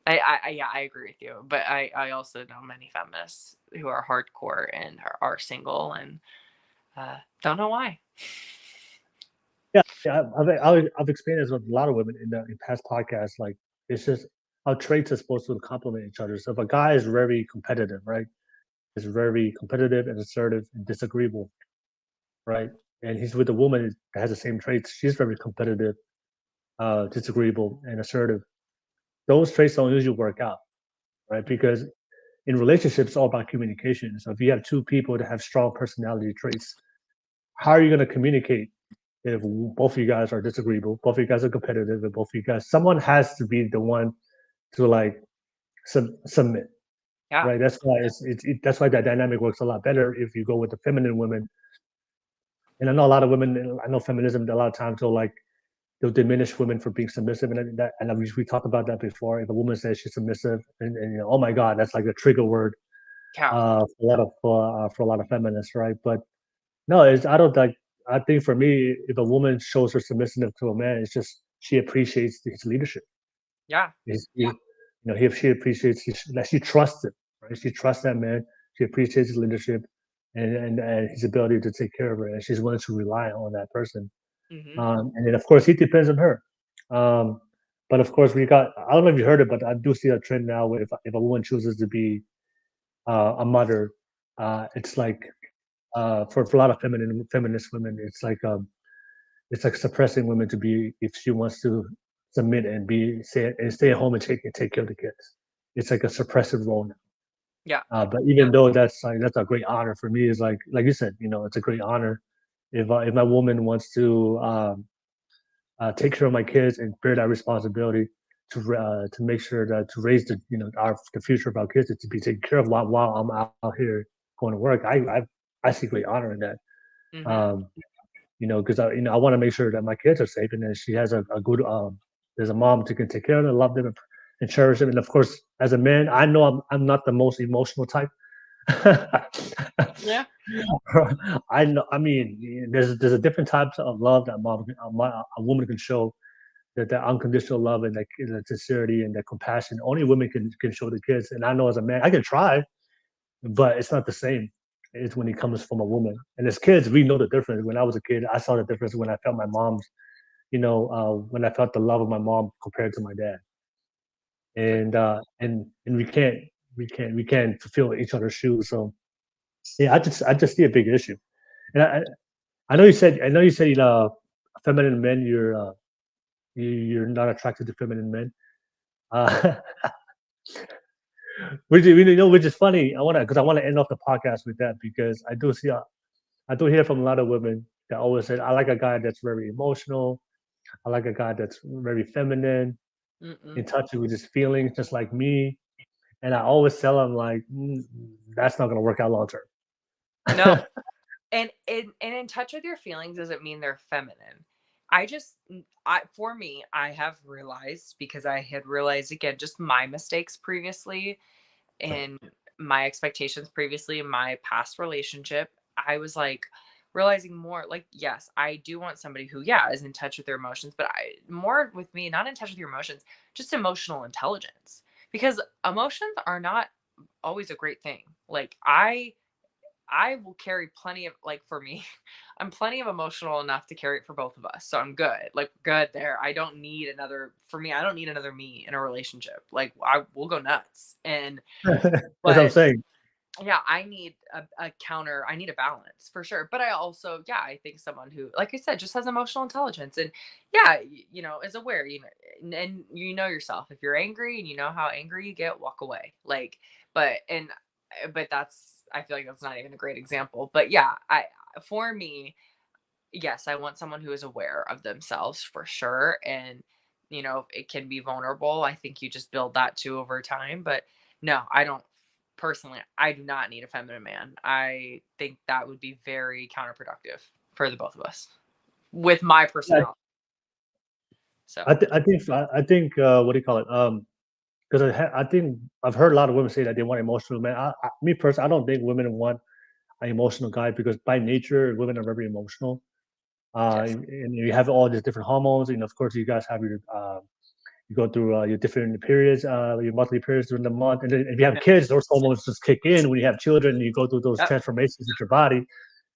Speaker 2: yeah, I agree with you, but I also know many feminists who are hardcore and are single and don't know why.
Speaker 1: Yeah, I've experienced with a lot of women in past podcasts. Like, it's just how traits are supposed to complement each other. So if a guy is very competitive, right, is very competitive and assertive and disagreeable, right, and he's with a woman that has the same traits, she's very competitive, disagreeable, and assertive. Those traits don't usually work out, right? Because in relationships, it's all about communication. So if you have two people that have strong personality traits, how are you going to communicate if both of you guys are disagreeable, both of you guys are competitive, and both of you guys, someone has to be the one to like submit,
Speaker 2: Yeah.
Speaker 1: right? That's why that's why that dynamic works a lot better if you go with the feminine women. And I know a lot of women, I know feminism a lot of times they'll diminish women for being submissive, and we talked about that before. If a woman says she's submissive, and oh my God, that's like a trigger word
Speaker 2: Yeah.
Speaker 1: for a lot of feminists, right? But no, I don't like. I think for me, if a woman shows her submissive to a man, it's just she appreciates his leadership.
Speaker 2: Yeah.
Speaker 1: She appreciates that she trusts him, right? She trusts that man. She appreciates his leadership and his ability to take care of her, and she's willing to rely on that person.
Speaker 2: Mm-hmm.
Speaker 1: And then of course he depends on her. But of course I don't know if you heard it, but I do see a trend now where if a woman chooses to be a mother, it's like for a lot of feminist women, it's like suppressing women to be if she wants to submit and stay at home and take care of the kids. It's like a suppressive role now.
Speaker 2: Yeah.
Speaker 1: But even though that's a great honor for me, is like you said, it's a great honor if my woman wants to take care of my kids and bear that responsibility to make sure that to raise the future of our kids to be taken care of while I'm out here going to work. I see great honor in that.
Speaker 2: Mm-hmm.
Speaker 1: Because I want to make sure that my kids are safe and that she has a good there's a mom who can take care of them, love them, and cherish them. And of course, as a man, I know I'm not the most emotional type.
Speaker 2: Yeah.
Speaker 1: I know. I mean, there's a different types of love that a woman can show. That unconditional love and the sincerity and the compassion only women can show the kids. And I know as a man, I can try, but it's not the same. It's when it comes from a woman. And as kids, we know the difference. When I was a kid, I saw the difference when I felt my mom's, when I felt the love of my mom compared to my dad. And we can't fulfill each other's shoes. So yeah, I just see a big issue. And I know you said feminine men, you're not attracted to feminine men. Uh, which is funny. I want to end off the podcast with that because I do hear from a lot of women that always say, "I like a guy that's very emotional. I like a guy that's very feminine."
Speaker 2: Mm-mm.
Speaker 1: in touch with his feelings, just like me. And I always tell him like, that's not gonna work out long term.
Speaker 2: No. And in touch with your feelings doesn't mean they're feminine. For me, I have realized, because I had realized, again, just my mistakes previously and my expectations previously in my past relationship, I was like realizing more like, yes, I do want somebody who, yeah, is in touch with their emotions, but more with me, not in touch with your emotions, just emotional intelligence, because emotions are not always a great thing. Like I will carry plenty of, like, for me, I'm plenty of emotional enough to carry it for both of us. So I'm good. Like, good there. I don't need another, for me, I don't need another me in a relationship. Like, I will go nuts.
Speaker 1: That's what I'm
Speaker 2: But
Speaker 1: saying.
Speaker 2: yeah, I need a counter. I need a balance for sure. But I also, yeah, I think someone who, like I said, just has emotional intelligence and, yeah, is aware, and you know yourself. If you're angry and you know how angry you get, walk away. Like, but that's, I feel like that's not even a great example. But yeah, for me, yes, I want someone who is aware of themselves for sure. And, it can be vulnerable. I think you just build that too over time. But no, I don't personally, I do not need a feminine man. I think that would be very counterproductive for the both of us with my
Speaker 1: Yeah,
Speaker 2: personality. So,
Speaker 1: I think what do you call it? Because I think I've heard a lot of women say that they want emotional men. Me personally, I don't think women want an emotional guy because by nature, women are very emotional.
Speaker 2: yes.
Speaker 1: And you have all these different hormones, and of course, you guys have your you go through your different periods, your monthly periods during the month, and then if you have
Speaker 2: Yeah.
Speaker 1: kids, those hormones just kick in when you have children. You go through those
Speaker 2: Yep.
Speaker 1: transformations with your body,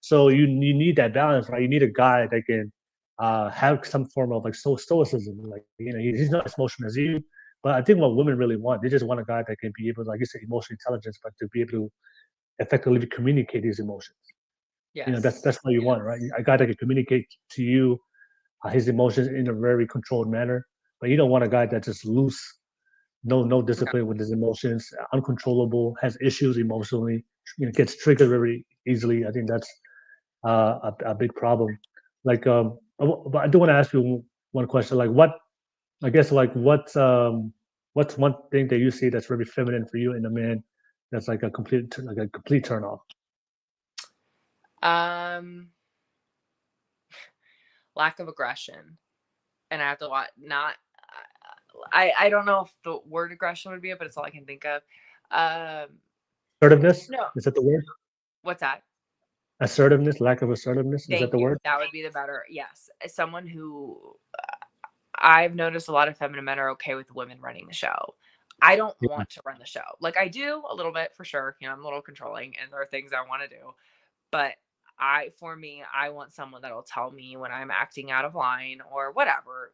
Speaker 1: so you need that balance, right? You need a guy that can have some form of like stoicism, like he's not as emotional as you. But I think what women really want, they just want a guy that can be able, like you said, emotional intelligence, but to be able to effectively communicate his emotions. That's
Speaker 2: Yes.
Speaker 1: what you want, right? A guy that can communicate to you his emotions in a very controlled manner. But you don't want a guy that's just loose, no
Speaker 2: No.
Speaker 1: discipline with his emotions, uncontrollable, has issues emotionally, gets triggered very easily. I think that's a big problem. Like, but I do want to ask you one question. Like, what I guess, like, what's one thing that you see that's very feminine for you in a man that's like a complete turn off?
Speaker 2: Um, Lack of aggression. And I have to watch, not, I don't know if the word aggression would be it, but it's all I can think of. Um,
Speaker 1: Assertiveness,
Speaker 2: no,
Speaker 1: is that the word?
Speaker 2: what's that?
Speaker 1: Assertiveness, lack of assertiveness, is that
Speaker 2: Thank
Speaker 1: the
Speaker 2: you.
Speaker 1: word?
Speaker 2: That would be the better. Yes. As someone who, I've noticed a lot of feminine men are okay with women running the show. I don't
Speaker 1: Yeah,
Speaker 2: want to run the show. Like, I do a little bit for sure. I'm a little controlling and there are things I want to do. But for me, I want someone that'll tell me when I'm acting out of line or whatever,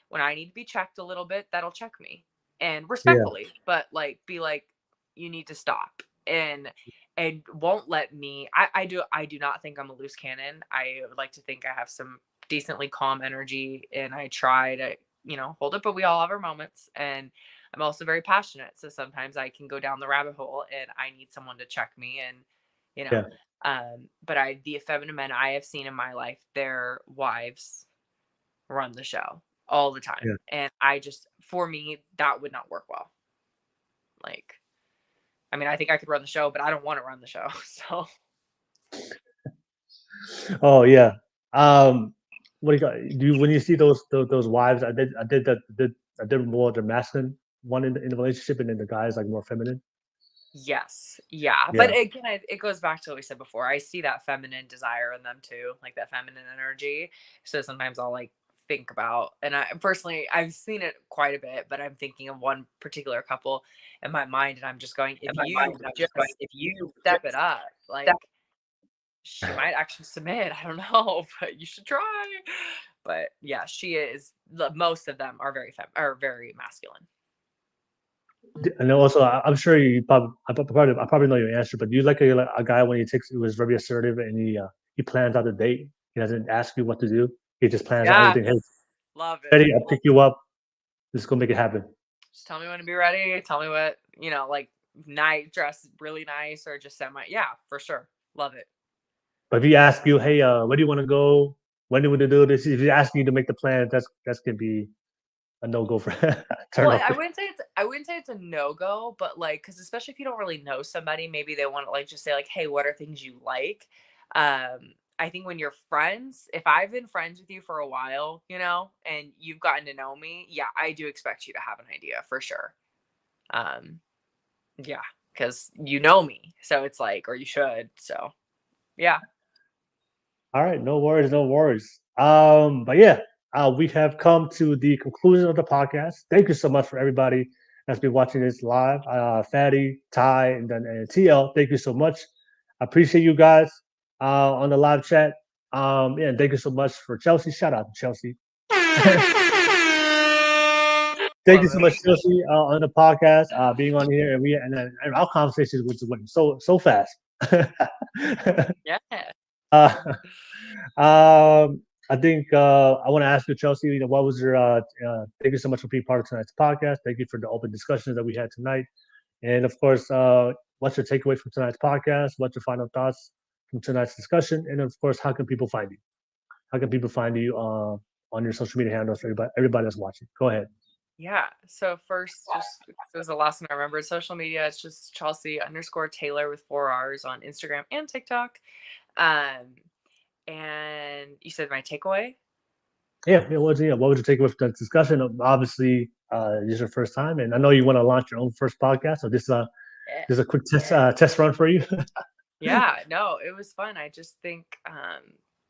Speaker 2: when I need to be checked a little bit, that'll check me and
Speaker 1: yeah,
Speaker 2: respectfully, but like, be like, you need to stop. And won't let me, I do not think I'm a loose cannon. I would like to think I have some decently calm energy and I try to, hold it, but we all have our moments. And I'm also very passionate. So sometimes I can go down the rabbit hole and I need someone to check me and, you know,
Speaker 1: yeah,
Speaker 2: but the effeminate men I have seen in my life, their wives run the show all the time.
Speaker 1: yeah.
Speaker 2: And for me, that would not work well. Like, I mean, I think I could run the show, but I don't want to run the show. So,
Speaker 1: Oh yeah. What do you got? When you see those wives? I did more the masculine one in the relationship, and then the guys like more feminine.
Speaker 2: yes. Yeah. But
Speaker 1: Yeah,
Speaker 2: again, it goes back to what we said before. I see that feminine desire in them too, like that feminine energy. So sometimes I'll like think about, and I personally, I've seen it quite a bit, but I'm thinking of one particular couple in my mind, and I'm just going, if you step it up, like, she might actually submit. I don't know, but you should try. But yeah, she is. Most of them are are very masculine.
Speaker 1: and then also I'm sure I probably know your answer, but do you like a guy when who is very assertive and he plans out the date? He doesn't ask you what to do. He just plans out
Speaker 2: Yes,
Speaker 1: everything. Hey,
Speaker 2: love it.
Speaker 1: ready? I'll pick you up. Just go make it happen.
Speaker 2: Just tell me when to be ready. Tell me what, like, night dress really nice or just semi. Yeah, for sure. Love it.
Speaker 1: But if he asks you, hey, where do you want to go? When do we want to do this? If he's asking you to make the plan, that's can be a no-go for
Speaker 2: Well,
Speaker 1: turnover?
Speaker 2: I wouldn't say it's a no-go, but like, because especially if you don't really know somebody, maybe they want to like just say like, hey, what are things you like? I think when you're friends, if I've been friends with you for a while, and you've gotten to know me, yeah, I do expect you to have an idea for sure. Yeah, because you know me, so it's like, or you should. So, yeah.
Speaker 1: All right, no worries, no worries. But yeah, we have come to the conclusion of the podcast. Thank you so much for everybody that's been watching this live. Fatty, Ty, and then TL. Thank you so much. I appreciate you guys on the live chat. Yeah, and thank you so much for Chelsea. Shout out to Chelsea. Thank you
Speaker 2: Love
Speaker 1: so
Speaker 2: it.
Speaker 1: much, Chelsea, on the podcast, being on here, and our conversations which went so fast.
Speaker 2: Yeah.
Speaker 1: I think I want to ask you, Chelsea. What was your? Thank you so much for being part of tonight's podcast. Thank you for the open discussions that we had tonight, and of course, what's your takeaway from tonight's podcast? What's your final thoughts from tonight's discussion? And of course, how can people find you? How can people find you on your social media handles? Everybody that's watching, go ahead.
Speaker 2: Yeah. So first, just it was the last one I remembered. Social media, it's just Chelsea_Taylor with 4 R's on Instagram and TikTok. And you said my takeaway?
Speaker 1: Yeah, what would you take with the discussion? Obviously, this is your first time, and I know you want to launch your own first podcast. So this is a quick test run for you.
Speaker 2: Yeah, no, it was fun. I just think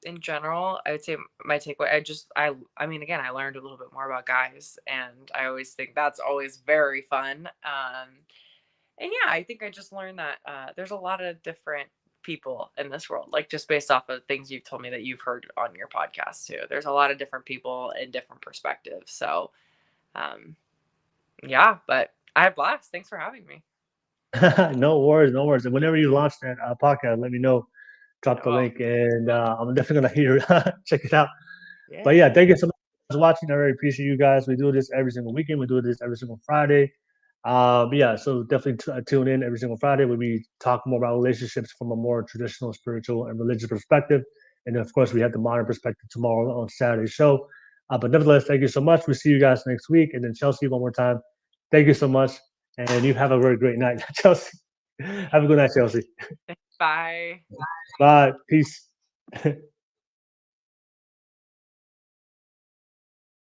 Speaker 2: in general, I would say my takeaway, I mean, again, I learned a little bit more about guys, and I always think that's always very fun. And yeah, I think I just learned that there's a lot of different people in this world, like just based off of things you've told me that you've heard on your podcast too. There's a lot of different people and different perspectives. So yeah, but I had a blast. Thanks for having me.
Speaker 1: No worries, no worries. And whenever you launch that podcast, let me know. Drop the
Speaker 2: Oh,
Speaker 1: link, and I'm definitely gonna hear check it out.
Speaker 2: yeah.
Speaker 1: But yeah, thank you so much for watching. I really appreciate you guys. We do this every single weekend. We do this every single Friday. But yeah, so definitely tune in every single Friday when we talk more about relationships from a more traditional, spiritual, and religious perspective. And then, of course, we have the modern perspective tomorrow on Saturday's show. But nevertheless, thank you so much. We'll see you guys next week. And then Chelsea, one more time, thank you so much. And you have a very great night, Chelsea. Have a good night, Chelsea.
Speaker 2: Bye.
Speaker 1: Bye. Peace.